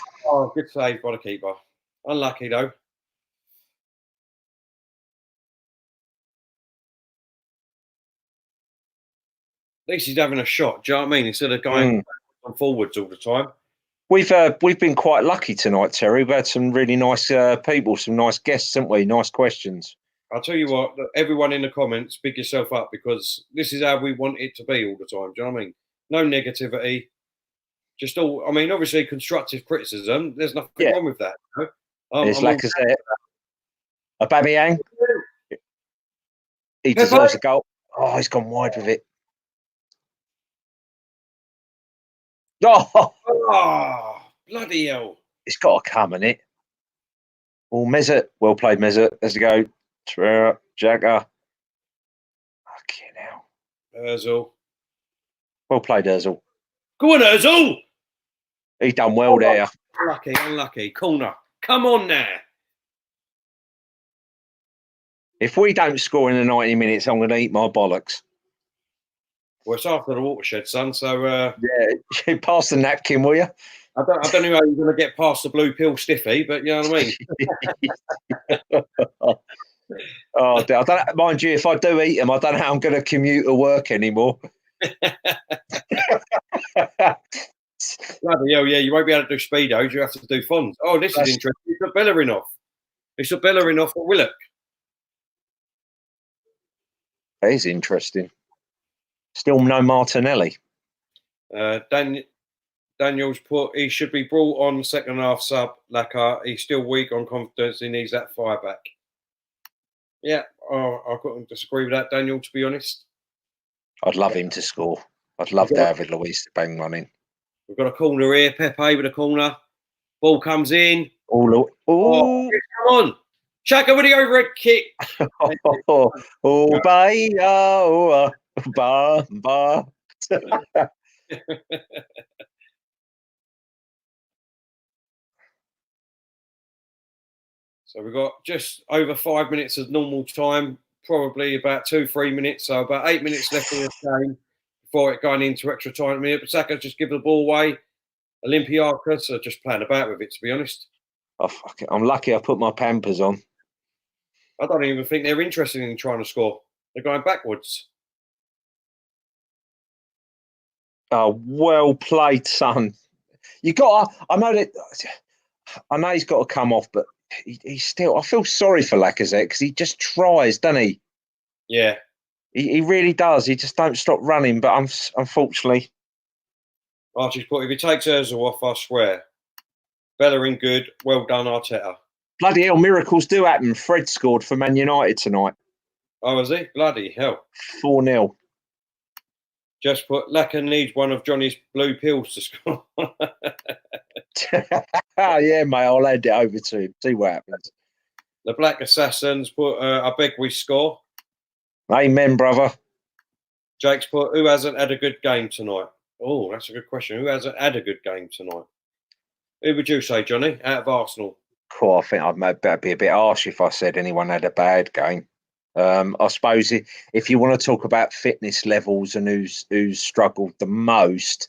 Good save by the keeper. Unlucky though. At least he's having a shot. Do you know what I mean? Instead of going forwards all the time. We've been quite lucky tonight, Terry. We've had some really nice people, some nice guests, haven't we? Nice questions. I'll tell you what, everyone in the comments, big yourself up, because this is how we want it to be all the time. Do you know what I mean? No negativity. Just all, I mean, obviously constructive criticism. There's nothing wrong with that. You know? There's Lacazette. Aubameyang. He deserves a goal. Oh, he's gone wide with it. Oh, bloody hell. It's got to come, innit? Oh, Mesut. Well played, Mesut. There's a go. Torreira, Jagger. Fucking hell. Ozil. Well played, Ozil. Go on, Ozil. He done well there. Unlucky. Corner. Come on now. If we don't score in the 90 minutes, I'm going to eat my bollocks. Well, it's after the watershed, son. So yeah, pass the napkin, will you? I don't know how you're going to get past the blue pill stiffy, but you know what I mean. I don't, mind you, if I do eat them, I don't know how I'm going to commute to work anymore. Bloody hell, yeah, you won't be able to do speedos. You have to do fonts. Oh, this is interesting. It's a Bellerin off. It's a Bellerin off for Willock. That is interesting. Still no Martinelli. Daniel's put, he should be brought on second half sub. He's still weak on confidence. He needs that fire back. Yeah, I couldn't disagree with that, Daniel, to be honest. I'd love him to score. I'd love David Luiz to bang one in. We've got a corner here. Pepe with a corner. Ball comes in. Oh, come on. Shaka with the overhead kick. So we've got just over 5 minutes of normal time, probably about 2-3 minutes, so about 8 minutes left in the game before it going into extra time. I mean, Saka just give the ball away. Olympiacos are just playing about with it, to be honest. Oh, fuck it. I'm lucky I put my Pampers on. I don't even think they're interested in trying to score. They're going backwards. Oh, well played, son. You got. I know that. I know he's got to come off, but he's still. I feel sorry for Lacazette because he just tries, doesn't he? Yeah, he really does. He just don't stop running. But unfortunately, Archie's put, if he takes Ozil off, I swear. Bellerin good. Well done, Arteta. Bloody hell, miracles do happen. Fred scored for Man United tonight. Oh, was he? Bloody hell. 4-0. Just put, Lacazette needs one of Johnny's blue pills to score. Yeah, mate, I'll hand it over to him. See what happens. The Black Assassins put, I beg we score. Amen, brother. Jake's put, who hasn't had a good game tonight? Oh, that's a good question. Who hasn't had a good game tonight? Who would you say, Johnny, out of Arsenal? Cool, I think I'd be a bit harsh if I said anyone had a bad game. I suppose if you want to talk about fitness levels and who's struggled the most,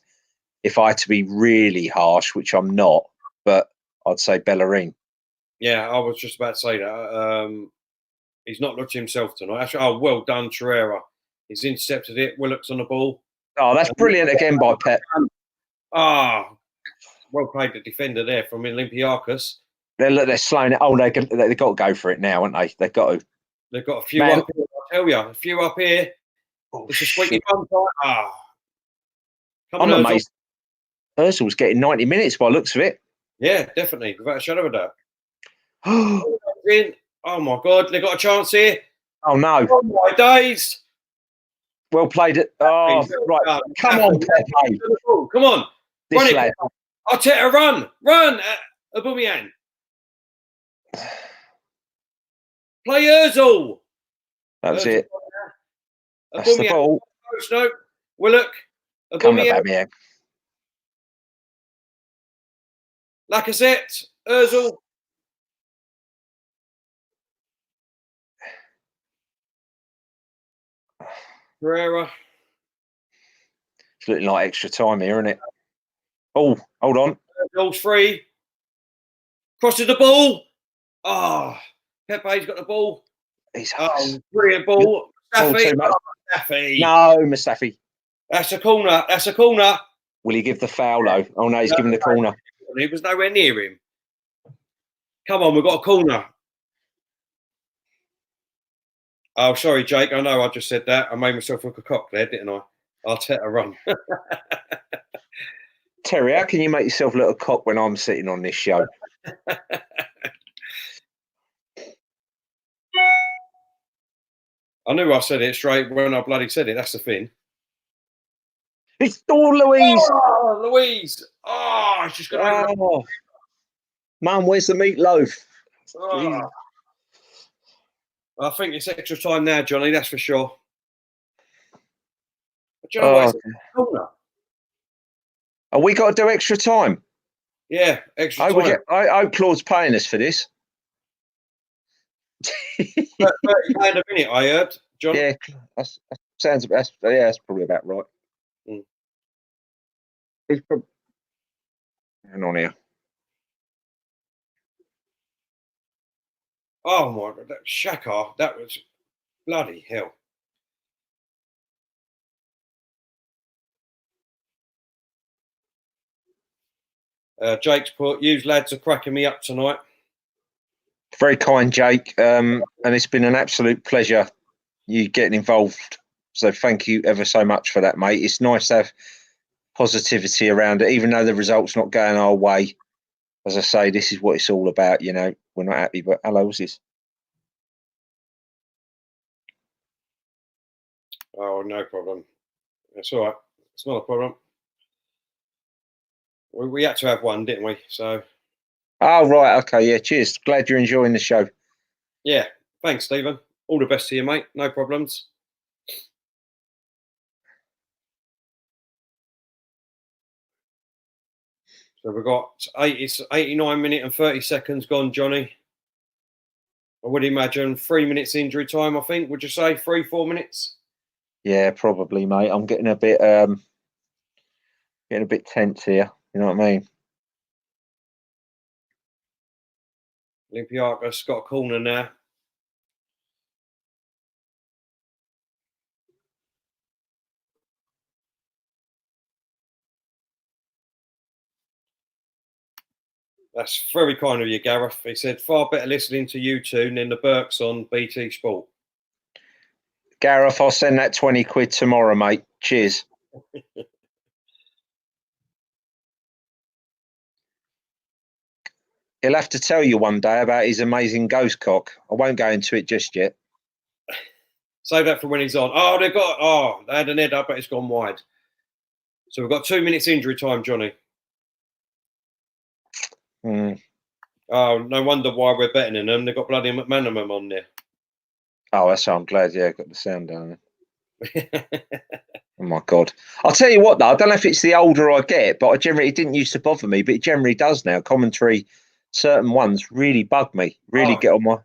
if I had to be really harsh, which I'm not, but I'd say Bellerin. Yeah, I was just about to say that. He's not looked himself tonight. Actually, well done, Torreira. He's intercepted it. Willock's on the ball. Oh, that's brilliant again by Pep. Well played the defender there from Olympiacos. They're slowing it. Oh, they've got to go for it now, haven't they? They've got to. They've got a few up here, I tell you. A few up here. It's a sweetie bum. I'm amazed. Ozil's getting 90 minutes by the looks of it. Yeah, definitely, without a shadow of a doubt. Oh In. Oh my God, they got a chance here. no! Oh my days! Well played. Oh right, come on, Pepe. Come on, This run it. lad. Arteta, run, Aubameyang. Play Ozil. That was it. That's the Aubameyang. ball. No, Willock. Come on, Aubameyang. Aubameyang. Lacazette. Ozil. Pereira. It's looking like extra time here, isn't it? Oh, hold on. Ozil's free. Crosses the ball. Pepe's got the ball. He's Brilliant ball. Mustafi. Mustafi. No, Mustafi. That's a corner. That's a corner. Will he give the foul, though? Oh, no, he's giving the corner. He was nowhere near him. Come on, we've got a corner. Oh, sorry, Jake. I know I just said that. I made myself look a cock there, didn't I? Arteta run. Terry, how can you make yourself look a cock when I'm sitting on this show? I knew I said it straight when I bloody said it. That's the thing. It's Louise. Oh, Louise. Oh, it's just going to. Mum, where's the meatloaf? Oh. I think it's extra time now, Johnny. That's for sure. But you know what? Oh, we got to do extra time. Yeah, extra time. I hope Claude's paying us for this. £30 a minute, I heard, John. Yeah, that sounds. That's probably about right. Mm. Hang on here. Oh my God, that Shaka, that was bloody hell. Jake's put, "You lads are cracking me up tonight." Very kind, Jake, and it's been an absolute pleasure you getting involved. So thank you ever so much for that, mate. It's nice to have positivity around it, even though the result's not going our way. As I say, this is what it's all about. You know, we're not happy, but hello, what's this? Oh, no problem. That's all right. It's not a problem. We had to have one, didn't we? So. Oh, right. Okay. Yeah. Cheers. Glad you're enjoying the show. Yeah. Thanks, Stephen. All the best to you, mate. No problems. So we've got 89 minutes and 30 seconds gone, Johnny. I would imagine 3 minutes injury time, I think. Would you say 3-4 minutes? Yeah, probably, mate. I'm getting a bit tense here. You know what I mean? Olympiacos got a corner now. That's very kind of you, Gareth. He said, "Far better listening to you two than the Burks on BT Sport." Gareth, I'll send that 20 quid tomorrow, mate. Cheers. He'll have to tell you one day about his amazing ghost cock. I won't go into it just yet. Save that for when he's on. They had an head up, but it's gone wide. So we've got 2 minutes injury time, Johnny. Oh, no wonder why we're betting in them. They've got bloody McManaman on there. Oh, that's how I'm glad. Yeah, I got the sound down there. Oh my God! I'll tell you what, though. I don't know if it's the older I get, but it didn't used to bother me, but it generally does now. Commentary, certain ones really bug me. Really get on my.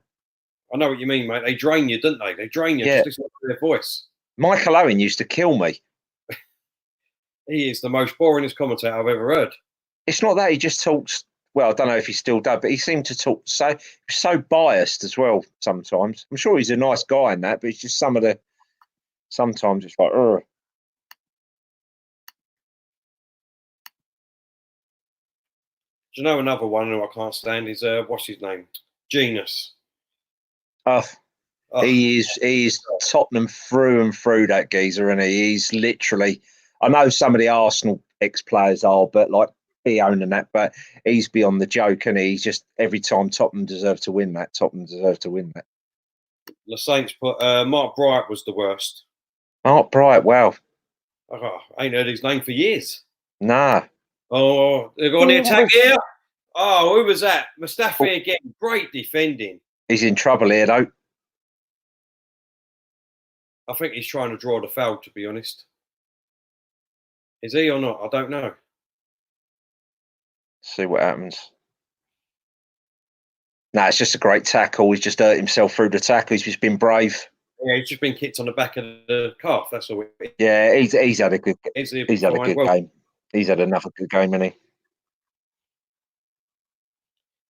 I know what you mean, mate. They drain you, don't they? They drain you. Yeah. Just listen to their voice. Michael Owen used to kill me. He is the most boringest commentator I've ever heard. It's not that he just talks. Well, I don't know if he still does, but he seemed to talk so biased as well sometimes. I'm sure he's a nice guy in that, but it's just sometimes it's like, ugh. Do you know another one who I can't stand is, what's his name? Genius. He is Tottenham through and through, that geezer, and he's literally. I know some of the Arsenal ex-players are, but like he owning that. But he's beyond the joke, and he's just every time Tottenham deserve to win that. Tottenham deserve to win that. The Saints put Mark Bright was the worst. Mark Bright, wow. Oh, I ain't heard his name for years. Nah. Oh, they've got on the attack here. Oh, who was that? Mustafi again. Great defending. He's in trouble here, though. I think he's trying to draw the foul, to be honest. Is he or not? I don't know. See what happens. No, it's just a great tackle. He's just hurt himself through the tackle. He's just been brave. Yeah, he's just been kicked on the back of the calf. That's all. Yeah, he's had a good. He's had a good game. He's had another good game, hasn't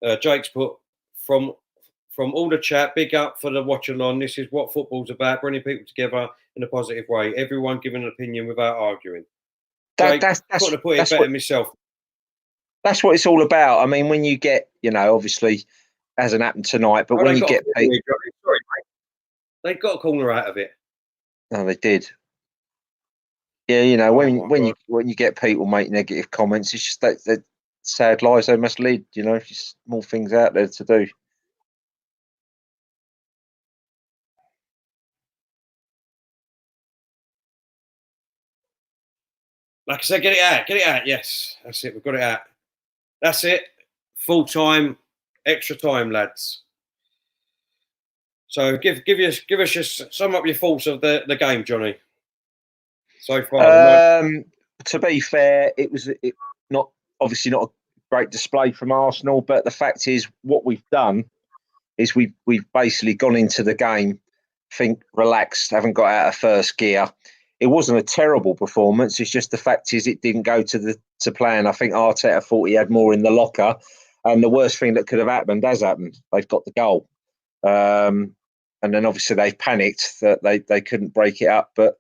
he? Jake's put from all the chat. Big up for the Watchalong. This is what football's about: bringing people together in a positive way. Everyone giving an opinion without arguing. Jake, that's got to put it better myself. That's what it's all about. I mean, when you get, obviously, hasn't happened tonight, but when you get people, sorry, mate. They got a corner out of it. No, they did. Yeah, when you get people make negative comments, it's just that sad lives they must lead. Just more things out there to do. Like I said, get it out. Yes, that's it. We've got it out. That's it. Full time, extra time, lads. So give us just sum up your thoughts of the game, Johnny. So far, to be fair, it was not a great display from Arsenal, but the fact is, what we've done is we've basically gone into the game, relaxed, haven't got out of first gear. It wasn't a terrible performance. It's just the fact is it didn't go to plan. I think Arteta thought he had more in the locker, and the worst thing that could have happened has happened. They've got the goal, and then obviously they've panicked that they couldn't break it up. But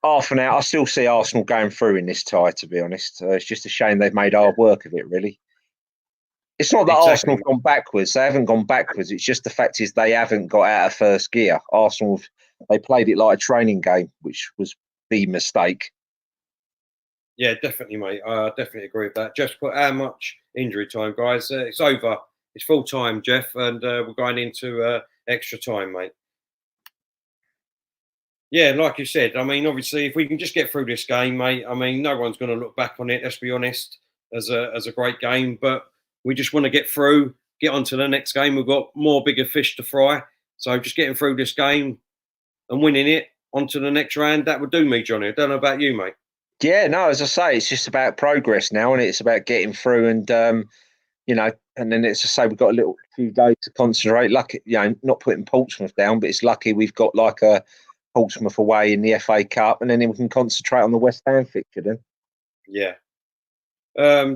half an hour, I still see Arsenal going through in this tie. To be honest, it's just a shame they've made hard work of it. Really, it's not that Arsenal have gone backwards. They haven't gone backwards. It's just the fact is they haven't got out of first gear. Arsenal. They played it like a training game, which was the mistake. Yeah, definitely, mate. I definitely agree with that. Jeff put how much injury time, guys? It's over. It's full time, Jeff, and we're going into extra time, mate. Yeah, like you said, I mean, obviously, if we can just get through this game, mate, I mean, no one's going to look back on it, let's be honest, as a great game. But we just want to get through, get on to the next game. We've got more bigger fish to fry. So just getting through this game and winning it onto the next round, that would do me, Johnny. I don't know about you, mate. Yeah, no, as I say, it's just about progress now, and it's about getting through and, and then it's to say we've got a few days to concentrate. Lucky, not putting Portsmouth down, but it's lucky we've got like a Portsmouth away in the FA Cup, and then we can concentrate on the West Ham fixture then. Yeah.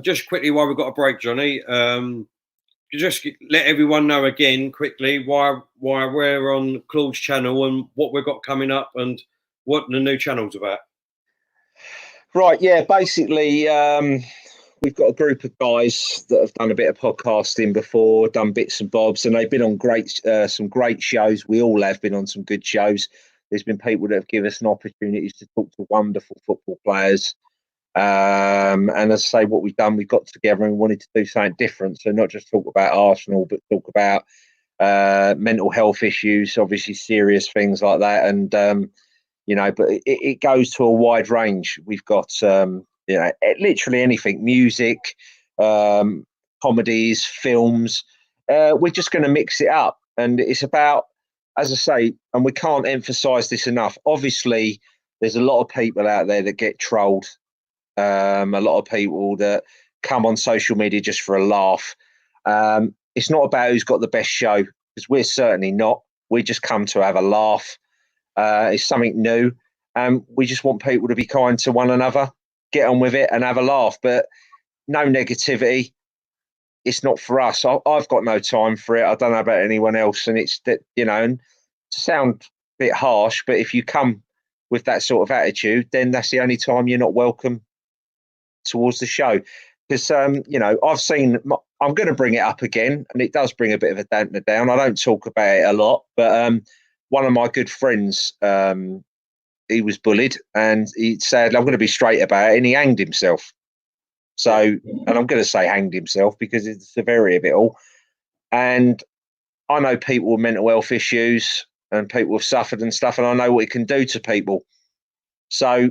Just quickly while we've got a break, Johnny, just let everyone know again quickly why we're on Claude's channel and what we've got coming up and what the new channel's about. Right, yeah, basically we've got a group of guys that have done a bit of podcasting before, done bits and bobs, and they've been on some great shows. We all have been on some good shows. There's been people that have given us an opportunity to talk to wonderful football players. And as I say, what we've done, we got together and we wanted to do something different. So not just talk about Arsenal, but talk about mental health issues, obviously serious things like that. And, but it goes to a wide range. We've got, literally anything, music, comedies, films. We're just going to mix it up. And it's about, as I say, and we can't emphasize this enough, obviously, there's a lot of people out there that get trolled. A lot of people that come on social media just for a laugh. It's not about who's got the best show, because we're certainly not. We just come to have a laugh. It's something new. We just want people to be kind to one another, get on with it and have a laugh. But no negativity. It's not for us. I've got no time for it. I don't know about anyone else. And it's that, and to sound a bit harsh, but if you come with that sort of attitude, then that's the only time you're not welcome towards the show. Because I've seen, I'm going to bring it up again, and it does bring a bit of a dampener down. I don't talk about it a lot, but one of my good friends he was bullied, and he said, "I'm going to be straight about it," and he hanged himself. So, and I'm going to say hanged himself because of the severity of it all. And I know people with mental health issues and people have suffered and stuff, and I know what it can do to people. So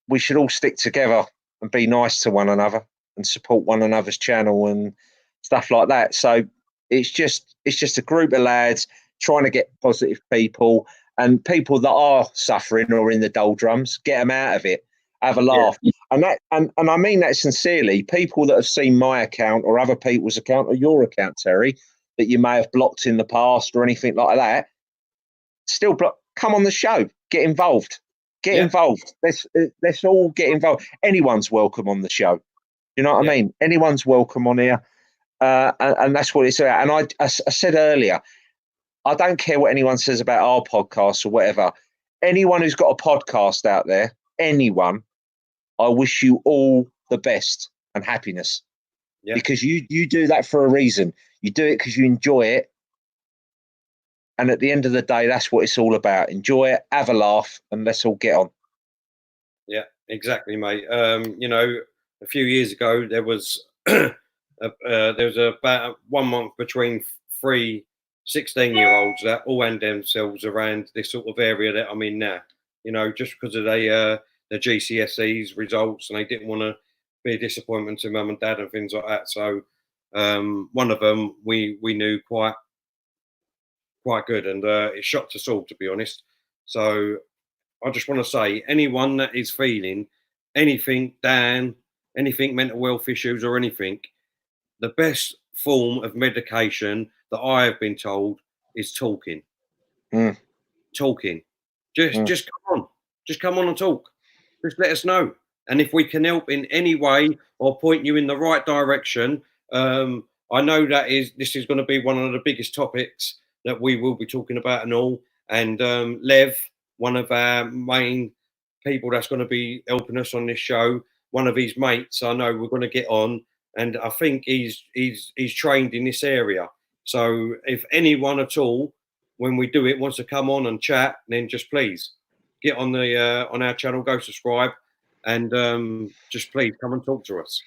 we should all stick together and be nice to one another and support one another's channel and stuff like that. So it's just a group of lads trying to get positive people and people that are suffering or in the doldrums, get them out of it, have a laugh. Yeah. And I mean that sincerely. People that have seen my account or other people's account or your account, Terry, that you may have blocked in the past or anything like that, still come on the show, get involved. Get involved. Let's all get involved. Anyone's welcome on the show. You know what I mean? Anyone's welcome on here. And that's what it's about. And I said earlier, I don't care what anyone says about our podcast or whatever. Anyone who's got a podcast out there, anyone, I wish you all the best and happiness. Yeah. Because you do that for a reason. You do it because you enjoy it. And at the end of the day, that's what it's all about. Enjoy it, have a laugh, and let's all get on. Yeah, exactly, mate. You know, a few years ago, there was about 1 month between 3 16-year-olds that all hand themselves around this sort of area that I'm in now. You know, just because of the GCSEs results, and they didn't want to be a disappointment to mum and dad and things like that. So one of them we knew quite good, and it shocked us all, to be honest. So I just want to say, anyone that is feeling anything down, anything mental health issues or anything, the best form of medication that I have been told is talking. Talking. Just come on and talk. Just let us know. And if we can help in any way or point you in the right direction, I know this is going to be one of the biggest topics that we will be talking about and all. And Lev, one of our main people that's going to be helping us on this show, one of his mates, I know we're going to get on, and I think he's trained in this area. So if anyone at all, when we do it, wants to come on and chat, then just please get on the on our channel, go subscribe, and just please come and talk to us.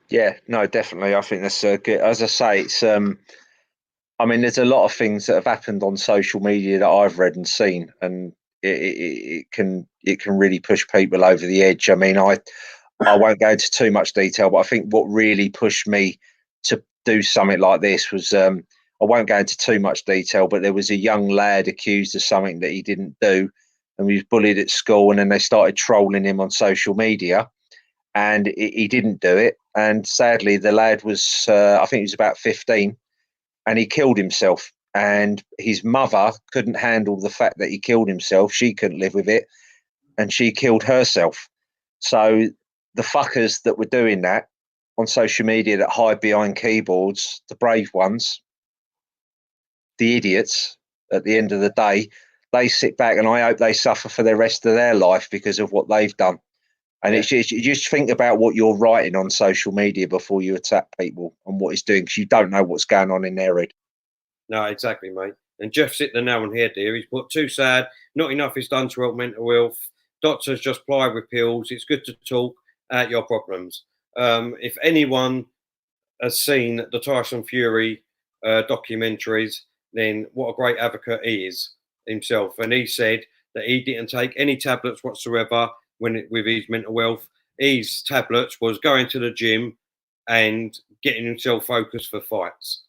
Yeah, no, definitely. I think that's good. As I say, it's I mean, there's a lot of things that have happened on social media that I've read and seen, and it can really push people over the edge. I mean, I won't go into too much detail, but I think what really pushed me to do something like this was I won't go into too much detail, but there was a young lad accused of something that he didn't do, and he was bullied at school, and then they started trolling him on social media, and he didn't do it, and sadly the lad was I think he was about 15. And he killed himself, and his mother couldn't handle the fact that he killed himself. She couldn't live with it, and she killed herself. So the fuckers that were doing that on social media, that hide behind keyboards, the brave ones, the idiots, at the end of the day, they sit back, and I hope they suffer for the rest of their life because of what they've done. And it's just, you just think about what you're writing on social media before you attack people and what it's doing, because you don't know what's going on in their head. No, exactly, mate. And Jeff's hit the nail on here, dear. He's put, too sad, not enough is done to help mental health. Doctors just ply with pills. It's good to talk at your problems. If anyone has seen the Tyson Fury documentaries, then what a great advocate he is himself. And he said that he didn't take any tablets whatsoever with his mental health. His tablets was going to the gym and getting himself focused for fights.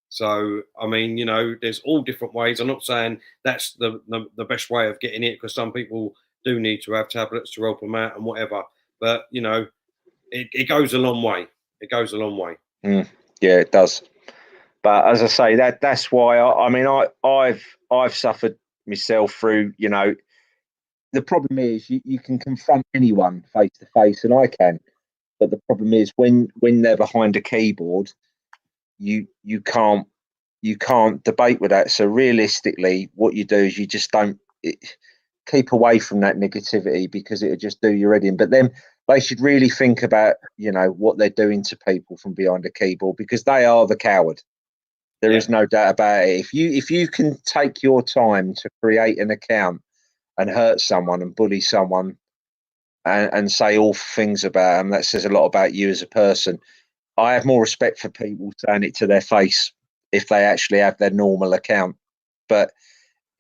So, I mean, you know, there's all different ways. I'm not saying that's the best way of getting it, because some people do need to have tablets to help them out and whatever. But, you know, it goes a long way. It goes a long way. Yeah, it does. But as I say, that's why I've suffered myself through, you know. The problem is you can confront anyone face to face, and I can. But the problem is when they're behind a keyboard, you can't debate with that. So realistically, what you do is you just keep away from that negativity, because it'll just do your head in. But then they should really think about, you know, what they're doing to people from behind a keyboard, because they are the coward. There is no doubt about it. If you can take your time to create an account and hurt someone and bully someone and say awful things about them, that says a lot about you as a person. I have more respect for people saying it to their face if they actually have their normal account. But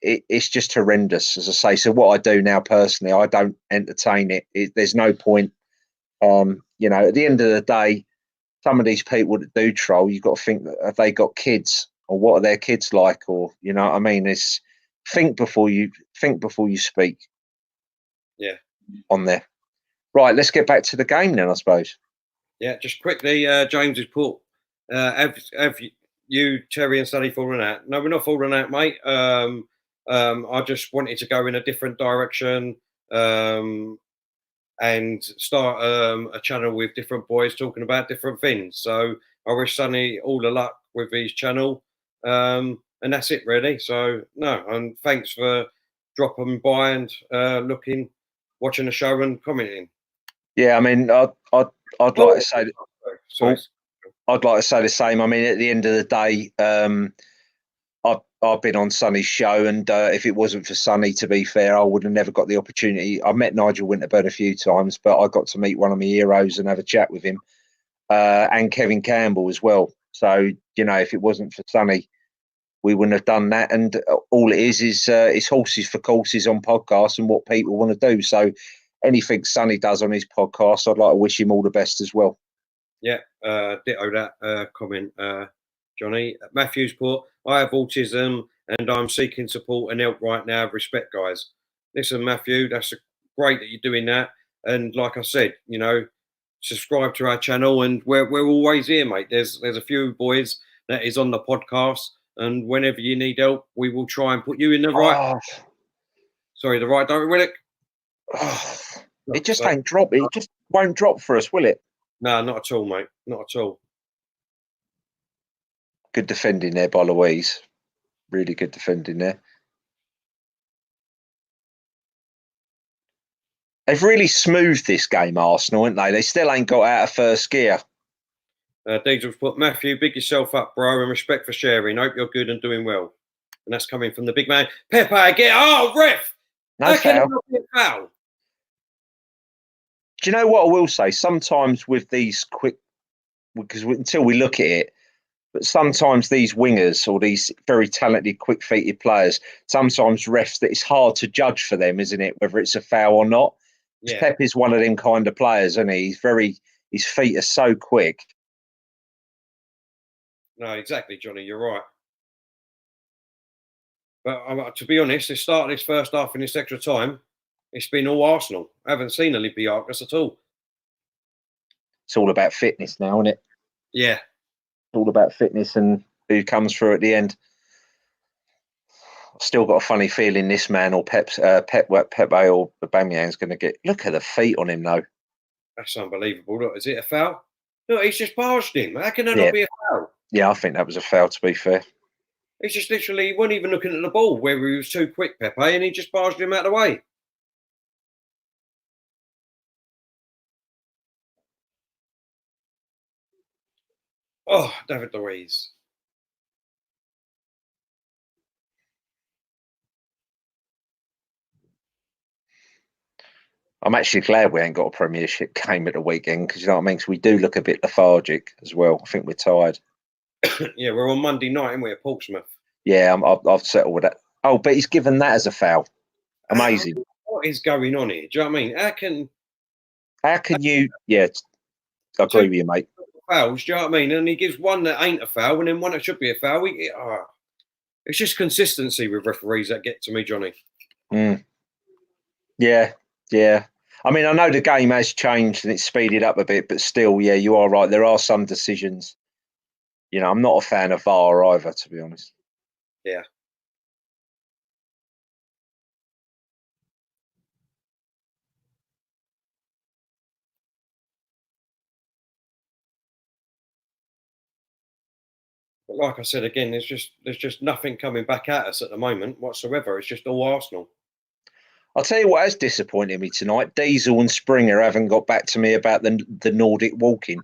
it's just horrendous, as I say. So what I do now personally, I don't entertain it. There's no point. At the end of the day, some of these people that do troll, you've got to think that have they got kids, or what are their kids like, or you know what I mean? It's think before you speak. Yeah. On there. Right, let's get back to the game then, I suppose. Yeah, just quickly, James has put, have you, Terry and Sonny fallen out? No, we're not falling out, mate. I just wanted to go in a different direction and start a channel with different boys talking about different things. So I wish Sonny all the luck with his channel. And that's it, really. So, no, and thanks for dropping by and watching the show and commenting. Yeah, I mean, I'd like to say. Sorry. I'd like to say the same. I mean, at the end of the day, I've been on Sonny's show, and if it wasn't for Sonny, to be fair, I would have never got the opportunity. I met Nigel Winterbird a few times, but I got to meet one of my heroes and have a chat with him, and Kevin Campbell as well. So, if it wasn't for Sonny, we wouldn't have done that. And all it is horses for courses on podcasts and what people want to do. So anything Sonny does on his podcast, I'd like to wish him all the best as well. Yeah, ditto that comment, Johnny. Matthew's put, I have autism and I'm seeking support and help right now. Respect, guys. Listen, Matthew, that's great that you're doing that. And like I said, subscribe to our channel, and we're always here, mate. There's a few boys that is on the podcast, and whenever you need help, we will try and put you in the right. Sorry, the right direction, will it? It just ain't drop. It just won't drop for us, will it? No, not at all, mate. Not at all. Good defending there by Louise. Really good defending there. They've really smoothed this game, Arsenal, haven't they? They still ain't got out of first gear. Diesel's put, Matthew, big yourself up, bro, and respect for sharing. Hope you're good and doing well. And that's coming from the big man. Pepe, ref! No foul. Foul. Do you know what I will say? Sometimes with these quick, because until we look at it, but sometimes these wingers or these very talented, quick-feeted players, sometimes refs, that it's hard to judge for them, isn't it? Whether it's a foul or not. Yeah. Pep is one of them kind of players, isn't he? His feet are so quick. No, exactly, Johnny. You're right. But to be honest, the start of this first half in this extra time, it's been all Arsenal. I haven't seen Olympiacos at all. It's all about fitness now, isn't it? Yeah. It's all about fitness and who comes through at the end. I've still got a funny feeling this man or Pepe or Aubameyang's going to get... Look at the feet on him, though. That's unbelievable. Look, is it a foul? No, he's just passed him. How can that not be a foul? Yeah, I think that was a foul, to be fair. He's just literally, he wasn't even looking at the ball, where he was too quick, Pepe, and he just passed him out of the way. Oh, David Luiz. I'm actually glad we ain't got a Premiership game at the weekend, because you know what I mean? Because we do look a bit lethargic as well. I think we're tired. Yeah, we're on Monday night, and we're at Portsmouth. Yeah, I've settled with that. Oh, but he's given that as a foul. Amazing. What is going on here? Do you know what I mean? How can you? Yeah, I agree with you, mate. Fouls, do you know what I mean? And he gives one that ain't a foul, and then one that should be a foul. It's just consistency with referees that get to me, Johnny. Yeah. I mean, I know the game has changed and it's speeded up a bit, but still, yeah, you are right. There are some decisions. I'm not a fan of VAR either, to be honest. Yeah. But like I said again, there's just nothing coming back at us at the moment whatsoever. It's just all Arsenal. I'll tell you what has disappointed me tonight. Diesel and Springer haven't got back to me about the Nordic walking.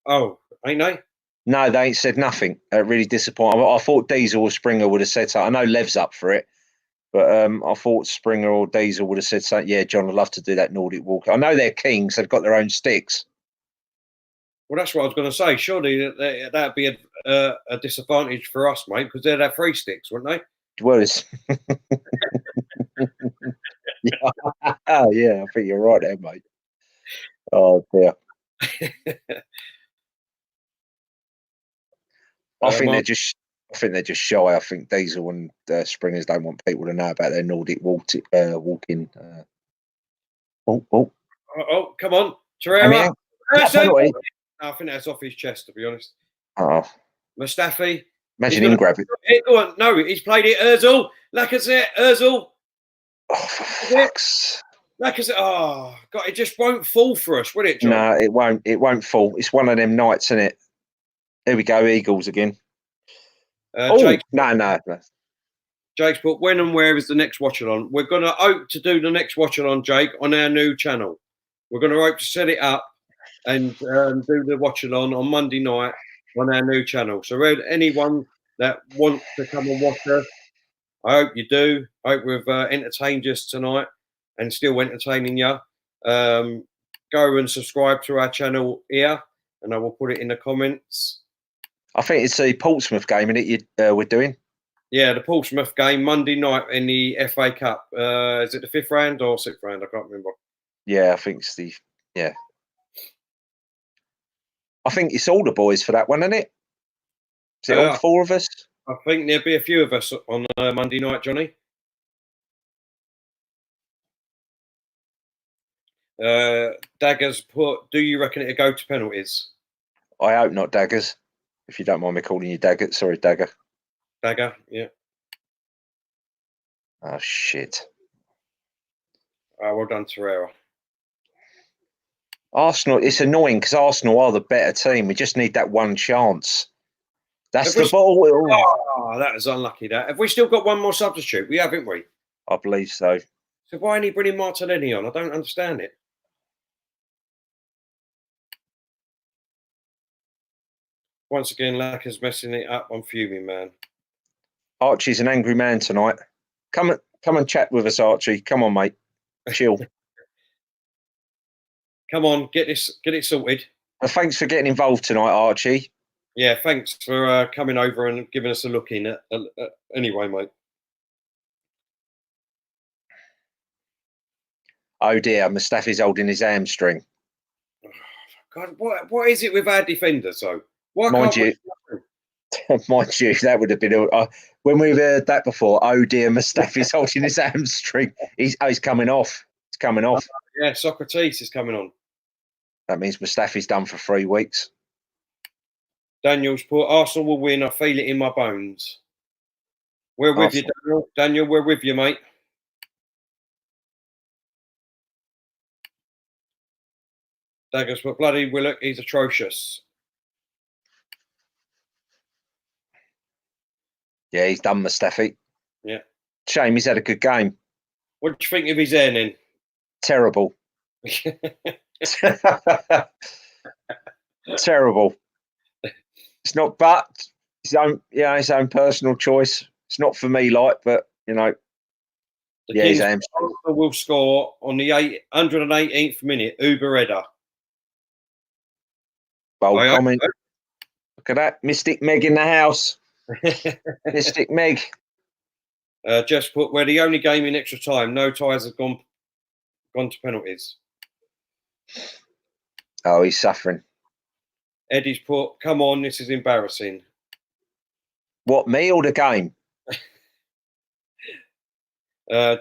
Oh, ain't they? No, they ain't said nothing. Really disappointed. I thought Diesel or Springer would have said so. I know Lev's up for it, But I thought Springer or Diesel would have said something. Yeah, John, I'd love to do that Nordic walk. I know they're kings; they've got their own sticks. Well, that's what I was going to say. Surely that'd be a disadvantage for us, mate, because they'd have 3 sticks, wouldn't they? Well, yeah, I think you're right there, mate. Oh dear. I think they're just shy. I think Diesel and Springers don't want people to know about their Nordic walking. Oh, come on, Torreira. Penalty. I think that's off his chest, to be honest. Oh, Mustafi. imagine him grab it. No, he's played it. Ozil. Lacazette. Ozil. Oh, for fuck's. Lacazette. Oh, God, it just won't fall for us, will it, John? No, it won't. It won't fall. It's one of them nights, isn't it? Here we go, Eagles again. Jake, no. Jake's put, when and where is the next Watchalong? We're going to hope to do the next Watchalong, Jake, on our new channel. We're going to hope to set it up and do the Watchalong on Monday night on our new channel. So anyone that wants to come and watch us, I hope you do. I hope we've entertained you tonight and still entertaining you. Go and subscribe to our channel here, and I will put it in the comments. I think it's the Portsmouth game, isn't it? We're doing. Yeah, the Portsmouth game Monday night in the FA Cup. Is it the 5th round or 6th round? I can't remember. Yeah, I think it's I think it's all the boys for that one, isn't it? Is it all 4 of us? I think there'll be a few of us on Monday night, Johnny. Daggers put, do you reckon it'll go to penalties? I hope not, Daggers. If you don't mind me calling you Dagger. Sorry, Dagger. Dagger, yeah. Oh, shit. Well done, Torreira. Arsenal, it's annoying because Arsenal are the better team. We just need that one chance. That's the ball. Oh, that is unlucky, that. Have we still got one more substitute? We haven't we? I believe so. So why ain't he bringing Martinelli on? I don't understand it. Once again, Lacker's messing it up. I'm fuming, man. Archie's an angry man tonight. Come and chat with us, Archie. Come on, mate. Chill. Come on, get it sorted. Thanks for getting involved tonight, Archie. Yeah, thanks for coming over and giving us a look in. Anyway, mate. Oh dear, Mustafi's holding his hamstring. God, what is it with our defenders, though? Mind you, that would have been when we've heard that before. Oh dear, Mustafi's holding his hamstring. He's coming off. It's coming off. Yeah, Socrates is coming on. That means Mustafi's done for 3 weeks. Daniel's put, Arsenal will win. I feel it in my bones. We're with you, Daniel. Daniel, we're with you, mate. Daggers put, bloody Willock, he's atrocious. Yeah, he's done, Mustafi. Yeah. Shame he's had a good game. What do you think of his hair, then? Terrible. Terrible. It's not, but his own personal choice. It's not for me, but the Kings will score on the 118th minute. Uber header. Bold comment. Look at that, Mystic Meg in the house. Mystic Meg. Just put, we're the only game in extra time. No ties have gone to penalties. Oh, he's suffering. Eddie's put, come on, this is embarrassing. What, me or the game?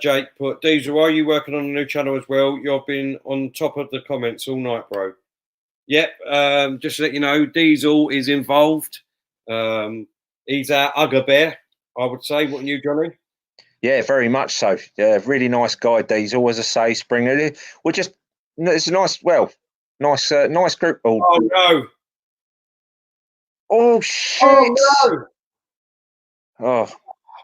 Jake put, Diesel, are you working on a new channel as well? You've been on top of the comments all night, bro. Yep, just to let you know, Diesel is involved. He's our Ugger Bear, I would say. Wouldn't you, Johnny? Yeah, very much so. Yeah, really nice guy, Diesel, as I say, Springer. We're just, it's a nice group. Oh no. Oh, shit. Oh, no. Oh.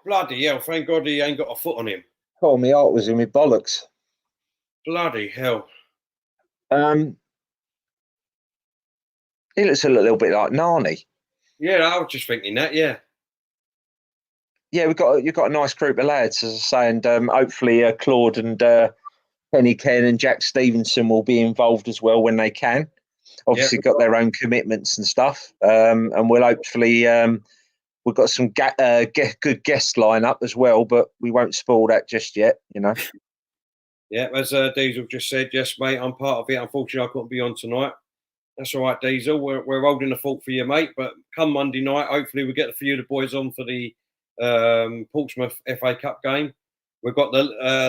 Bloody hell. Thank God he ain't got a foot on him. Oh, my heart was in my bollocks. Bloody hell. He looks a little bit like Nani. Yeah, I was just thinking that, yeah. Yeah, you've got a nice group of lads, as I say, and hopefully Claude and Penny Ken and Jack Stevenson will be involved as well when they can. Yeah, Obviously, got their own commitments and stuff, and we'll hopefully we've got some good guest lineup as well, but we won't spoil that just yet, you know. yeah. As Diesel just said, yes, mate, I'm part of it. Unfortunately, I couldn't be on tonight. That's all right, Diesel. We're holding the fort for you, mate. But come Monday night, hopefully we get a few of the boys on for the Portsmouth FA Cup game. We've got the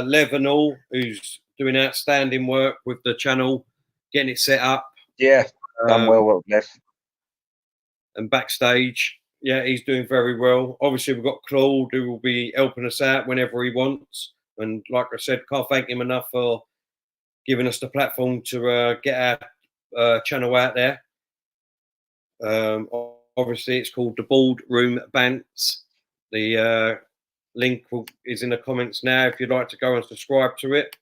Levenall, who's doing outstanding work with the channel, getting it set up. Yeah, done well, Lev. And backstage, yeah, he's doing very well. Obviously, we've got Claude, who will be helping us out whenever he wants. And like I said, can't thank him enough for giving us the platform to get our channel out there. Obviously, it's called the Boardroom Banter. The link is in the comments now if you'd like to go and subscribe to it.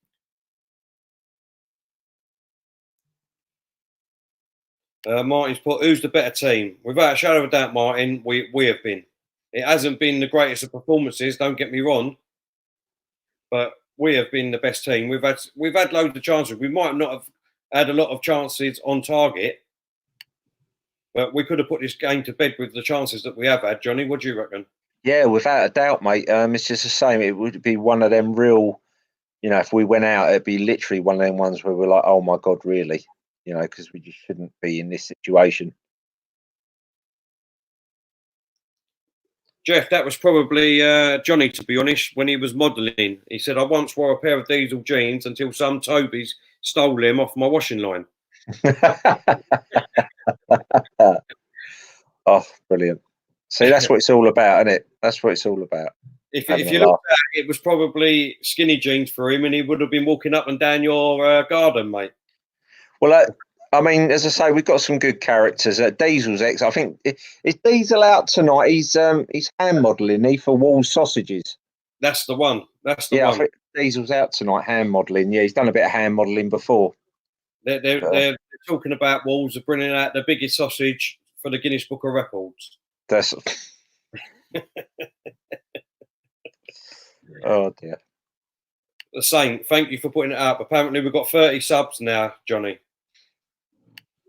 Martin's put, who's the better team? Without a shadow of a doubt, Martin, we have been. It hasn't been the greatest of performances, don't get me wrong, but we have been the best team. We've had loads of chances. We might not have had a lot of chances on target, but we could have put this game to bed with the chances that we have had. Johnny, what do you reckon? Yeah, without a doubt, mate. It's just the same. It would be one of them real, you know, if we went out, it'd be literally one of them ones where we're like, oh my God, really? You know, because we just shouldn't be in this situation. Jeff, that was probably Johnny, to be honest, when he was modelling. He said, I once wore a pair of diesel jeans until some Tobies stole them off my washing line. Oh, brilliant. See, that's what it's all about, isn't it? That's what it's all about. If you look at it, it was probably skinny jeans for him, and he would have been walking up and down your garden, mate. Well, I mean, as I say, we've got some good characters. Diesel's ex. I think is Diesel out tonight. He's hand modelling for Wall's sausages. That's the one. That's the one. I think Diesel's out tonight hand modelling. Yeah, he's done a bit of hand modelling before. They're talking about Wolves are bringing out the biggest sausage for the Guinness Book of Records. That's. Oh dear. The Saint, thank you for putting it up. Apparently, we've got 30 subs now, Johnny.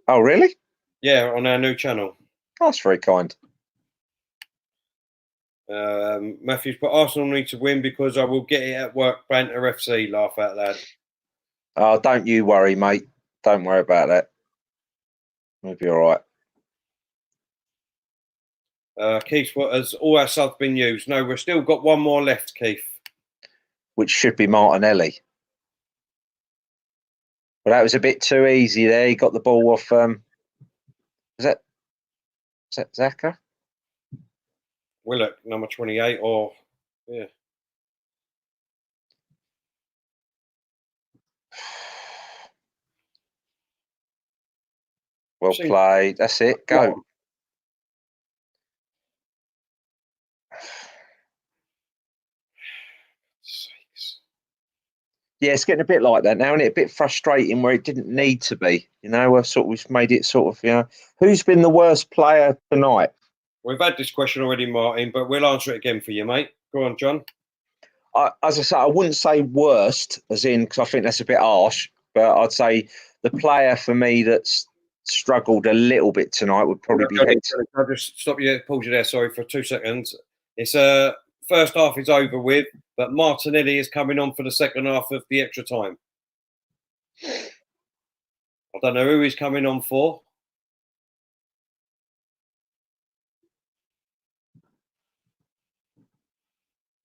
Oh, really? Yeah, on our new channel. That's very kind. Matthew's put Arsenal need to win because I will get it at work. Banter FC, laugh out loud. Oh, don't you worry, mate. Don't worry about that. We'll be all right. Keith, has all our subs been used? No, we've still got one more left, Keith. Which should be Martinelli. But that was a bit too easy there. He got the ball off. Was that Zaka? Willock, number 28, or yeah. Well played. That's it. Go. Yeah, it's getting a bit like that now, and it a bit frustrating where it didn't need to be. You know, we've made it sort of, you know, who's been the worst player tonight? We've had this question already, Martin, but we'll answer it again for you, mate. Go on, John. As I say, I wouldn't say worst, as in, because I think that's a bit harsh, but I'd say the player for me that's struggled a little bit tonight would probably be Hector. I'll just stop you, pause you there, sorry, for 2 seconds. It's first half is over with, but Martinelli is coming on for the second half of the extra time. I don't know who he's coming on for.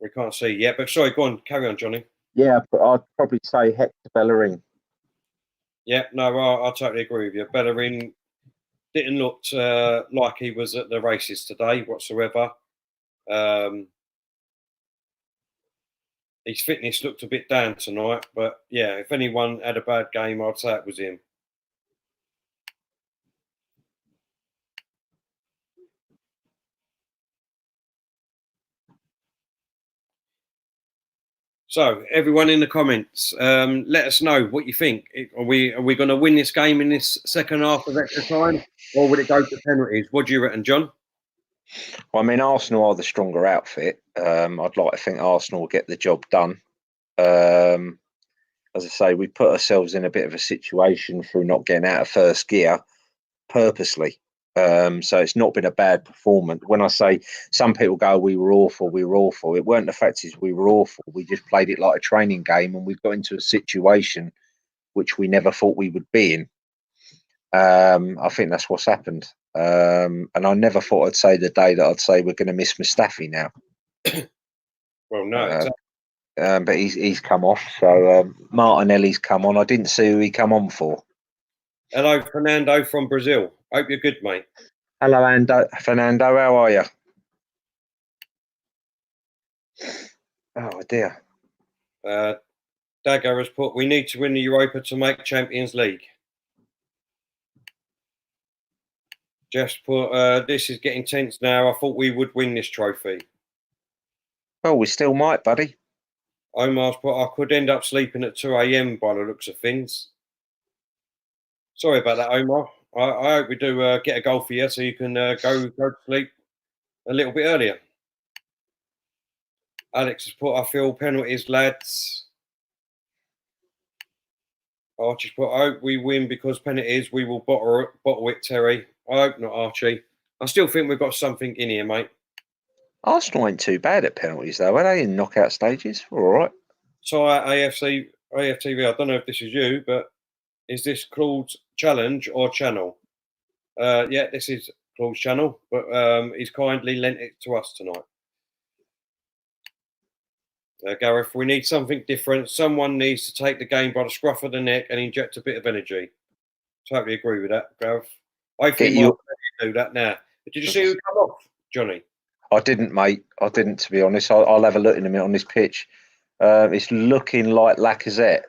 We can't see yet, but sorry, go on, carry on, Johnny. Yeah, but I'd probably say Hector Bellerin. Yeah, no, I totally agree with you. Bellerin didn't look like he was at the races today whatsoever. His fitness looked a bit down tonight, but yeah, if anyone had a bad game, I'd say it was him. So, everyone in the comments, let us know what you think. Are we going to win this game in this second half of extra time, or will it go to penalties? What do you reckon, John? Well, I mean, Arsenal are the stronger outfit. I'd like to think Arsenal will get the job done. As I say, we put ourselves in a bit of a situation through not getting out of first gear purposely. So it's not been a bad performance. When I say some people go, we were awful, it weren't the fact is we were awful. We just played it like a training game and we've got into a situation which we never thought we would be in. I think that's what's happened. And I never thought I'd say the day that I'd say we're going to miss Mustafi now. Well, no, exactly. But he's come off. So Martinelli's come on. I didn't see who he come on for. Hello, Fernando from Brazil. Hope you're good, mate. Hello, Fernando. How are you? Oh dear. Dagger has put, we need to win the Europa to make Champions League. Just put, this is getting tense now. I thought we would win this trophy. Well, we still might, buddy. Omar's put, I could end up sleeping at 2 a.m. by the looks of things. Sorry about that, Omar. I hope we do get a goal for you so you can go to sleep a little bit earlier. Alex has put, I feel penalties, lads. Archie's put, I hope we win because penalties, we will bottle it, Terry. I hope not, Archie. I still think we've got something in here, mate. Arsenal ain't too bad at penalties, though, are they? In knockout stages, all right. So AFTV, I don't know if this is you, but is this Claude's challenge or channel? Yeah, this is Claude's channel, but he's kindly lent it to us tonight. Gareth, we need something different. Someone needs to take the game by the scruff of the neck and inject a bit of energy. Totally agree with that, Gareth. I think we'll do that now. But did you see who come off, Johnny? I didn't, mate. I didn't, to be honest. I'll have a look in a minute on this pitch. It's looking like Lacazette.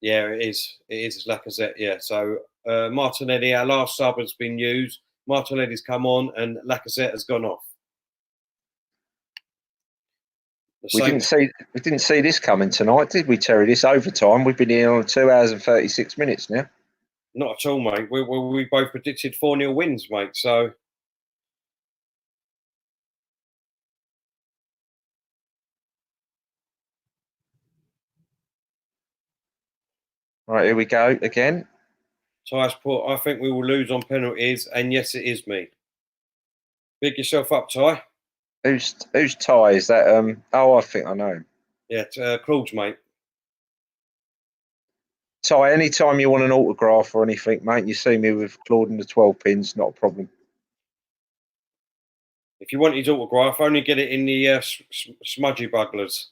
Yeah, it is. It is Lacazette, yeah. So Martinelli, our last sub, has been used. Martinelli's come on and Lacazette has gone off. We didn't see this coming tonight, did we, Terry? This overtime. We've been here on 2 hours and 36 minutes now. Not at all, mate. We both predicted 4-0 wins, mate. So right, here we go again. Ty's put, I think we will lose on penalties, and yes, it is me. Big yourself up, Ty. Who's Ty? Is that I think I know him. Yeah, Claude's mate. Ty, anytime you want an autograph or anything, mate, you see me with Claude and the 12 pins, not a problem. If you want his autograph, only get it in the smudgy bugglers.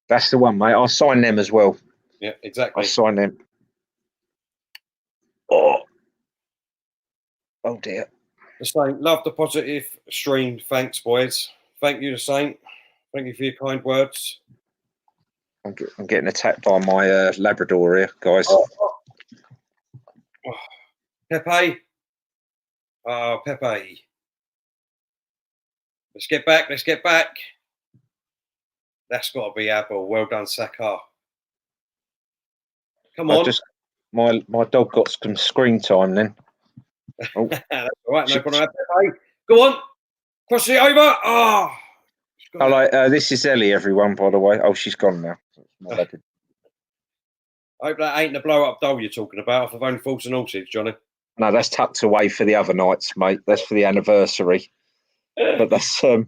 That's the one, mate. I'll sign them as well. Yeah, exactly. I'll sign them. Oh dear. The Saint, love the positive stream. Thanks, boys. Thank you, the Saint. Thank you for your kind words. I'm getting attacked by my Labrador here, guys. Oh. Pepe. Oh, Pepe. Let's get back. Let's get back. That's got to be our ball. Well done, Saka. Come on. My dog got some screen time then. Oh. That's all right. No problem. Pepe. Go on. Cross it over. Oh. Hello, this is Ellie, everyone, by the way. Oh, she's gone now. I hope that ain't the blow-up doll you're talking about off of Only Fools and Horses, Johnny. No, that's tucked away for the other nights, mate. That's for the anniversary. But that's yeah.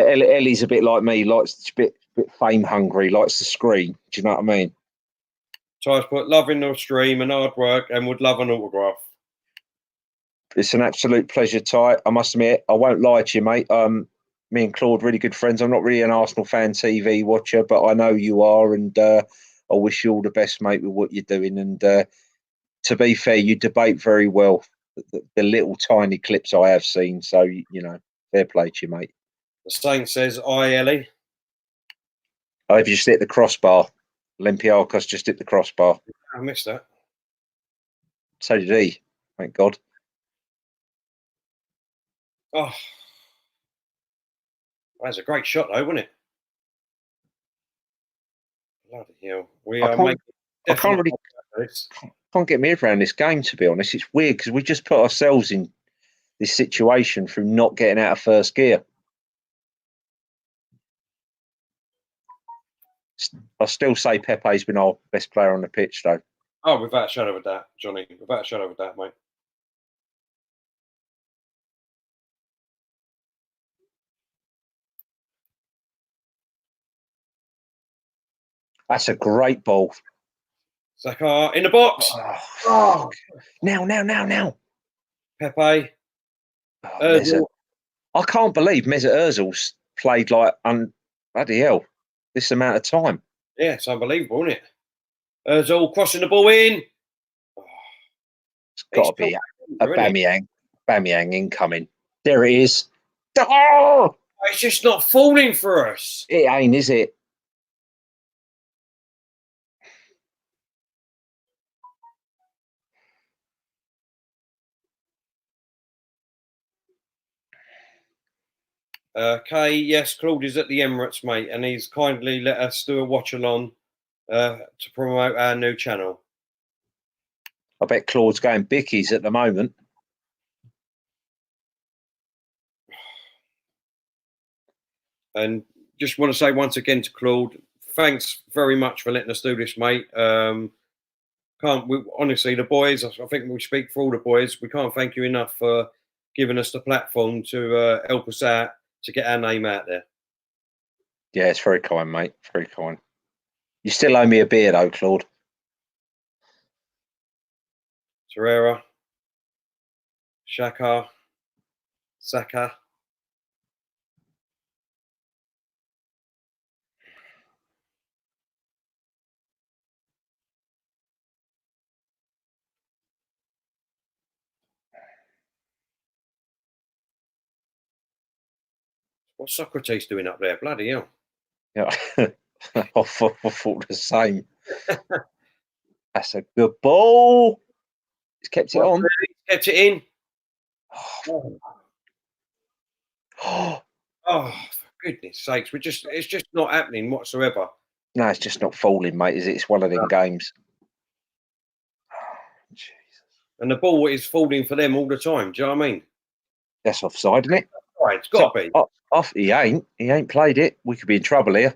Ellie's a bit like me. Likes a bit fame hungry. Likes the screen. Do you know what I mean? Ty's put love in the stream and hard work, and would love an autograph. It's an absolute pleasure, Ty. I must admit, I won't lie to you, mate. Me and Claude, really good friends. I'm not really an Arsenal fan TV watcher, but I know you are, and I wish you all the best, mate, with what you're doing. And to be fair, you debate very well. The little tiny clips I have seen, so you know, fair play to you, mate. The Saint says, "I Ellie." I've just hit the crossbar. Olympiacos just hit the crossbar. I missed that. So did he. Thank God. Oh, that's a great shot, though, wasn't it? Bloody hell! I can't get my head around this game, to be honest. It's weird because we just put ourselves in this situation through not getting out of first gear. I still say Pepe's been our best player on the pitch, though. Oh, without a shadow of a doubt, Johnny. Without a shadow of a doubt, mate. That's a great ball. Saka in the box. Oh, now. Pepe. I can't believe Mesut Ozil's played like bloody hell this amount of time. Yeah, it's unbelievable, isn't it? Ozil crossing the ball in. It's got to be Aubameyang. Aubameyang incoming. There it is. Oh! It's just not falling for us. It ain't, is it? Kay, yes, Claude is at the Emirates, mate, and he's kindly let us do a watch-along to promote our new channel. I bet Claude's going bickies at the moment. And just want to say once again to Claude, thanks very much for letting us do this, mate. Honestly, the boys, I think we speak for all the boys, we can't thank you enough for giving us the platform to help us out to get our name out there. Yeah, it's very kind, mate. Very kind. You still owe me a beer, though, Claude. Torreira, Saka. What's Socrates doing up there? Bloody hell. Yeah, I thought the same. That's a good ball. He's kept it on. Kept it in. Oh, for goodness sakes. It's just not happening whatsoever. no, it's just not falling, mate, is it? It's one of them games. Oh, Jesus. And the ball is falling for them all the time. Do you know what I mean? That's offside, isn't it? Right, it's got to be. Off. He ain't played it. We could be in trouble here.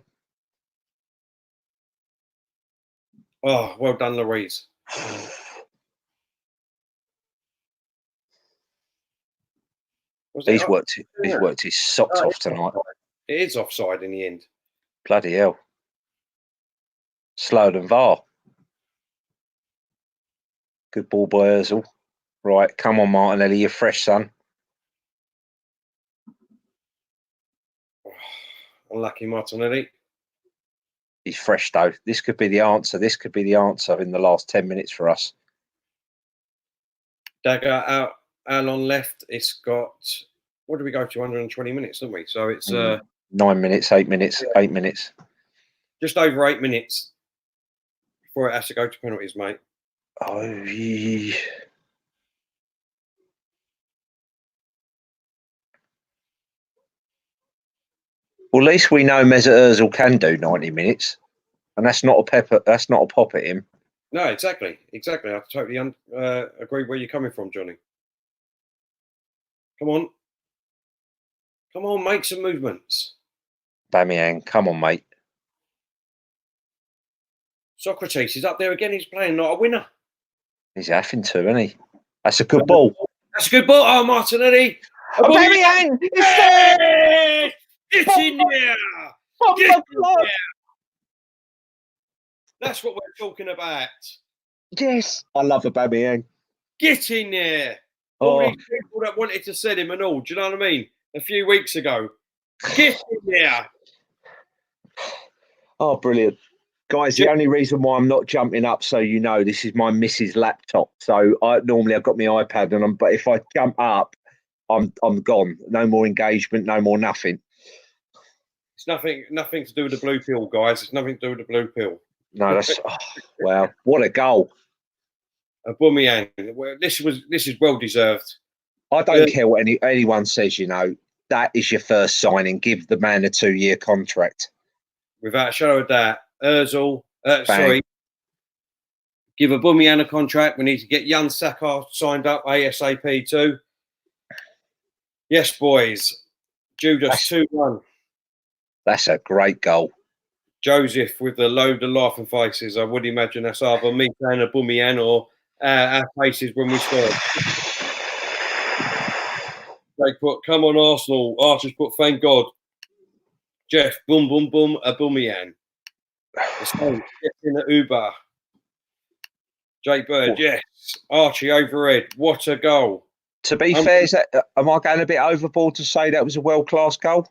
Oh, well done, Louise. He's worked his socks off tonight. It is offside in the end. Bloody hell. Slower than VAR. Good ball by Ozil. Right, come on, Martinelli, you're fresh, son. Unlucky Martinelli. He's fresh, though. This could be the answer. This could be the answer in the last 10 minutes for us. Dagger out. Alon left. It's got, what do we go to? 120 minutes, don't we? So it's 9 minutes, 8 minutes, 8 minutes. Just over 8 minutes before it has to go to penalties, mate. Oh, yeah. Well, at least we know Mesut Ozil can do 90 minutes, and that's not a Pepe. That's not a pop at him. No, exactly. I totally agree where you're coming from, Johnny. Come on, make some movements. Aubameyang, come on, mate. Socrates is up there again. He's playing like a winner. He's having to, isn't he? That's a good ball. That's a good ball. Oh, Martinelli. Aubameyang! Hey! Get in there! Get in there! That's what we're talking about. Yes, I love Aubameyang. Get in there! All these people that wanted to sell him and all. Do you know what I mean? A few weeks ago. Get in there! Oh, brilliant. Guys, the only reason why I'm not jumping up, so you know, this is my missus' laptop. So normally I've got my iPad, but if I jump up, I'm gone. No more engagement, no more nothing. It's nothing to do with the blue pill, guys. It's nothing to do with the blue pill. No, that's wow! What a goal! Aubameyang. This is well deserved. I don't care what anyone says. You know, that is your first signing. Give the man a 2-year contract. Without a shadow of doubt. Ozil, give Aubameyang a contract. We need to get young Saka signed up ASAP too. Yes, boys. Judas 2-1. That's a great goal. Joseph with the load of laughing faces. I would imagine that's either me and Aubameyang or our faces when we scored. They put, come on, Arsenal. Archers put, thank God. Jeff, boom, boom, boom, Aubameyang. The same, in the Uber. Jake Bird, yes. Archie overhead. What a goal. To be fair, am I going a bit overboard to say that was a world-class goal?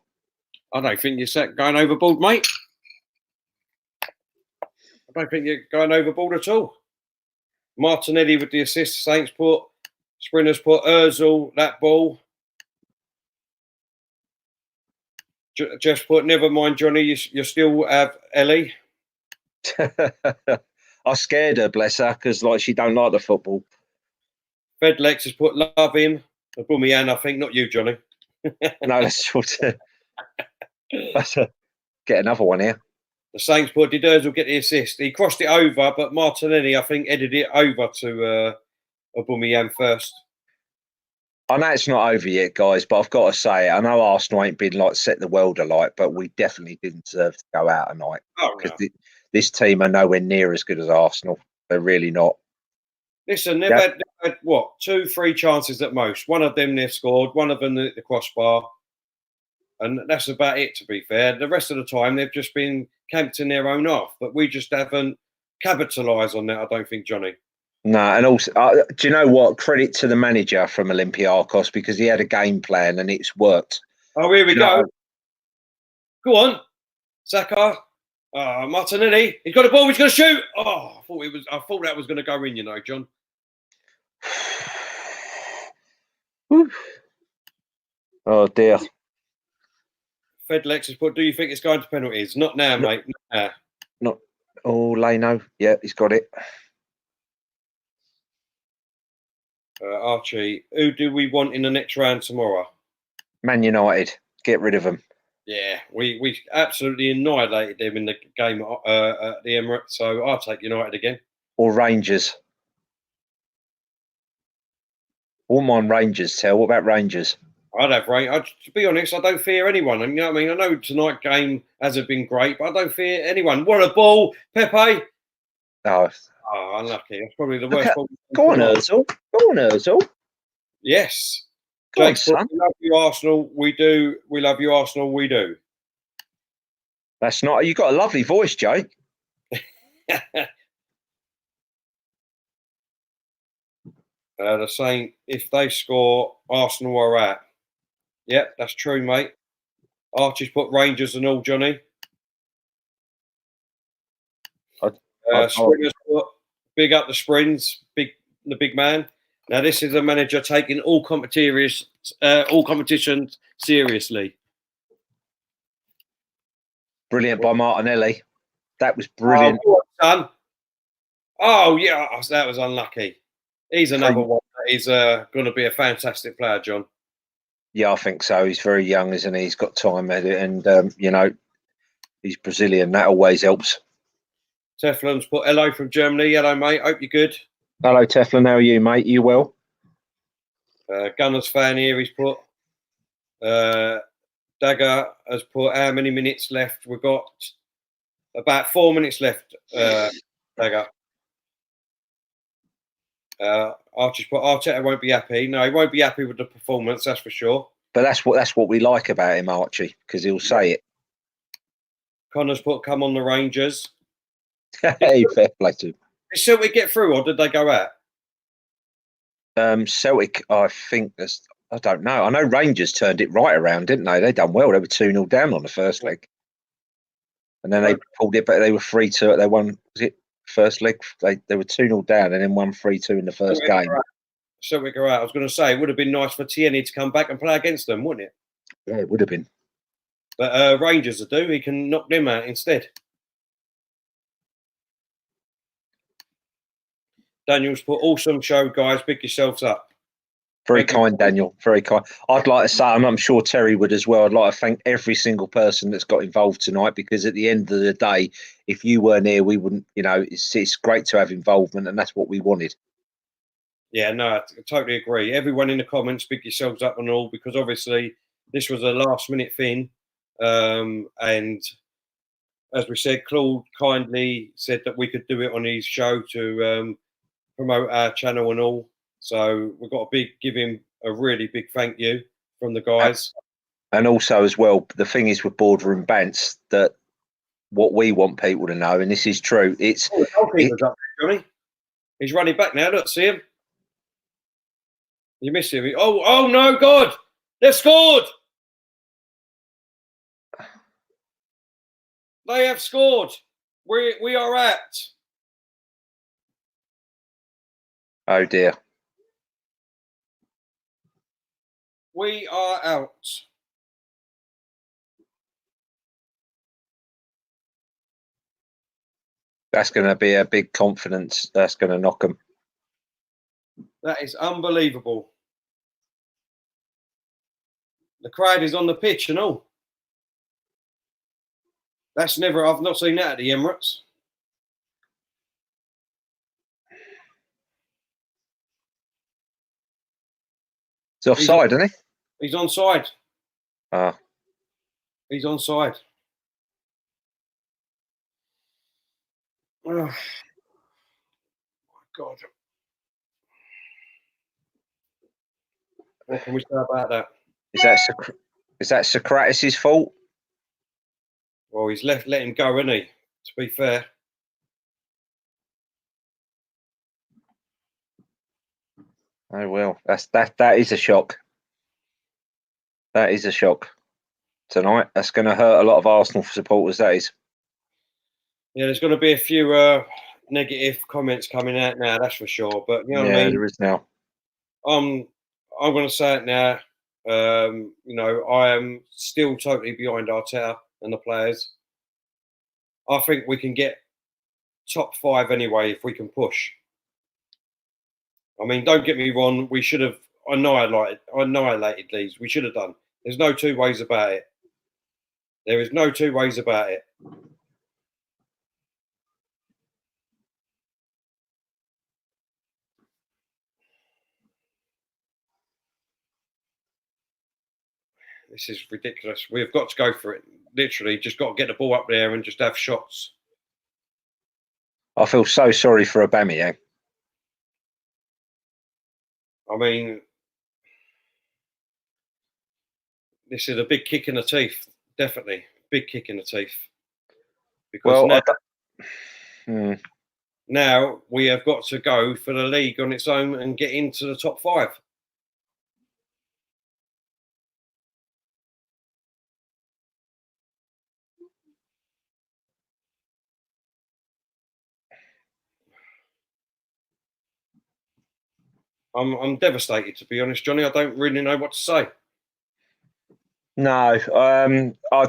I don't think you're going overboard, mate. I don't think you're going overboard at all. Martinelli with the assist. Saints put. Sprinters put. Ozil, that ball. Just put, never mind, Johnny, you still have Ellie. I scared her, bless her, because she don't like the football. Fedlex has put, love him. Aubameyang, I think, not you, Johnny. No, that's sort of... Get another one here. The Saints put, did Ozil get the assist? He crossed it over, but Martinelli, I think, headed it over to Aubameyang first. I know it's not over yet, guys, but I've got to say, I know Arsenal ain't been set the world alight, but we definitely didn't deserve to go out tonight. Because this team are nowhere near as good as Arsenal. They're really not. Listen, they've had, what, 2-3 chances at most. One of them they've scored, one of them the crossbar. And that's about it, to be fair. The rest of the time, they've just been camped in their own half. But we just haven't capitalised on that, I don't think, Johnny. No, and also, do you know what? Credit to the manager from Olympiacos, because he had a game plan and it's worked. Oh, here we go. Go on, Saka. Martinelli. He's got a ball. He's going to shoot. Oh, I thought that was going to go in. You know, John. Oh dear. Fedlex has put, do you think it's going to penalties? Not now, mate. Not. Oh, Leno. Yeah, he's got it. Archie, who do we want in the next round tomorrow? Man United. Get rid of them. Yeah, we absolutely annihilated them in the game at the Emirates. So I'll take United again. Or Rangers. Wouldn't mind Rangers, Tell. What about Rangers? I'd have Rangers. To be honest, I don't fear anyone. You know what I mean? I know tonight's game hasn't been great, but I don't fear anyone. What a ball, Pepe. Oh, unlucky. That's probably the worst ball. Go on, Ozil. Go on, Ozil. Yes. Go on, Jake, son. we love you, Arsenal. We do. We love you, Arsenal. We do. That's not... You've got a lovely voice, Jake. They're saying if they score, Arsenal are out. Yep, that's true, mate. Archie's put Rangers and all, Johnny. Springers put big up the Springs, the big man. Now this is a manager taking all competitions seriously. Brilliant by Martinelli. That was brilliant. Oh, son. Oh yeah, that was unlucky. He's another one that is going to be a fantastic player, John. Yeah, I think so. He's very young, isn't he? He's got time at it, and you know, he's Brazilian. That always helps. Teflon's put hello from Germany. Hello, mate. Hope you're good. Hello, Teflon. How are you, mate? You well? Gunners fan here. He's put. Dagger has put how many minutes left? We've got about 4 minutes left. Dagger. Archie's put Arteta won't be happy. No, he won't be happy with the performance. That's for sure. But that's what we like about him, Archie, because he'll say it. Connor's put come on the Rangers. Hey, fair play to him. Did Celtic get through or did they go out? Celtic, I think I don't know. I know Rangers turned it right around, didn't they? They done well. They were 2-0 down on the first leg. And then they pulled it back. They were 3-2. They won, was it first leg? They were 2-0 down and then won 3-2 in the first game. Celtic are out. I was going to say, it would have been nice for Tierney to come back and play against them, wouldn't it? Yeah, it would have been. But Rangers will do. He can knock them out instead. Daniel's put awesome show, guys. Pick yourselves up. Very kind, Daniel. Very kind. I'd like to say, and I'm sure Terry would as well, I'd like to thank every single person that's got involved tonight, because at the end of the day, if you weren't here, we wouldn't, you know, it's great to have involvement, and that's what we wanted. Yeah, no, I totally agree. Everyone in the comments, pick yourselves up and all, because obviously this was a last minute thing. And as we said, Claude kindly said that we could do it on his show to promote our channel and all. So we've got to give him a really big thank you from the guys. And also, as well, the thing is with Boardroom Bants that what we want people to know, and this is true, it's the goalkeeper's up there, Johnny. He's running back now. Look, see him. You missed him. Oh no, God! They've scored. They have scored. We are at. Oh dear. We are out. That's going to be a big confidence. That's going to knock them. That is unbelievable. The crowd is on the pitch and all. I've not seen that at the Emirates. He's offside, isn't he? He's onside. Ah. He's onside. Oh, my God. What can we say about that? Is that Socrates' fault? Well, he's let him go, isn't he? To be fair. Oh well, that is a shock. That is a shock tonight. That's going to hurt a lot of Arsenal supporters. That is. Yeah, there's going to be a few negative comments coming out now. That's for sure. But you know what I mean. There is now. I'm going to say it now. I am still totally behind Arteta and the players. I think we can get top 5 anyway if we can push. I mean, don't get me wrong. We should have annihilated these. We should have done. There's no two ways about it. There is no two ways about it. This is ridiculous. We've got to go for it. Literally, just got to get the ball up there and just have shots. I feel so sorry for Aubameyang. I mean, this is a big kick in the teeth. Definitely, big kick in the teeth. Because now we have got to go for the league on its own and get into the top 5. I'm devastated, to be honest, Johnny. I don't really know what to say. No, I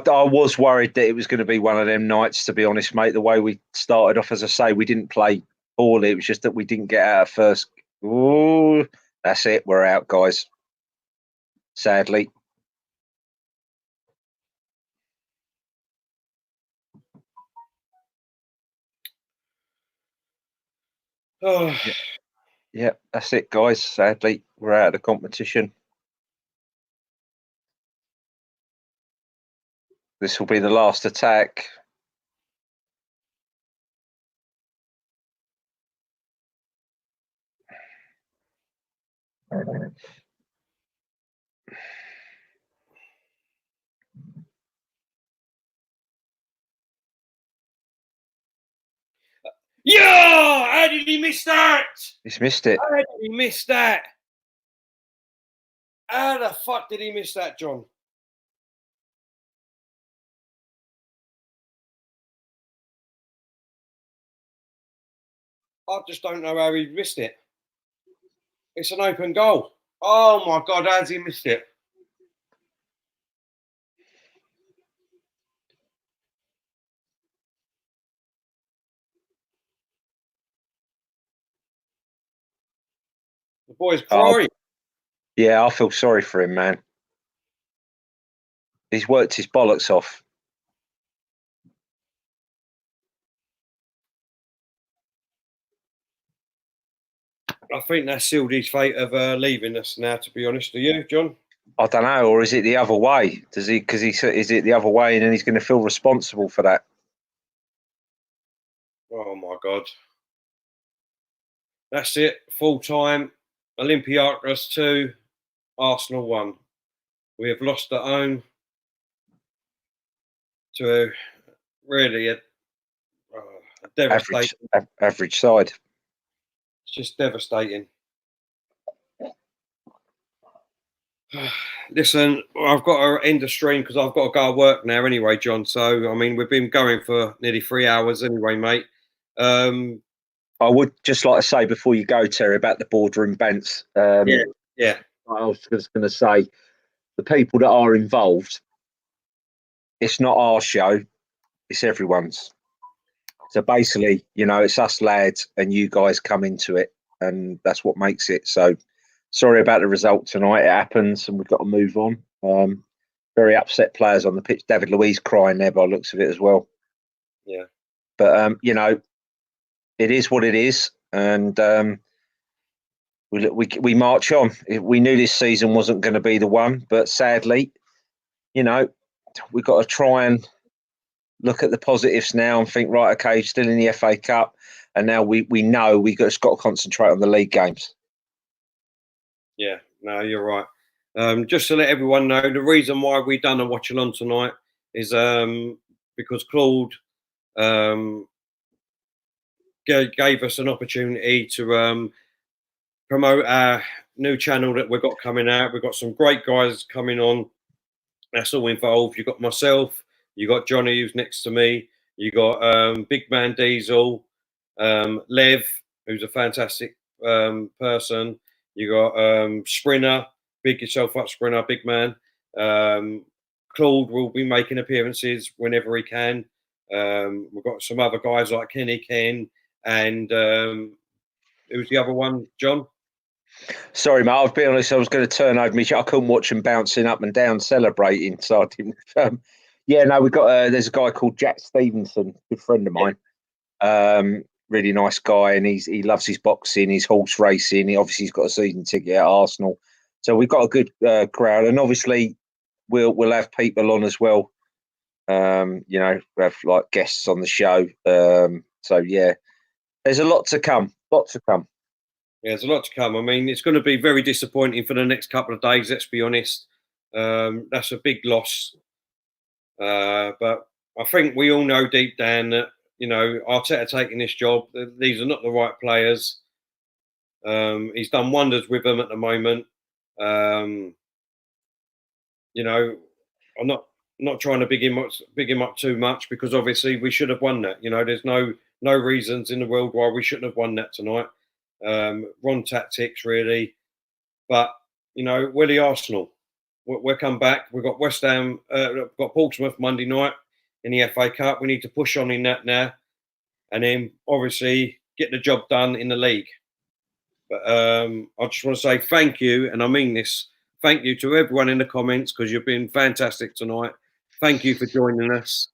was worried that it was going to be one of them nights, to be honest, mate. The way we started off, as I say, we didn't play poorly. It was just that we didn't get out at first. Ooh, that's it. We're out, guys. Sadly. Oh. Yeah, that's it, guys. Sadly, we're out of the competition. This will be the last attack. Yeah! How did he miss that? He's missed it. How did he miss that? How the fuck did he miss that, John? I just don't know how he missed it. It's an open goal. Oh my God, how's he missed it? The boy's crying. Yeah, I feel sorry for him, man. He's worked his bollocks off. I think that's sealed his fate of leaving us now. To be honest with you, John. I don't know, or is it the other way? Does he? Because is it the other way, and then he's going to feel responsible for that? Oh my God. That's it. Full time. Olympiacos 2, Arsenal 1. We have lost at home to really a devastating. Average side. It's just devastating. Listen, I've got to end the stream because I've got to go to work now anyway, John. So, I mean, we've been going for nearly 3 hours anyway, mate. I would just like to say before you go, Terry, about the boardroom bants. Yeah. I was just going to say, the people that are involved, it's not our show, it's everyone's. So basically, it's us lads and you guys come into it, and that's what makes it. So sorry about the result tonight. It happens, and we've got to move on. Very upset players on the pitch. David Luiz crying there by the looks of it as well. Yeah. But, it is what it is. And we march on. We knew this season wasn't going to be the one, but sadly, we've got to try and look at the positives now and think, right, okay, still in the FA Cup, and now we know we've just got to concentrate on the league games. Yeah, no, you're right. Just to let everyone know, the reason why we done a watch-along tonight is because Claude gave us an opportunity to promote our new channel that we've got coming out. We've got some great guys coming on. That's all involved. You've got myself, you got Johnny who's next to me, you got Big Man Diesel, Lev, who's a fantastic person. You got Sprinter, big yourself up, Sprinter, big man. Claude will be making appearances whenever he can. We've got some other guys like Kenny Ken and who's the other one, John? Sorry, mate. I'll be honest. I was going to turn over me. I couldn't watch them bouncing up and down, celebrating. So I didn't. We've got. There's a guy called Jack Stevenson, good friend of mine. Really nice guy, and he loves his boxing, his horse racing. He's got a season ticket at Arsenal, so we've got a good crowd. And obviously, we'll have people on as well. We have like guests on the show. So yeah, there's a lot to come. Lots to come. Yeah, there's a lot to come. I mean, it's going to be very disappointing for the next couple of days. Let's be honest. That's a big loss. But I think we all know deep down that, Arteta taking this job, these are not the right players. He's done wonders with them at the moment. I'm not trying to big him up too much because obviously we should have won that. There's no reasons in the world why we shouldn't have won that tonight. Wrong tactics, really. But, we're the Arsenal. We'll come back. We've got West Ham, got Portsmouth Monday night in the FA Cup. We need to push on in that now. And then, obviously, get the job done in the league. But I just want to say thank you, and I mean this. Thank you to everyone in the comments because you've been fantastic tonight. Thank you for joining us.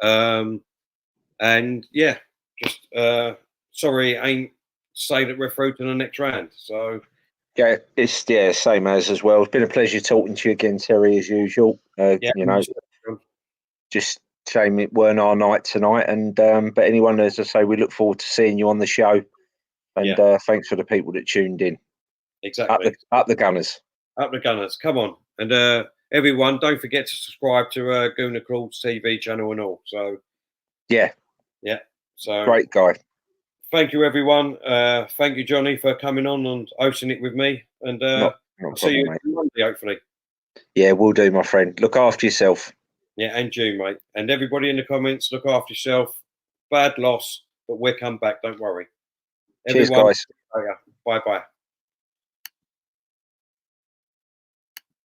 And, yeah, just sorry I ain't say that we're through to the next round. So yeah, it's same as well. It's been a pleasure talking to you again, Terry, as usual. Just shame it weren't our night tonight. And but anyone, as I say, we look forward to seeing you on the show. And thanks for the people that tuned in. Exactly. Up the Gunners. Up the Gunners. Come on. And everyone, don't forget to subscribe to Gooner Claude's TV channel and all. So yeah. So great guy. Thank you, everyone. Thank you, Johnny, for coming on and hosting it with me. And I'll see you Monday, hopefully. Yeah, we'll do, my friend. Look after yourself. Yeah, and you, mate. And everybody in the comments, look after yourself. Bad loss, but we'll come back. Don't worry. Cheers, guys. Bye-bye.